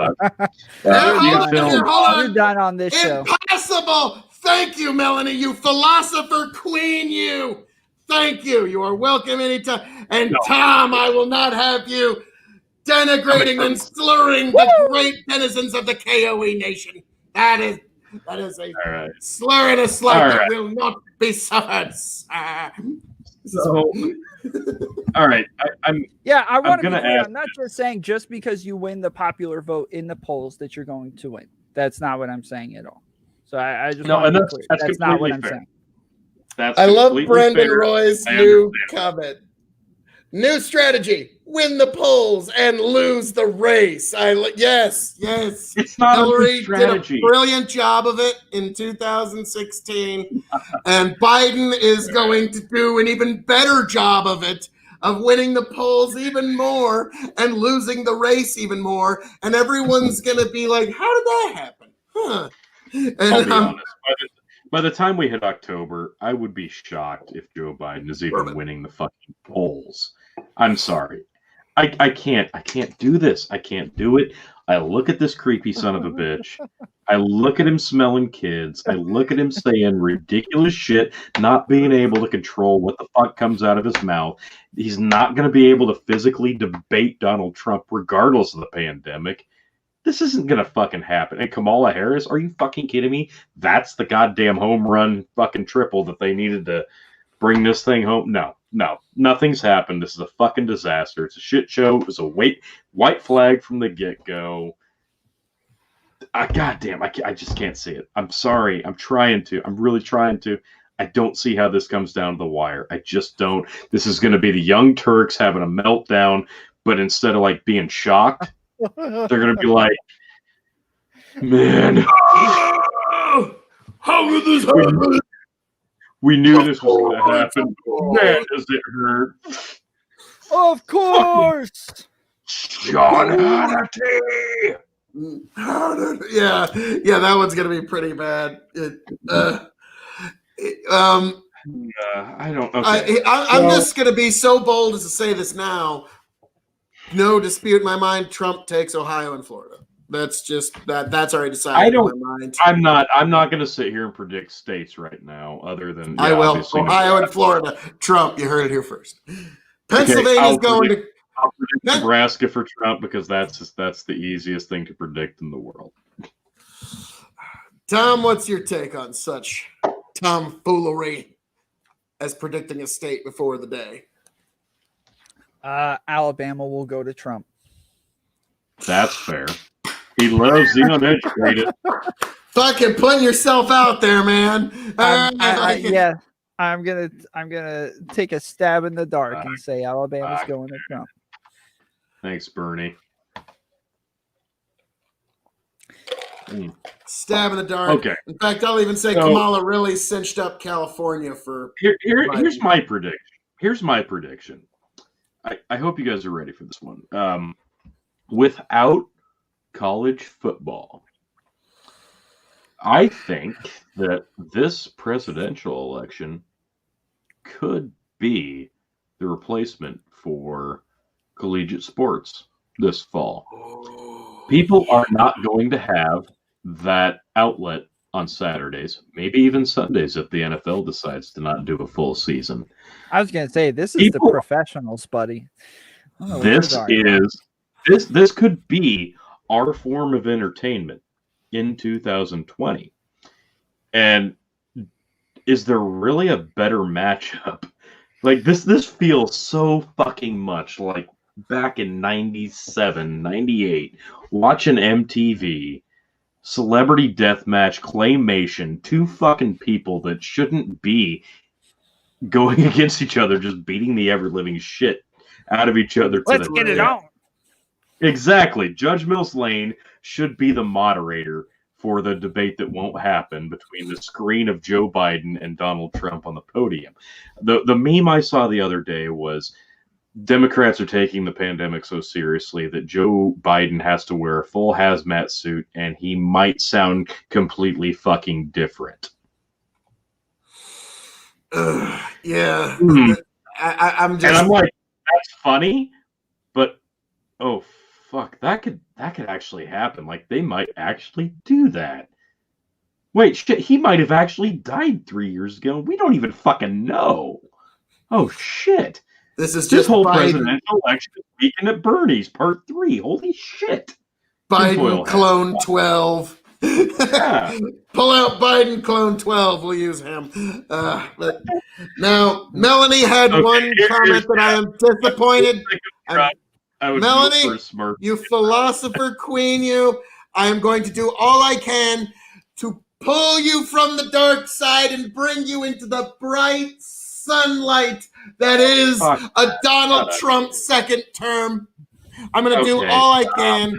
Hold on. You're done on this show. Impossible. Thank you, Melanie. You philosopher queen, you. Thank you. You are welcome anytime. And Tom, I will not have you denigrating and slurring the great denizens of the KOE nation. That is a slur and a slight that will not be suffered. So, all right. I want to be clear. I'm not just saying just because you win the popular vote in the polls that you're going to win. That's not what I'm saying at all. So I just want to be clear. That's not what I'm saying. I love Brendan Roy's new comment. New strategy: win the polls and lose the race. Yes. It's not Hillary a strategy. Did a brilliant job of it in 2016, and Biden is going to do an even better job of it, of winning the polls even more and losing the race even more. And everyone's going to be like, "How did that happen?" Huh? And I'll be honest. By the time we hit October, I would be shocked if Joe Biden is even winning the fucking polls. I'm sorry. I can't do this. I can't do it. I look at this creepy son of a bitch. I look at him smelling kids. I look at him saying ridiculous shit, not being able to control what the fuck comes out of his mouth. He's not going to be able to physically debate Donald Trump regardless of the pandemic. This isn't going to fucking happen. And Kamala Harris, are you fucking kidding me? That's the goddamn home run fucking triple that they needed to bring this thing home. No, nothing's happened. This is a fucking disaster. It's a shit show. It was a white flag from the get-go. Goddamn, I just can't see it. I'm sorry. I'm really trying to. I don't see how this comes down to the wire. I just don't. This is going to be the Young Turks having a meltdown, but instead of like being shocked, they're going to be like, man, how did this happen? We knew this was going to happen. Man, does it hurt? Of course. John Hannity. Yeah, that one's going to be pretty bad. I don't. Okay. I'm just going to be so bold as to say this now. No dispute in my mind. Trump takes Ohio and Florida. That's just that's already decided in my mind. I'm not going to sit here and predict states right now, other than I will. Ohio and Florida. Trump. You heard it here first. Pennsylvania's going to. I'll predict Nebraska for Trump because that's the easiest thing to predict in the world. Tom, what's your take on such tomfoolery as predicting a state before the day? Alabama will go to Trump. That's fair. He loves the uneducated. Fucking putting yourself out there, man. Yeah, I'm gonna take a stab in the dark and say Alabama's going to Trump. Thanks, Bernie. Stab in the dark. Okay. In fact, I'll even say Kamala really cinched up California for. Here's my prediction. I hope you guys are ready for this one. Without college football, I think that this presidential election could be the replacement for collegiate sports this fall. People are not going to have that outlet on Saturdays, maybe even Sundays if the NFL decides to not do a full season. I was going to say, this is the professionals, buddy. This could be our form of entertainment in 2020. And is there really a better matchup? Like this feels so fucking much like back in 97, 98, watching MTV, Celebrity Deathmatch, Claymation, two fucking people that shouldn't be going against each other, just beating the ever-living shit out of each other. Let's get it on. Exactly. Judge Mills Lane should be the moderator for the debate that won't happen between the screen of Joe Biden and Donald Trump on the podium. The meme I saw the other day was Democrats are taking the pandemic so seriously that Joe Biden has to wear a full hazmat suit and he might sound completely fucking different. Yeah. I'm just. And I'm like, that's funny, but oh fuck, that could actually happen. Like they might actually do that. Wait, shit, he might have actually died 3 years ago. We don't even fucking know. Oh shit. This is This just whole Biden. presidential election weekend at Bernie's, part 3. Holy shit. Biden clone 12. Yeah. Pull out Biden clone 12. We'll use him. But now, Melanie had one comment that I am disappointed. Melanie, you philosopher queen, you. I am going to do all I can to pull you from the dark side and bring you into the bright sunlight that is a Donald Trump second term. I'm going to do all I can.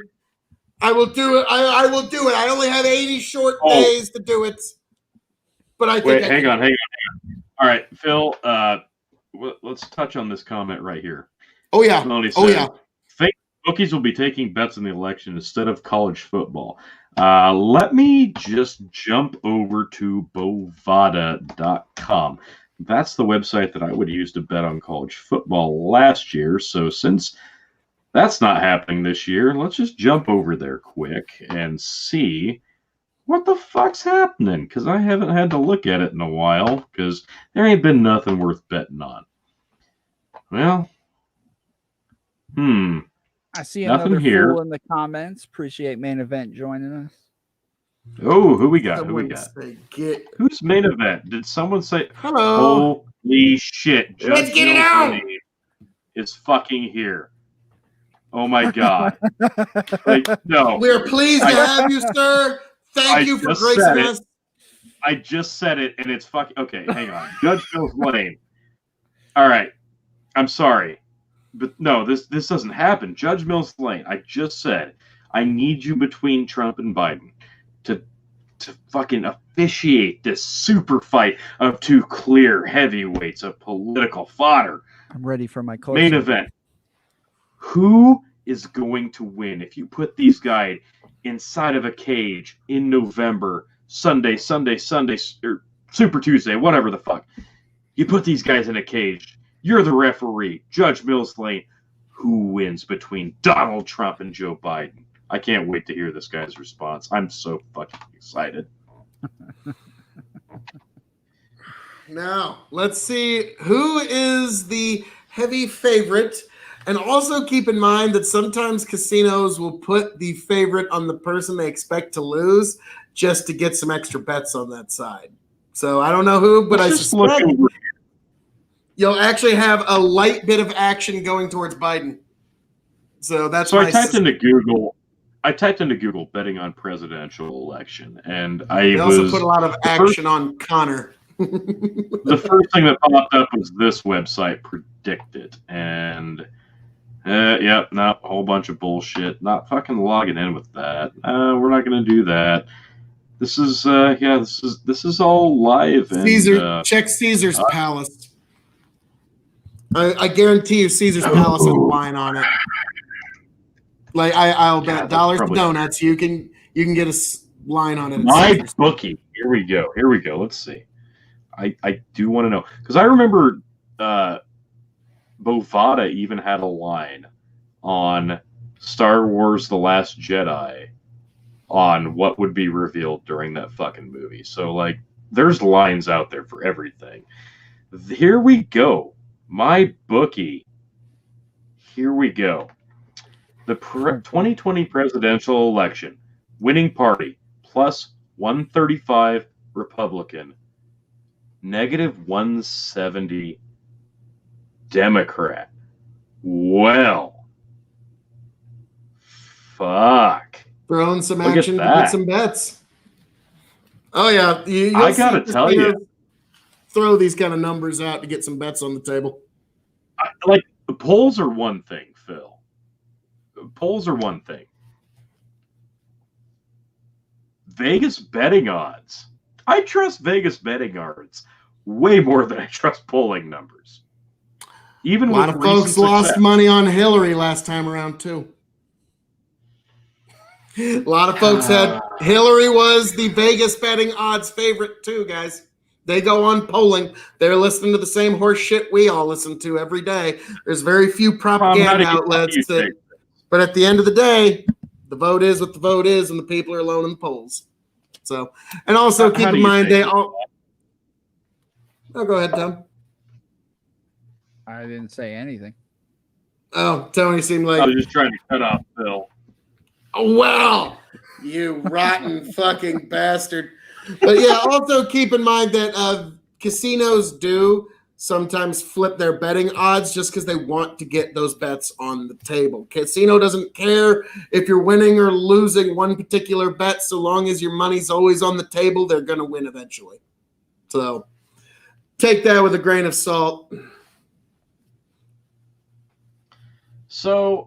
I will do it. I will do it. I only have 80 short days to do it. But I think hang on. All right, Phil, let's touch on this comment right here. Oh, yeah. Fake bookies will be taking bets in the election instead of college football. Let me just jump over to bovada.com. That's the website that I would use to bet on college football last year. So since that's not happening this year, let's just jump over there quick and see what the fuck's happening, because I haven't had to look at it in a while, because there ain't been nothing worth betting on. Well, I see another fool in the comments. Appreciate Main Event joining us. Oh, who we got? Who's Main Event? Did someone say hello? Holy shit! Let's get it out! Is fucking here. Oh my god! Like, no, we're pleased to have you, sir. Thank you for gracing us. I just said it, and it's fucking okay. Hang on, Judge Mills Lane. All right, I'm sorry, but no, this doesn't happen. Judge Mills Lane. I just said I need you between Trump and Biden to fucking officiate this super fight of two clear heavyweights of political fodder. I'm ready for my close Main event. Who is going to win if you put these guys inside of a cage in November, Sunday, or Super Tuesday, whatever the fuck? You put these guys in a cage. You're the referee, Judge Mills Lane. Who wins between Donald Trump and Joe Biden? I can't wait to hear this guy's response. I'm so fucking excited. Now, let's see who is the heavy favorite. And also keep in mind that sometimes casinos will put the favorite on the person they expect to lose just to get some extra bets on that side. So I don't know who, but I suspect you'll actually have a light bit of action going towards Biden. So that's so I typed into Google betting on presidential election, and I also put a lot of action on Connor. The first thing that popped up was this website predicted, and a whole bunch of bullshit. Not fucking logging in with that. We're not going to do that. This is this is all live. And, check Caesar's Palace. I guarantee you, Caesar's Palace has a line on it. Like I'll bet dollars to donuts. You can get a line on it. My bookie. Here we go. Let's see. I do want to know, because I remember Bovada even had a line on Star Wars: The Last Jedi on what would be revealed during that fucking movie. So like, there's lines out there for everything. Here we go. My bookie. Here we go. The 2020 presidential election, winning party, plus 135 Republican, -170 Democrat. Well, fuck. Throwing some action to get some bets. Oh, yeah. I got to tell you. Throw these kind of numbers out to get some bets on the table. Like, polls are one thing, Phil. polls are one thing. Vegas betting odds. I trust Vegas betting odds way more than I trust polling numbers. Even a lot of folks lost money on Hillary last time around, too. A lot of folks had Hillary was the Vegas betting odds favorite, too, guys. They go on polling. They're listening to the same horse shit we all listen to every day. There's very few propaganda outlets that, but at the end of the day, the vote is what the vote is, and the people are alone in the polls. So, and also keep in mind they all. Oh, go ahead, Tom. I didn't say anything. Oh, Tony seemed like I was just trying to cut off Phil. Oh, well, you rotten fucking bastard. But yeah, also keep in mind that casinos do sometimes flip their betting odds just because they want to get those bets on the table. Casino doesn't care if you're winning or losing one particular bet, so long as your money's always on the table, they're going to win eventually. So take that with a grain of salt. So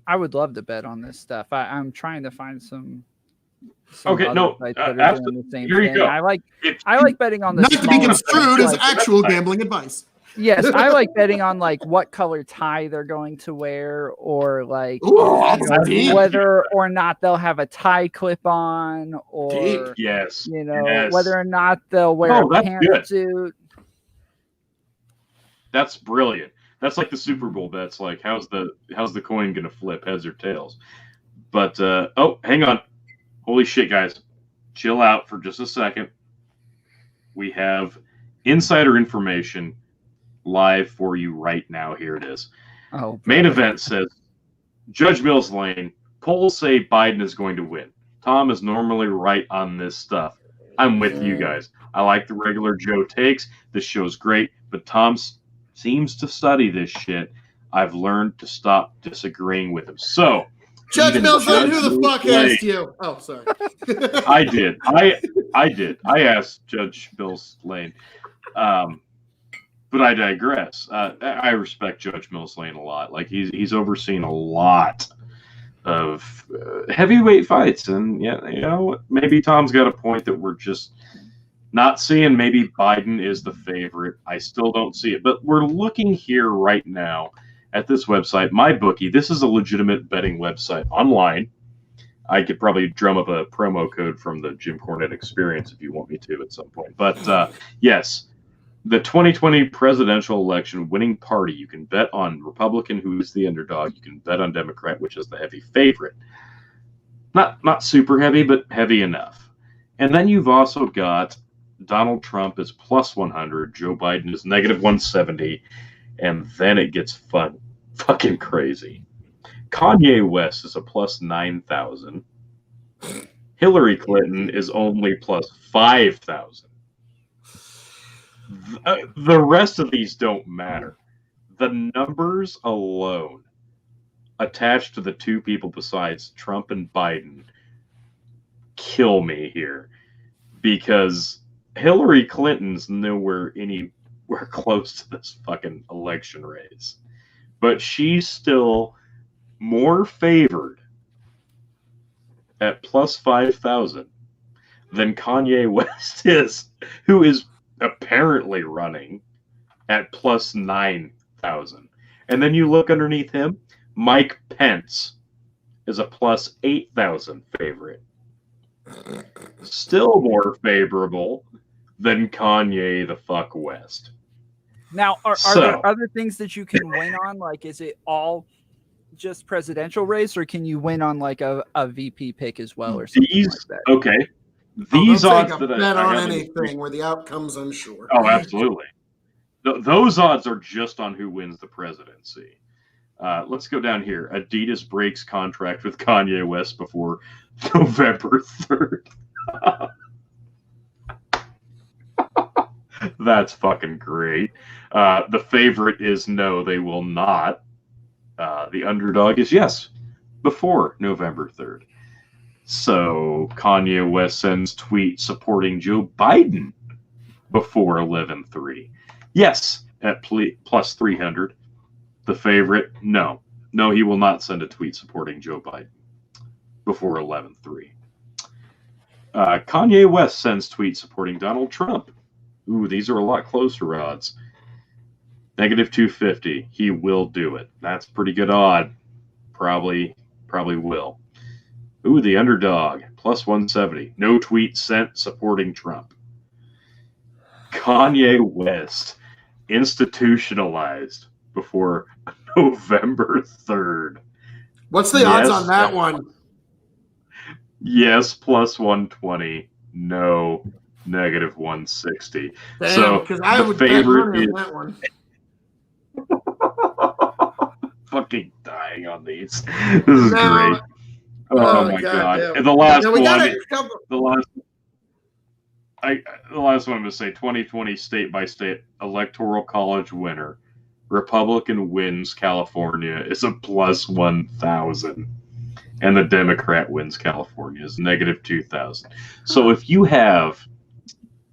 I would love to bet on this stuff. I'm trying to find some okay, no, sites that are doing the same here you thing. go. I like betting on the Not to be smaller construed sites, as actual gambling advice. Yes, I like betting on like what color tie they're going to wear, or like Ooh, that's deep. whether or not they'll have a tie clip on, or Deep. Yes, whether or not they'll wear a pantsuit. That's brilliant. That's like the Super Bowl bets. Like, how's the coin gonna flip, heads or tails? But oh, hang on. Holy shit, guys. Chill out for just a second. We have insider information live for you right now. Here it is. Oh, Main event says, Judge Mills Lane, polls say Biden is going to win. Tom is normally right on this stuff. I'm with you guys. I like the regular Joe takes. This show's great, but Tom seems to study this shit. I've learned to stop disagreeing with him. So, Judge Mills Lane, who the fuck asked you? Oh, sorry. I did. I did. I asked Judge Mills Lane. But I digress. I respect Judge Mills Lane a lot. Like, he's overseen a lot of heavyweight fights, and yeah, you know, maybe Tom's got a point that we're just not seeing. Maybe Biden is the favorite. I still don't see it, but we're looking here right now at this website, MyBookie. This is a legitimate betting website online. I could probably drum up a promo code from the Jim Cornette Experience if you want me to at some point. But yes, the 2020 presidential election winning party. You can bet on Republican, who is the underdog. You can bet on Democrat, which is the heavy favorite. Not super heavy, but heavy enough. And then you've also got Donald Trump is plus 100. Joe Biden is negative 170. And then it gets fucking crazy. Kanye West is a plus 9,000. Hillary Clinton is only plus 5,000. The rest of these don't matter. The numbers alone attached to the two people besides Trump and Biden kill me here, because Hillary Clinton's nowhere anywhere close to this fucking election race, but she's still more favored at plus 5,000 than Kanye West is, who is apparently running at plus 9,000. And then you look underneath him, Mike Pence is a plus 8,000 favorite. Still more favorable than Kanye the fuck West. Now, are there other things that you can win on? Like, is it all just presidential race, or can you win on like a VP pick as well, or something like that? Okay. These odds that bet on anything where the outcome's unsure. Oh, absolutely. Those odds are just on who wins the presidency. Let's go down here. Adidas breaks contract with Kanye West before November 3rd. That's fucking great. The favorite is no, they will not. The underdog is yes, before November 3rd. So Kanye West sends tweet supporting Joe Biden before 11/3. Yes, at plus 300. The favorite, no. No, he will not send a tweet supporting Joe Biden before 11/3. Kanye West sends tweet supporting Donald Trump. Ooh, these are a lot closer odds. -250. He will do it. That's pretty good odd. Probably will. Ooh, the underdog. +170. No tweet sent supporting Trump. Kanye West institutionalized before November 3rd. What's the odds on that one? Yes, +120. No, -160. Damn, so because I would bet money on that one. Fucking dying on these. This is great. Oh my god! And the last one. The last one I'm going to say 2020 state by state electoral college winner. Republican wins California is a +1,000. And the Democrat wins California is -2,000. So if you have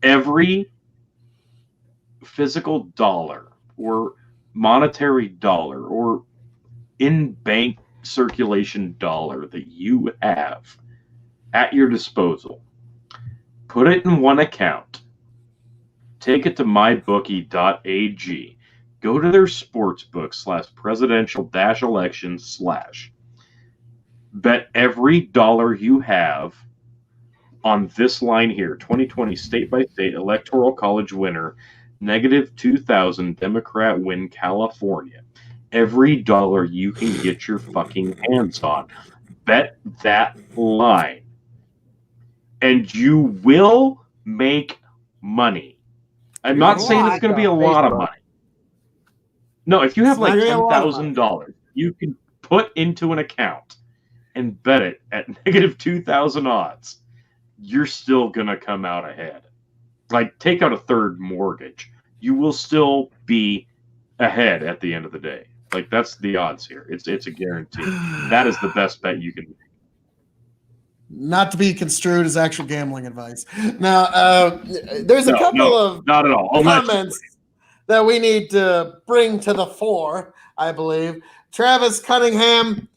every physical dollar or monetary dollar or in bank circulation dollar that you have at your disposal, put it in one account, take it to mybookie.ag, go to their sportsbook /presidential-election/ bet every dollar you have on this line here, 2020 state-by-state electoral college winner, -2,000 Democrat win California. Every dollar you can get your fucking hands on. Bet that line. And you will make money. I'm not saying it's going to be a lot of money. No, if you have like $10,000, you can put into an account and bet it at -2,000 odds, you're still going to come out ahead. Like, take out a third mortgage. You will still be ahead at the end of the day. Like, that's the odds here. It's a guarantee. That is the best bet you can make. Not to be construed as actual gambling advice. Now, there's a couple of not at all. comments that we need to bring to the fore, I believe. Travis Cunningham,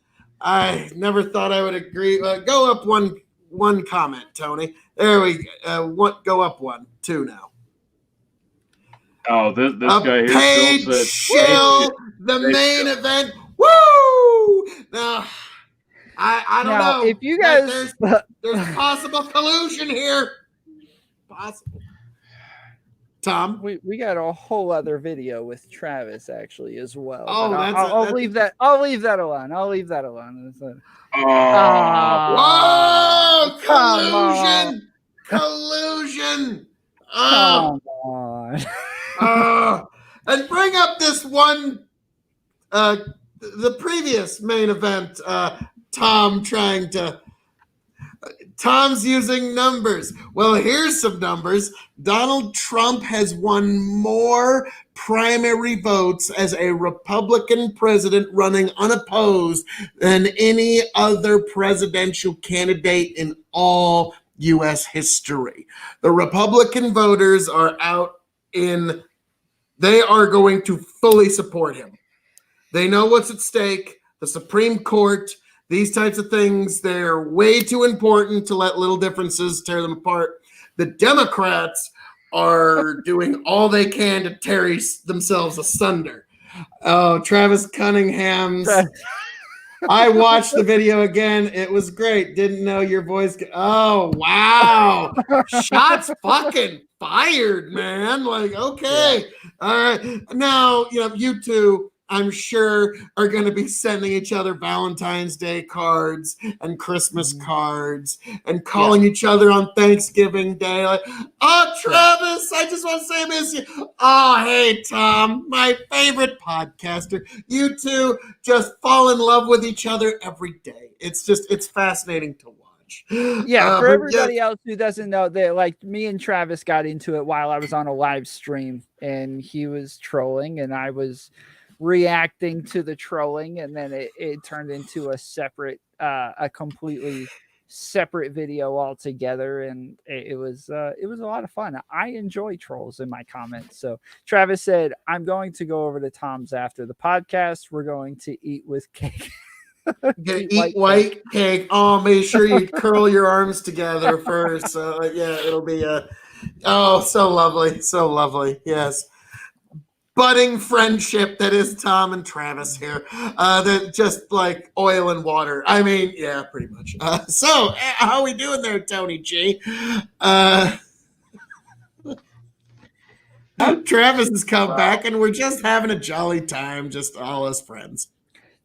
I never thought I would agree. Go up one comment, Tony. There we go. Go up one, two now. Oh, this guy here. Paid shill, the main event. Woo! Now, I don't know. If you guys, there's possible collusion here. Possible. Tom, we got a whole other video with Travis actually as well. Oh, I'll leave that. I'll leave that alone. I'll leave that alone. Whoa! Collusion! Collusion! Come on. And bring up this one, the previous main event. Tom's using numbers. Well, here's some numbers. Donald Trump has won more primary votes as a Republican president running unopposed than any other presidential candidate in all U.S. history. The Republican voters are they are going to fully support him. They know what's at stake. The Supreme Court, these types of things, they're way too important to let little differences tear them apart. The Democrats are doing all they can to tear themselves asunder. Oh, Travis Cunningham's. I watched the video again. It was great. Didn't know your voice. Oh, wow. Shots fucking fired, man. Like, okay. Yeah. All right. Now, you two, I'm sure, are going to be sending each other Valentine's Day cards and Christmas cards and calling each other on Thanksgiving Day. Like, oh, Travis, I just want to say I miss you. Oh, hey, Tom, my favorite podcaster. You two just fall in love with each other every day. It's fascinating to watch. Yeah, for everybody else who doesn't know, that like me and Travis got into it while I was on a live stream, and he was trolling and I was reacting to the trolling, and then it turned into a separate, a completely separate video altogether, and it was a lot of fun. I enjoy trolls in my comments. So Travis said, I'm going to go over to Tom's after the podcast. We're going to eat with cake. Eat white cake. Oh, make sure you curl your arms together first. So yeah, it'll be so lovely, so lovely. Yes, budding friendship that is Tom and Travis here. That just like oil and water. I mean, yeah, pretty much. So how we doing there, Tony G? Travis has come back, and we're just having a jolly time, just all us friends.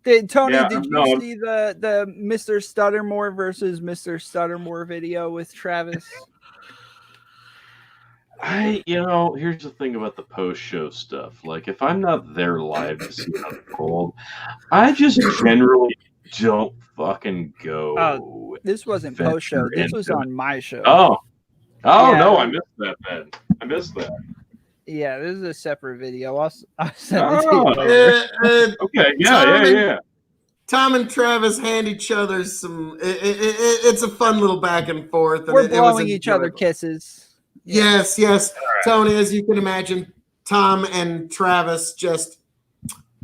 Did you see the Mr. Stuttermore versus Mr. Stuttermore video with Travis? Here's the thing about the post-show stuff. Like, if I'm not there live to see it unfold, I just generally don't fucking go. This wasn't post-show. This was on my show. Oh, Yeah. No, I missed that then. I missed that. Yeah, this is a separate video. I'll send it to you later. Okay, yeah. Tom and Travis hand each other some. It's a fun little back and forth. And We're blowing each other kisses. Yes. Right. Tony, as you can imagine, Tom and Travis just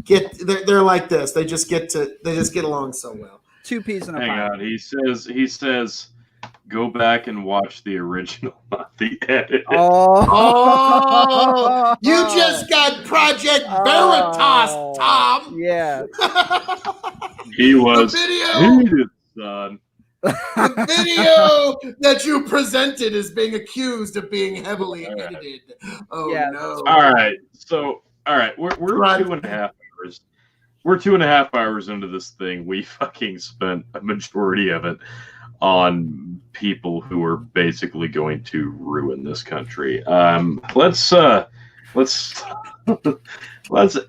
they're like this. They just get along so well. Two peas in a Hang pod. on. He says, go back and watch the original, not the edit. Oh, you just got Project Veritas, Tom. Yeah. He was the video, heated, son. The video that you presented is being accused of being heavily edited. Oh, yeah. No. All right. We're 2.5 hours. We're 2.5 hours into this thing. We fucking spent a majority of it on people who are basically going to ruin this country. Let's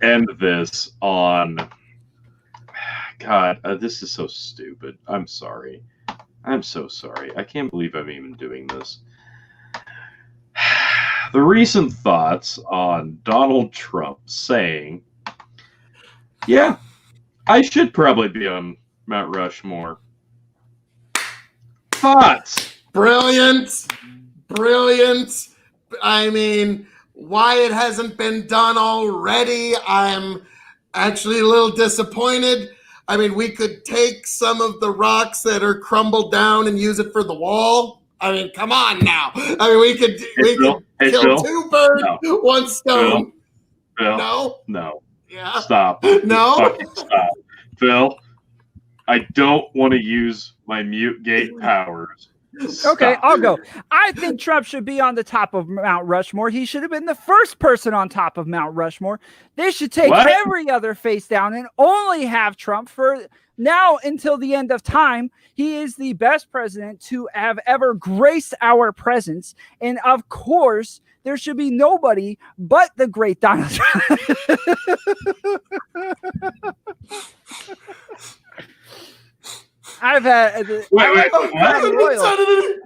end this on. God, this is so stupid. I'm sorry. I'm so sorry. I can't believe I'm even doing this. The recent thoughts on Donald Trump saying, yeah, I should probably be on Mount Rushmore. Thoughts? Brilliant. I mean, why it hasn't been done already, I'm actually a little disappointed. I mean, we could take some of the rocks that are crumbled down and use it for the wall. I mean, come on now. I mean, we could kill two birds, one stone. Phil, No. Yeah. Stop. No. Fucking stop. Phil, I don't want to use my mute gate powers. Stop. Okay, I'll go. I think Trump should be on the top of Mount Rushmore. He should have been the first person on top of Mount Rushmore. They should take every other face down and only have Trump for now until the end of time. He is the best president to have ever graced our presence. And of course, there should be nobody but the great Donald Trump. I've had Crown Royal.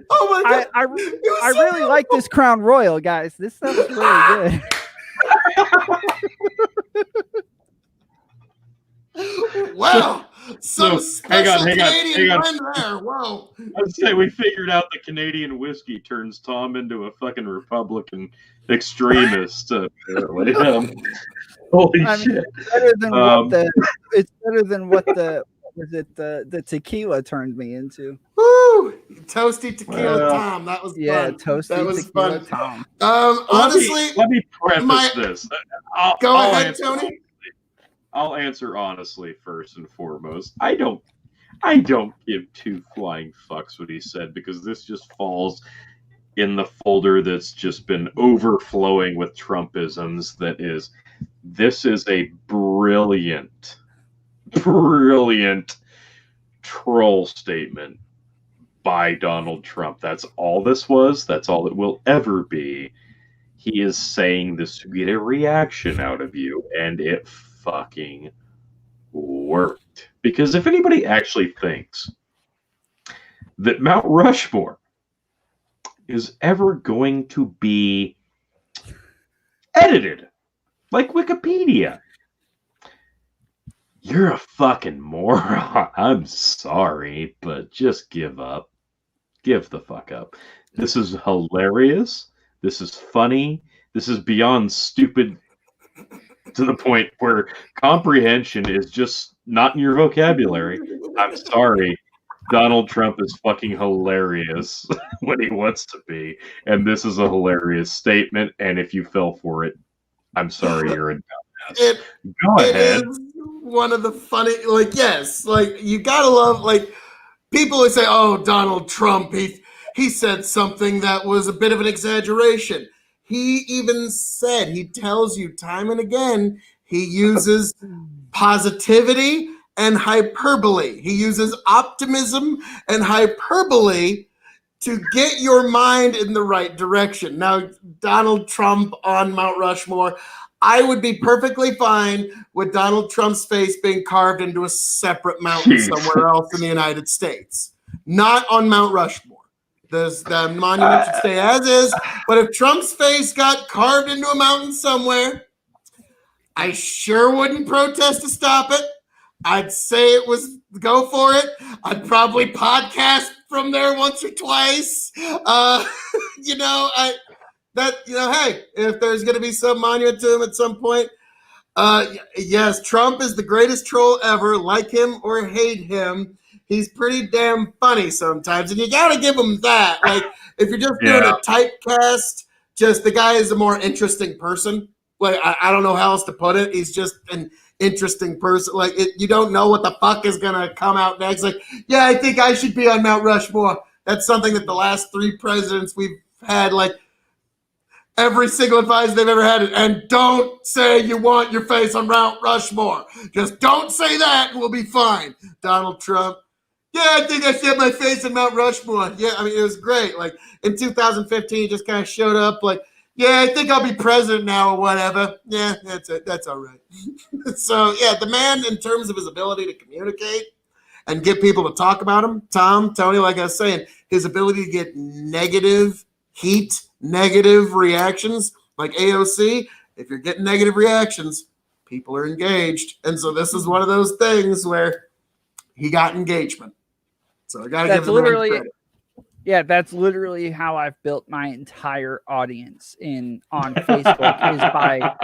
Oh my God. I really like this Crown Royal, guys. This stuff is really good. Wow. Some special Canadian blend there. Wow. I'd say we figured out the Canadian whiskey turns Tom into a fucking Republican extremist. Apparently. Holy shit. It's better than what the the tequila turned me into. Woo! Toasty tequila Tom. That was fun. Toasty that was tequila fun. Tom. Honestly, let me preface this. Go ahead, Tony. I'll answer honestly first and foremost. I don't give two flying fucks what he said, because this just falls in the folder that's just been overflowing with Trumpisms. This is a brilliant troll statement by Donald Trump. That's all this was. That's all it will ever be. He is saying this to get a reaction out of you, and it fucking worked. Because if anybody actually thinks that Mount Rushmore is ever going to be edited like Wikipedia, you're a fucking moron. I'm sorry, but just give up. Give the fuck up. This is hilarious. This is funny. This is beyond stupid to the point where comprehension is just not in your vocabulary. I'm sorry. Donald Trump is fucking hilarious when he wants to be. And this is a hilarious statement. And if you fell for it, I'm sorry, you're a dumbass. Go ahead. It is one of the funny, like, yes, like, you gotta love, like, people who say, oh, Donald Trump, he said something that was a bit of an exaggeration. He even said, he tells you time and again, he uses positivity and hyperbole. He uses optimism and hyperbole to get your mind in the right direction. Now, Donald Trump on Mount Rushmore, I would be perfectly fine with Donald Trump's face being carved into a separate mountain somewhere else in the United States, not on Mount Rushmore. The monument should stay as is, but if Trump's face got carved into a mountain somewhere, I sure wouldn't protest to stop it. I'd say it was go for it. I'd probably podcast from there once or twice. Hey, if there's going to be some monument to him at some point, yes, Trump is the greatest troll ever. Like him or hate him, he's pretty damn funny sometimes, and you got to give him that. Like, if you're just doing a typecast, just the guy is a more interesting person. Like, I don't know how else to put it. He's just an interesting person. Like, you don't know what the fuck is gonna come out next. Like, yeah, I think I should be on Mount Rushmore. That's something that the last 3 presidents we've had, like, every single advice they've ever had. And don't say you want your face on Mount Rushmore. Just don't say that, and we'll be fine. Donald Trump. Yeah, I think I should have my face on Mount Rushmore. Yeah, I mean, it was great. Like, in 2015, he just kind of showed up like, yeah, I think I'll be president now or whatever. Yeah, that's it. That's all right. So, yeah, the man, in terms of his ability to communicate and get people to talk about him, Tony, like I was saying, his ability to get negative heat, negative reactions, like AOC, if you're getting negative reactions, people are engaged. And so this is one of those things where he got engagement. So I got to give him credit. Yeah, that's literally how I've built my entire audience on Facebook is by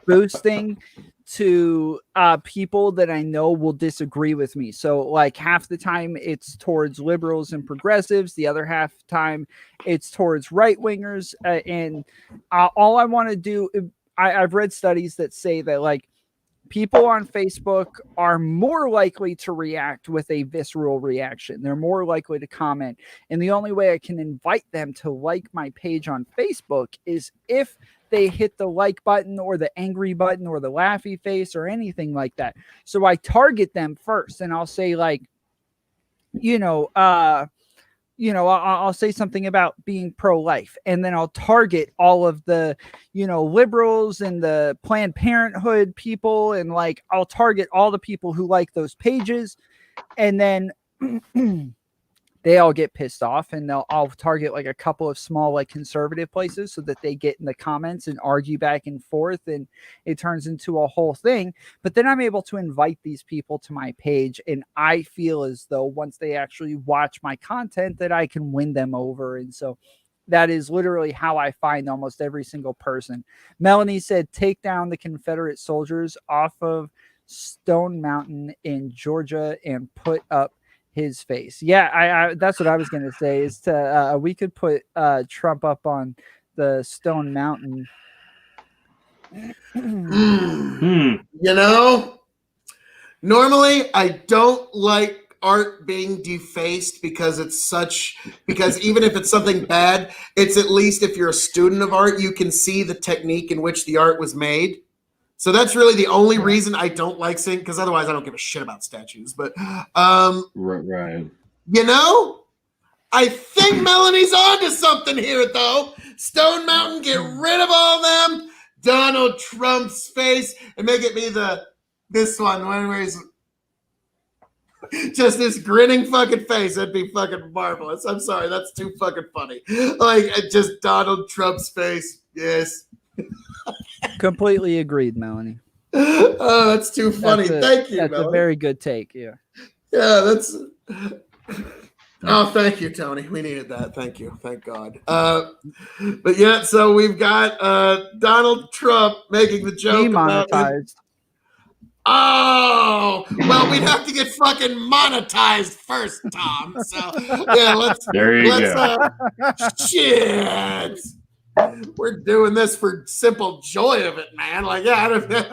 boosting to people that I know will disagree with me. So, like, half the time it's towards liberals and progressives, the other half time it's towards right wingers, and all I want to do. I've read studies that say that, like, people on Facebook are more likely to react with a visceral reaction. They're more likely to comment. And the only way I can invite them to like my page on Facebook is if they hit the like button or the angry button or the laughy face or anything like that. So I target them first, and I'll say, like, I'll say something about being pro-life, and then I'll target all of the, liberals and the Planned Parenthood people, and, like, I'll target all the people who like those pages, and then they all get pissed off, and I'll target, like, a couple of small, like, conservative places so that they get in the comments and argue back and forth, and it turns into a whole thing. But then I'm able to invite these people to my page, and I feel as though once they actually watch my content that I can win them over. And so that is literally how I find almost every single person. Melanie said, take down the Confederate soldiers off of Stone Mountain in Georgia and put up his face. Yeah, I that's what I was going to say, is to we could put Trump up on the Stone Mountain. Normally I don't like art being defaced because even if it's something bad, it's at least, if you're a student of art, you can see the technique in which the art was made. So that's really the only reason I don't like seeing, because otherwise I don't give a shit about statues. But right. I think Melanie's onto something here, though. Stone Mountain, get rid of all them. Donald Trump's face, and make it be this one where he's just this grinning fucking face. That'd be fucking marvelous. I'm sorry, that's too fucking funny. Like, just Donald Trump's face. Yes. Completely agreed, Melanie. Oh, that's too funny. Thank you, That's Melanie. a very good take. Yeah. Yeah, that's Oh, thank you, Tony. We needed that. Thank you. Thank God. But yeah, so we've got Donald Trump making the joke about Demonetized. Oh, well, we'd have to get fucking monetized first, Tom. So yeah, let's go. Shit. We're doing this for simple joy of it, man. Like, yeah, I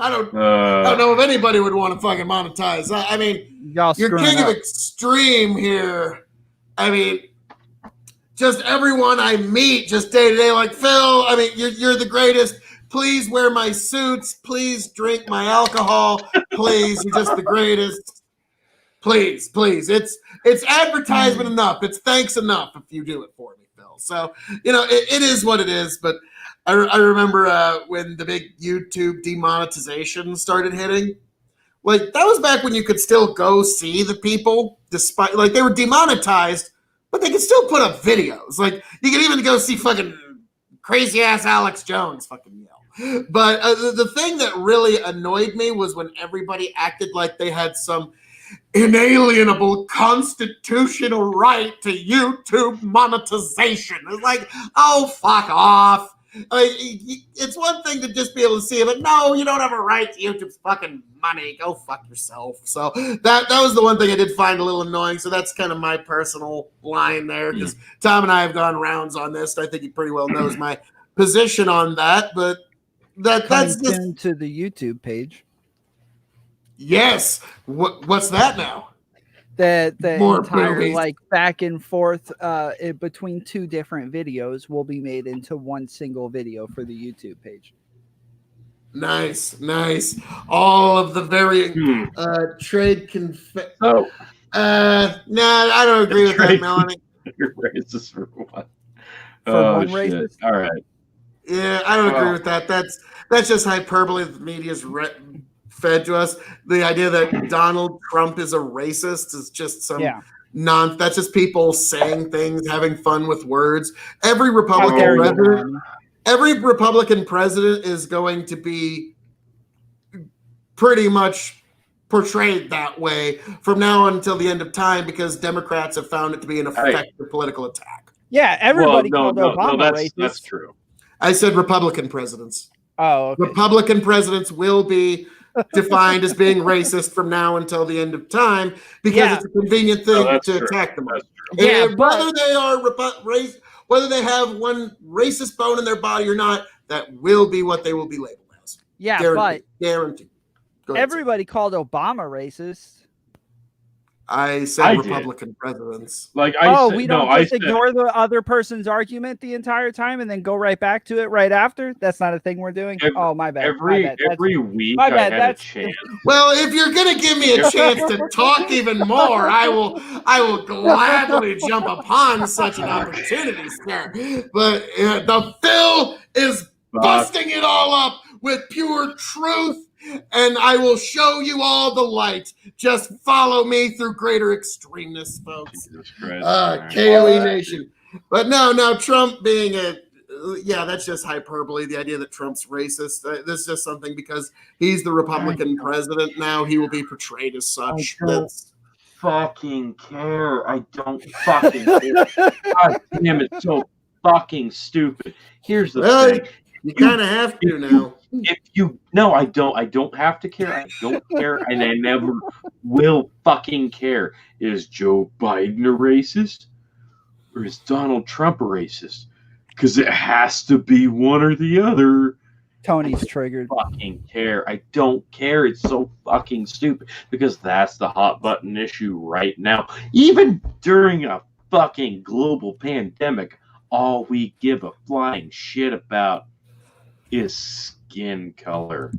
don't know if anybody would want to fucking monetize. I mean, you're king of extreme here. I mean, just everyone I meet, just day to day, like Phil. I mean, you're the greatest. Please wear my suits. Please drink my alcohol. Please, you're just the greatest. Please. It's advertisement enough. It's thanks enough if you do it for me, Phil. So, it is what it is. But I remember when the big YouTube demonetization started hitting. Like, that was back when you could still go see the people, despite, like, they were demonetized, but they could still put up videos. Like, you could even go see fucking crazy-ass Alex Jones fucking yell. But the thing that really annoyed me was when everybody acted like they had some inalienable constitutional right to YouTube monetization. It's like, oh, fuck off. It's one thing to just be able to see it, but no, you don't have a right to YouTube's fucking money. Go fuck yourself. So that was the one thing I did find a little annoying. So that's kind of my personal line there, because Tom and I have gone rounds on this. I think he pretty well knows my position on that, but that's just into the YouTube page. Yes. What's that now? The More entire movies. like back and forth between two different videos will be made into one single video for the YouTube page. Nice. All of the varying trade Oh. Nah, I don't agree with that, Melanie. You're racist for what? For one racist? All right. Yeah, I don't agree with that. That's just hyperbole the media's fed to us. The idea that Donald Trump is a racist is just some that's just people saying things, having fun with words. Every Republican president is going to be pretty much portrayed that way from now until the end of time, because Democrats have found it to be an effective political attack. Yeah, everybody called Obama racist. That's true. I said Republican presidents. Oh, okay. Republican presidents will be defined as being racist from now until the end of time, because it's a convenient thing to attack them. Yeah, whether they are whether they have one racist bone in their body or not, that will be what they will be labeled as. Yeah, guaranteed. Everybody called Obama racist. I said Republican presidents. Like we don't just ignore the other person's argument the entire time and then go right back to it right after. That's not a thing we're doing. My bad. Every week I had a chance. Well, if you're gonna give me a chance to talk even more, I will gladly jump upon such an opportunity, sir. But the Phil is busting it all up with pure truth. And I will show you all the light. Just follow me through greater extremeness, folks. KOE Nation. But no, Trump being that's just hyperbole. The idea that Trump's racist, this is just something because he's the Republican president now. He will be portrayed as such. I don't fucking care. I don't fucking care. God damn, it's so fucking stupid. Here's the thing. You kind of have to now. I don't have to care. I don't care, and I never will fucking care. Is Joe Biden a racist, or is Donald Trump a racist? Because it has to be one or the other. Tony's triggered. Fucking care. I don't care. It's so fucking stupid, because that's the hot button issue right now. Even during a fucking global pandemic, all we give a flying shit about is skin color.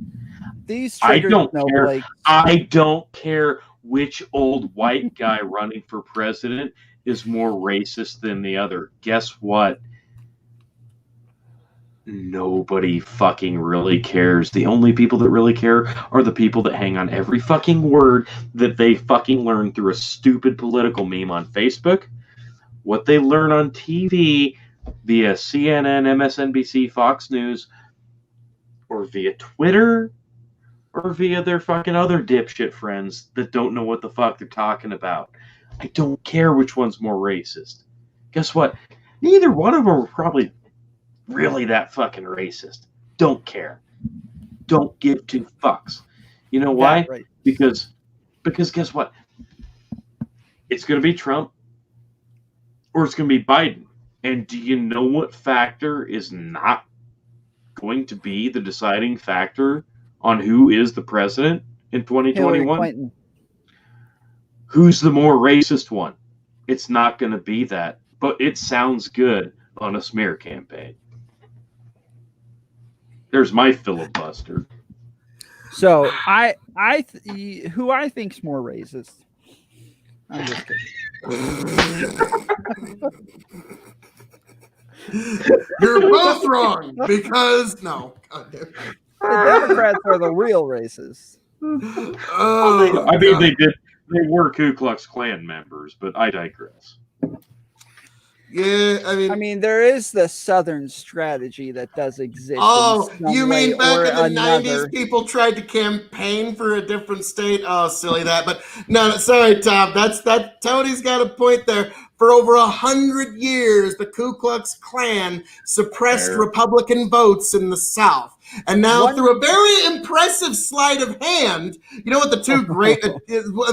I don't care. I don't care which old white guy running for president is more racist than the other. Guess what? Nobody fucking really cares. The only people that really care are the people that hang on every fucking word that they fucking learn through a stupid political meme on Facebook, what they learn on TV via CNN, MSNBC, Fox News, or via Twitter, or via their fucking other dipshit friends that don't know what the fuck they're talking about. I don't care which one's more racist. Guess what? Neither one of them are probably really that fucking racist. Don't care. Don't give two fucks. You know why? Right. Because guess what? It's going to be Trump or it's going to be Biden. And do you know what factor is not going to be the deciding factor on who is the president in 2021? Who's the more racist one? It's not going to be that, but it sounds good on a smear campaign. There's my filibuster. So who I think's more racist? I'm just kidding. You're both wrong because no. The Democrats are the real racists. Oh, I mean, they were Ku Klux Klan members, but I digress. Yeah, I mean, there is the Southern strategy that does exist. Oh, you mean back in the another. 90s, people tried to campaign for a different state? Oh, silly that. But no, sorry, Tom. Tony's got a point there. For over 100 years, the Ku Klux Klan suppressed Republican votes in the South. And now, through a very impressive sleight of hand, you know what the two great, a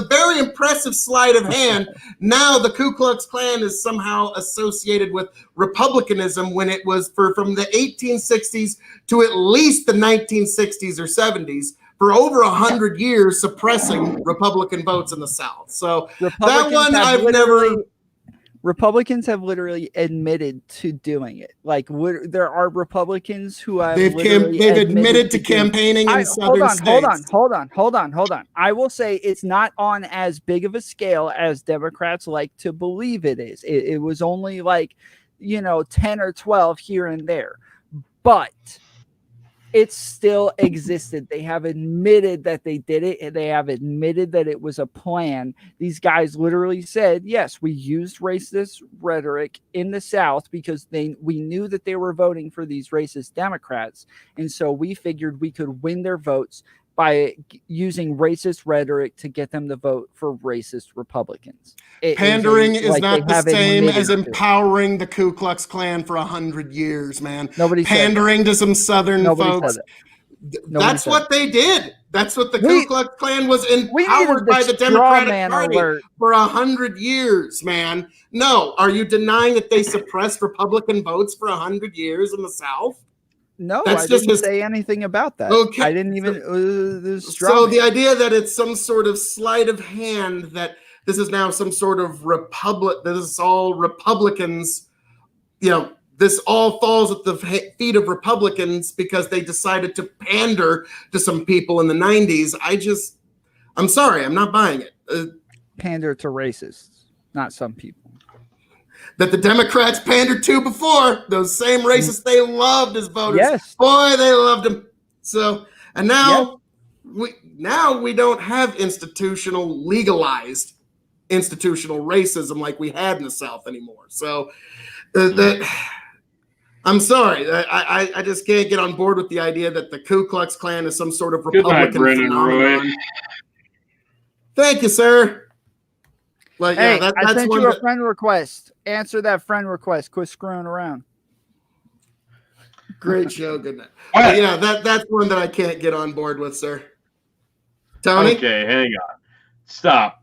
very impressive sleight of hand, now the Ku Klux Klan is somehow associated with Republicanism when it was from the 1860s to at least the 1960s or 70s. For over 100 years, suppressing Republican votes in the South. So that one I've never... Republicans have literally admitted to doing it. Like, there are Republicans who have they've admitted to campaigning in southern states. Hold on. I will say it's not on as big of a scale as Democrats like to believe it is. It was only like, 10 or 12 here and there. But it still existed. They have admitted that they did it, and they have admitted that it was a plan. These guys literally said, yes, we used racist rhetoric in the South because we knew that they were voting for these racist Democrats. And so we figured we could win their votes by using racist rhetoric to get them to vote for racist Republicans. Pandering is not the same as empowering the Ku Klux Klan for 100 years, man. Nobody pandering to some Southern folks. That's what they did. That's what the Ku Klux Klan was empowered by the Democratic Party for 100 years, man. No, are you denying that they suppressed Republican votes for 100 years in the South? No, I didn't say anything about that. Okay. I didn't even. So the idea that it's some sort of sleight of hand that this is now some sort of this is all Republicans, this all falls at the feet of Republicans because they decided to pander to some people in the 90s. I'm sorry, I'm not buying it. Pander to racists, not some people. That the Democrats pandered to before, those same racists they loved as voters. Yes. Boy, they loved them. So, and now we don't have legalized institutional racism like we had in the South anymore. So I'm sorry. I just can't get on board with the idea that the Ku Klux Klan is some sort of Republican phenomenon. Roy. Thank you, sir. Like, hey, that's I sent you a friend request. Answer that friend request. Quit screwing around. Great show. Good night. Yeah, that's one that I can't get on board with, sir. Tony? Okay, hang on. Stop.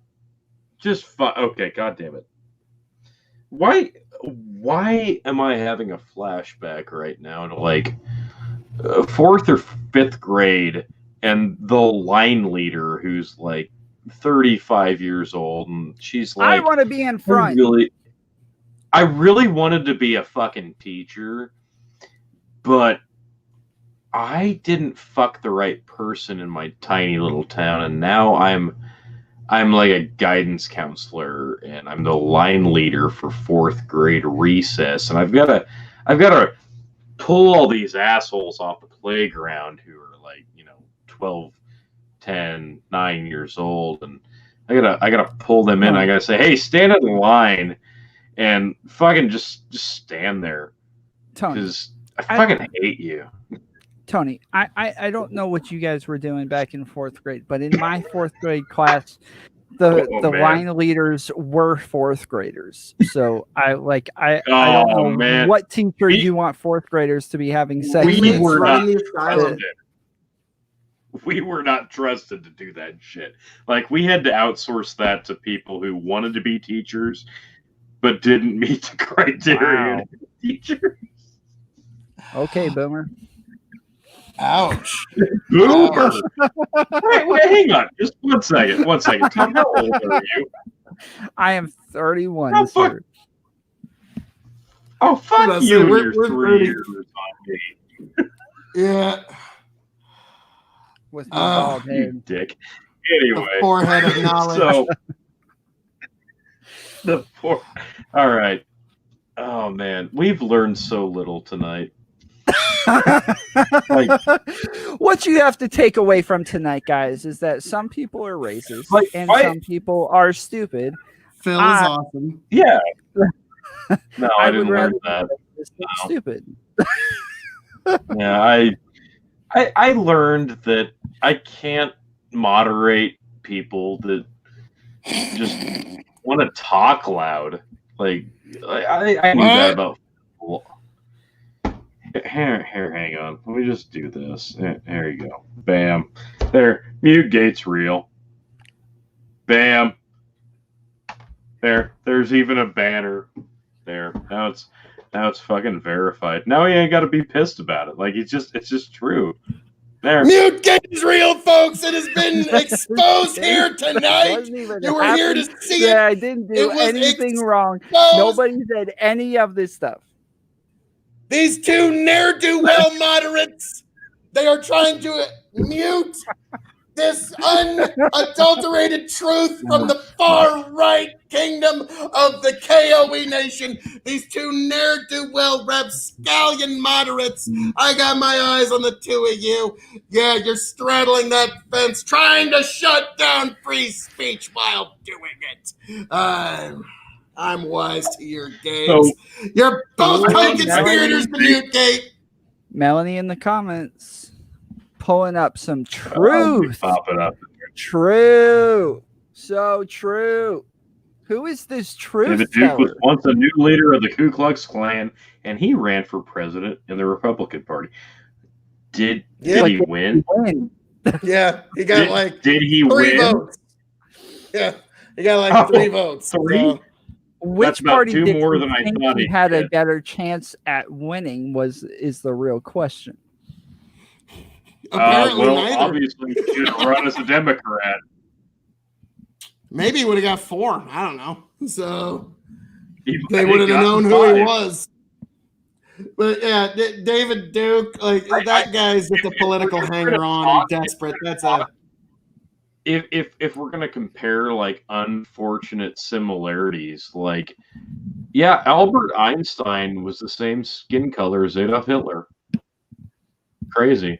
Okay, God damn it. Why am I having a flashback right now to like 4th or 5th grade and the line leader who's like 35 years old and she's like, I want to be in front. I really wanted to be a fucking teacher, but I didn't fuck the right person in my tiny little town, and now I'm like a guidance counselor and I'm the line leader for 4th grade recess, and I've got to pull all these assholes off the playground who are like 12, 10, 9 years old, and I gotta pull them in. I gotta say, hey, stand in line and fucking just stand there, because I fucking hate you. Tony, I don't know what you guys were doing back in fourth grade, but in my fourth grade class, the man. line leaders were fourth graders. So I don't know man. what teacher you want fourth graders to be having sex We with. were not running the asylum. We were not trusted to do that shit. Like, we had to outsource that to people who wanted to be teachers but didn't meet the criteria to be teachers. Okay, Boomer. Ouch. Boomer. wait, hang on. Just one second. Tom, how old are you? I am 31 Oh, this year. Oh, fuck Let's you. see, we're You're 3 30. years on me. Yeah. With my bald You head. dick. The Anyway. forehead of knowledge. So, all right. Oh, man. We've learned so little tonight. What you have to take away from tonight, guys, is that some people are racist and some people are stupid. Phil is awesome. Yeah. No, I didn't would learn rather that. be stupid. Yeah, I learned that I can't moderate people that just want to talk loud. Like, I knew that about people. Here, hang on. Let me just do this. There you go. Bam. There. Mute gate's real. Bam. There's even a banner. There. Now it's fucking verified. Now he ain't got to be pissed about it. Like, it's just true. There. Mute Gate is real, folks. It has been exposed here tonight. You were here to see it. Yeah, I didn't do anything wrong. Nobody said any of this stuff. These two ne'er-do-well moderates, they are trying to mute this unadulterated truth from the far-right kingdom of the KOE Nation. These two ne'er-do-well rapscallion moderates. I got my eyes on the two of you. Yeah, you're straddling that fence, trying to shut down free speech while doing it. I'm wise to your games. So, you're both co-conspirators to Mute Gate. Melanie in the comments pulling up some truth. Pop it up. True. So true. Who is this truth David Duke was once a new leader of the Ku Klux Klan, and he ran for president in the Republican Party. Did he win? Yeah, he got Did he 3 win? votes. Yeah, he got 3 votes. 3? So. Which party two did more than I think thought he had a better chance at winning is the real question. Apparently neither. Obviously, he should run as a Democrat. Maybe he would have got 4. I don't know. So They would have known who he was. But yeah, David Duke, that guy's just a political hanger-on and desperate. That's a. If we're gonna compare unfortunate similarities, Albert Einstein was the same skin color as Adolf Hitler. Crazy.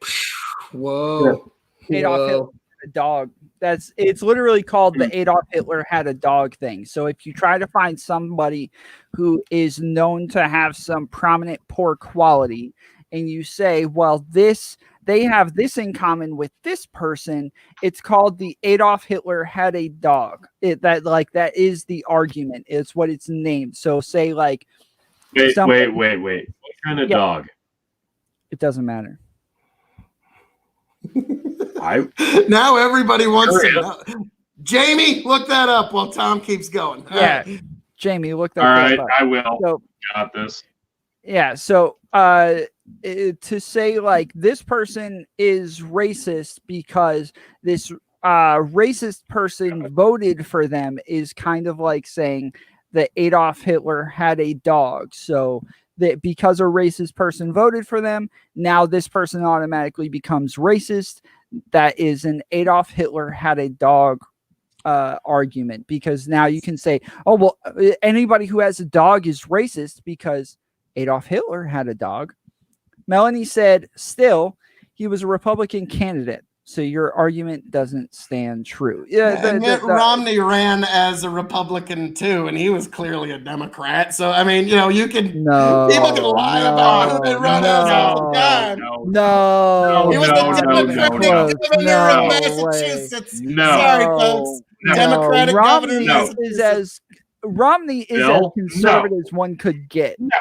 Whoa. Adolf Hitler had a dog. It's literally called the Adolf Hitler had a dog thing. So if you try to find somebody who is known to have some prominent poor quality, and you say, well, they have this in common with this person, it's called the Adolf Hitler had a dog. That is the argument. It's what it's named. So say wait. What kind of dog? It doesn't matter. Now everybody wants to know. Jamie, look that up while Tom keeps going. Yeah, Jamie, look that up. All right, up. I will. So, got this. Yeah, so to say this person is racist because this racist person voted for them is kind of like saying that Adolf Hitler had a dog. So that because a racist person voted for them, now this person automatically becomes racist. That is an Adolf Hitler had a dog argument, because now you can say, oh, well, anybody who has a dog is racist because Adolf Hitler had a dog. Melanie said, still, he was a Republican candidate. So your argument doesn't stand true. Yeah, And Mitt Romney ran as a Republican too, and he was clearly a Democrat. So I mean, you can people can lie about who they run as all the time. No, he was the Democratic governor of Massachusetts. Sorry, folks. Democratic governor of Massachusetts. Romney is as conservative as one could get. No.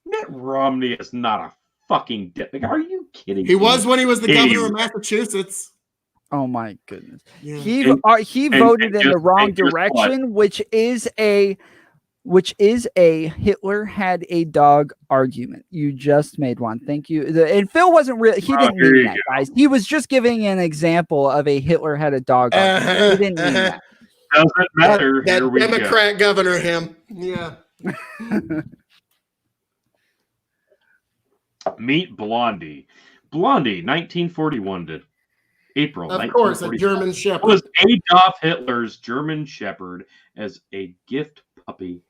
Mitt Romney is not a fucking dick. Are you kidding? He was when he was the governor of Massachusetts. Oh my goodness. Yeah. He voted in the wrong direction, which is a Hitler had a dog argument. You just made one. Thank you. And Phil wasn't really, he didn't mean that, guys. He was just giving an example of a Hitler had a dog argument. He didn't mean that. Doesn't matter. That Democrat governor, him. Yeah. Meet Blondie. Blondie, 1941 to April. Of course, a German Shepherd. Was Adolf Hitler's German Shepherd as a gift puppy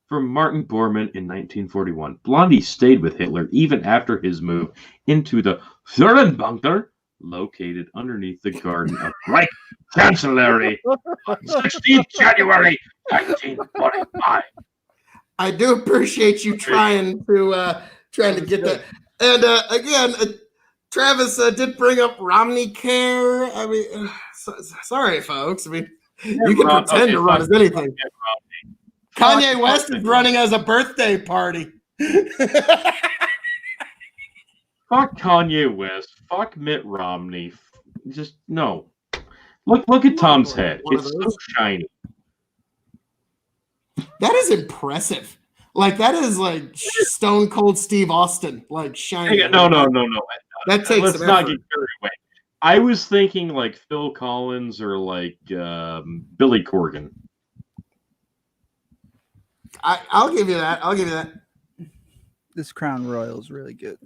from Martin Bormann in 1941. Blondie stayed with Hitler even after his move into the Führerbunker, located underneath the garden of Reich Chancellery on 16th January 1945. I do appreciate you trying to get that. And again, Travis did bring up Romney Care. I mean, sorry, folks. I mean, you can pretend to run as anything. Kanye West is running as a birthday party. Fuck Kanye West. Fuck Mitt Romney. Just no. Look at Tom's head. It's so shiny. That is impressive. Like, that is like Stone Cold Steve Austin, like shiny. No. That takes Let's some not effort. get carried away. I was thinking like Phil Collins or like Billy Corgan. I'll give you that. This Crown Royal is really good.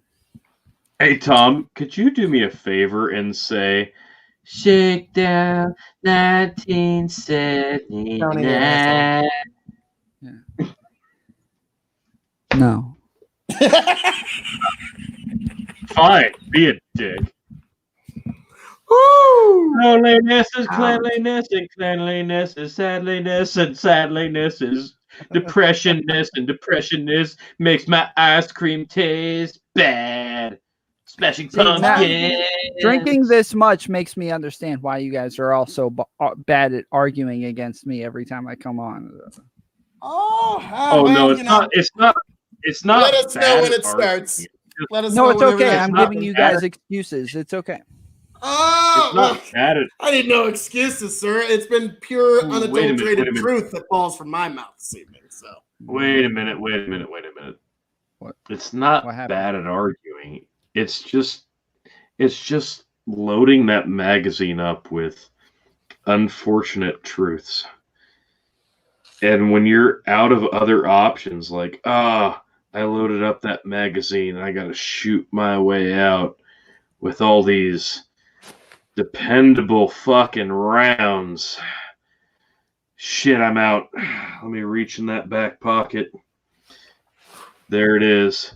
Hey, Tom, could you do me a favor and say, Shakedown 1979? No. Fine, be a dick. Woo! Loneliness is cleanliness, and cleanliness is sadliness, and sadliness is depressionness, and depressionness makes my ice cream taste bad. Smashing pumpkins. Drinking this much makes me understand why you guys are all so bad at arguing against me every time I come on. No, it's not. It's not. Let us know when it starts. Let us know. No, it's okay. I'm giving you guys excuses. It's okay. I need no excuses, sir. It's been pure, unadulterated truth that falls from my mouth this evening. So wait a minute. What? It's not bad at arguing. It's just loading that magazine up with unfortunate truths. And when you're out of other options, like, I loaded up that magazine and I got to shoot my way out with all these dependable fucking rounds. Shit, I'm out. Let me reach in that back pocket. There it is.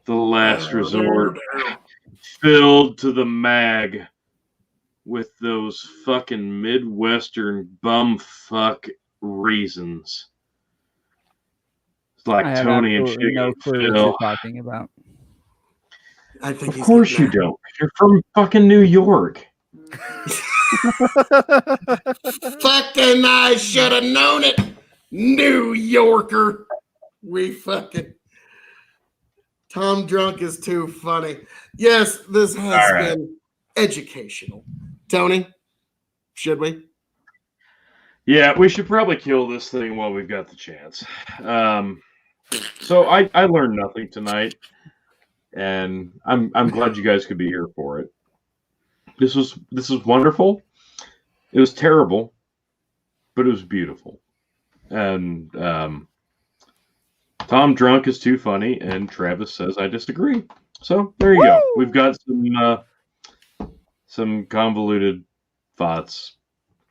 The last resort. Filled to the mag with those fucking Midwestern bumfuck reasons. It's like Tony and Chicken no clue Phil. what you're talking about. I think of course you don't. You're from fucking New York. Fucking I should have known it. New Yorker. We fucking Tom Drunk is too funny. Yes, this has been educational. Tony, should we? Yeah, we should probably kill this thing while we've got the chance. So I learned nothing tonight, and I'm glad you guys could be here for it. This was wonderful. It was terrible, but it was beautiful. And Tom Drunk is too funny, and Travis says I disagree. So there you go. We've got some convoluted thoughts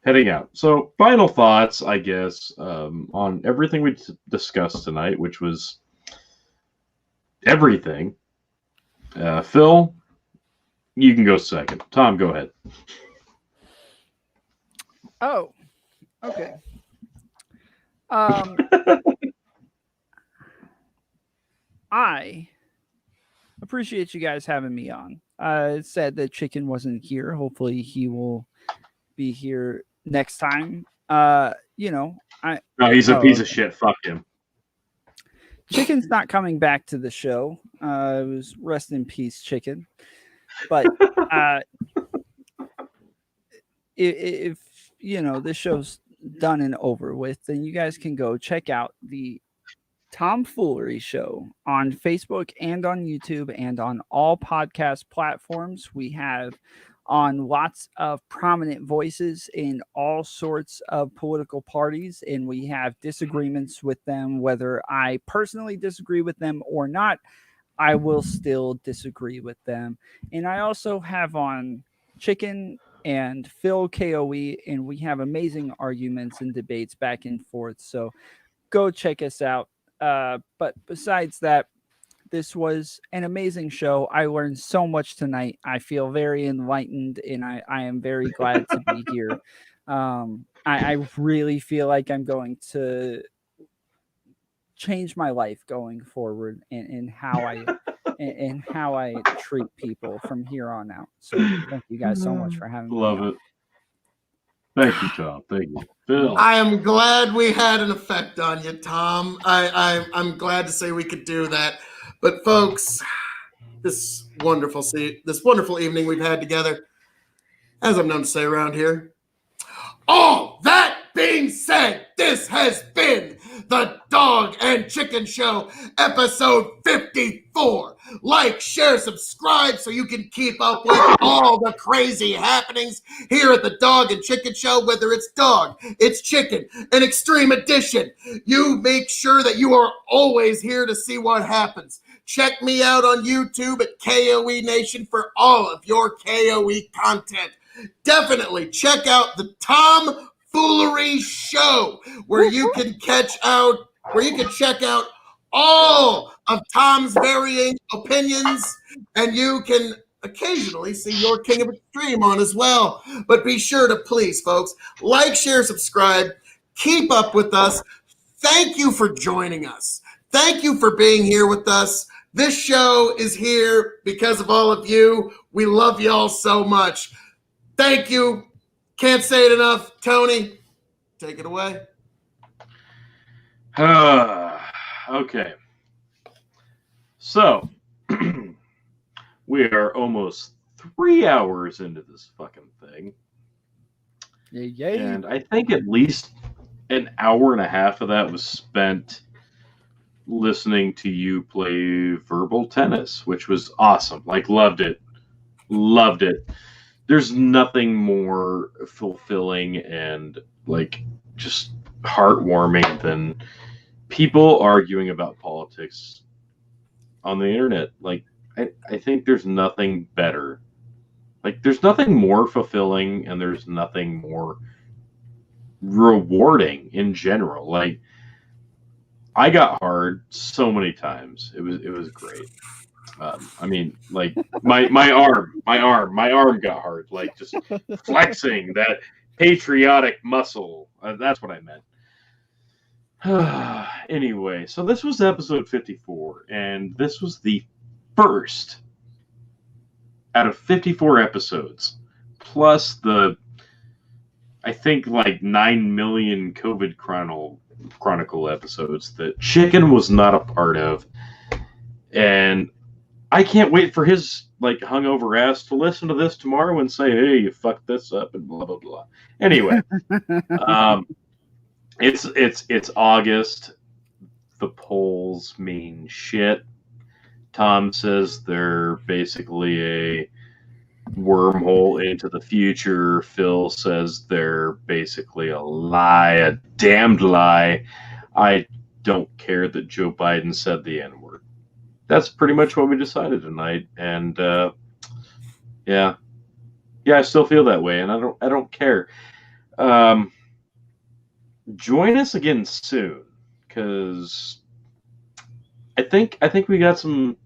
heading out. So final thoughts, I guess, on everything we discussed tonight, which was everything. Phil, You can go second. Tom, go ahead. Oh, okay. I appreciate you guys having me on. It's sad that Chicken wasn't here. Hopefully, he will be here next time. No, he's a piece of okay. shit. Fuck him. Chicken's not coming back to the show. It was rest in peace, Chicken. But if this show's done and over with, then you guys can go check out the Tomfoolery Show on Facebook and on YouTube and on all podcast platforms. We have on lots of prominent voices in all sorts of political parties, and we have disagreements with them. Whether I personally disagree with them or not, I will still disagree with them. And I also have on Chicken and Phil KOE, and we have amazing arguments and debates back and forth. So go check us out. But besides that, this was an amazing show. I learned so much tonight. I feel very enlightened, and I am very glad to be here. I really feel like I'm going to change my life going forward in how I treat people from here on out. So thank you guys so much for having me. Love it. Thank you, Tom. Thank you, Phil. I am glad we had an effect on you, Tom. I'm glad to say we could do that. But folks, this wonderful evening we've had together, as I'm known to say around here. All that being said, this has been the Dog and Chicken Show, episode 54. Like, share, subscribe so you can keep up with all the crazy happenings here at the Dog and Chicken Show, whether it's dog, it's chicken, an extreme edition. You make sure that you are always here to see what happens. Check me out on YouTube at KOE Nation for all of your KOE content. Definitely check out the Tomfoolery Show, where you can check out all of Tom's varying opinions, and you can occasionally see your King of Extreme on as well. But be sure to please, folks, like, share, subscribe, keep up with us. Thank you for joining us. Thank you for being here with us. This show is here because of all of you. We love y'all so much. Thank you. Can't say it enough. Tony, take it away. Okay. So, we are almost 3 hours into this fucking thing. Yay. And I think at least an hour and a half of that was spent listening to you play verbal tennis, which was awesome. Like, loved it. There's nothing more fulfilling and like just heartwarming than people arguing about politics on the internet. Like, I think there's nothing better. Like, there's nothing more fulfilling, and there's nothing more rewarding in general. Like, I got hard so many times. It was great. I mean, like my arm got hard. Like, just flexing that patriotic muscle. That's what I meant. Anyway, so this was episode 54, and this was the first out of 54 episodes, plus the, I think, like 9 million COVID Chronicle episodes that Chicken was not a part of. And I can't wait for his like hungover ass to listen to this tomorrow and say, "Hey, you fucked this up," and blah blah blah. Anyway, it's August. The polls mean shit. Tom says they're basically a wormhole into the future. Phil says they're basically a lie, a damned lie. I don't care that Joe Biden said the N-word. That's pretty much what we decided tonight, and yeah, I still feel that way, and I don't care. Join us again soon, because I think we got some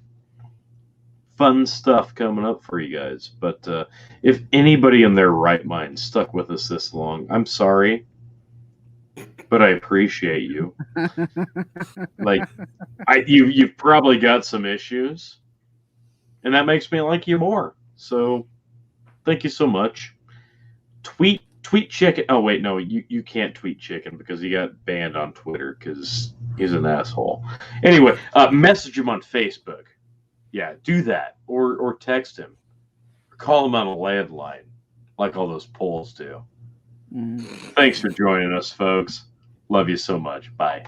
fun stuff coming up for you guys. But if anybody in their right mind stuck with us this long, I'm sorry, but I appreciate you. Like, you've probably got some issues, and that makes me like you more. So, thank you so much. Tweet Chicken. Oh wait, no, you can't tweet Chicken because he got banned on Twitter because he's an asshole. Anyway, message him on Facebook. Yeah, do that, or text him, or call him on a landline, like all those polls do. Thanks for joining us, folks. Love you so much. Bye.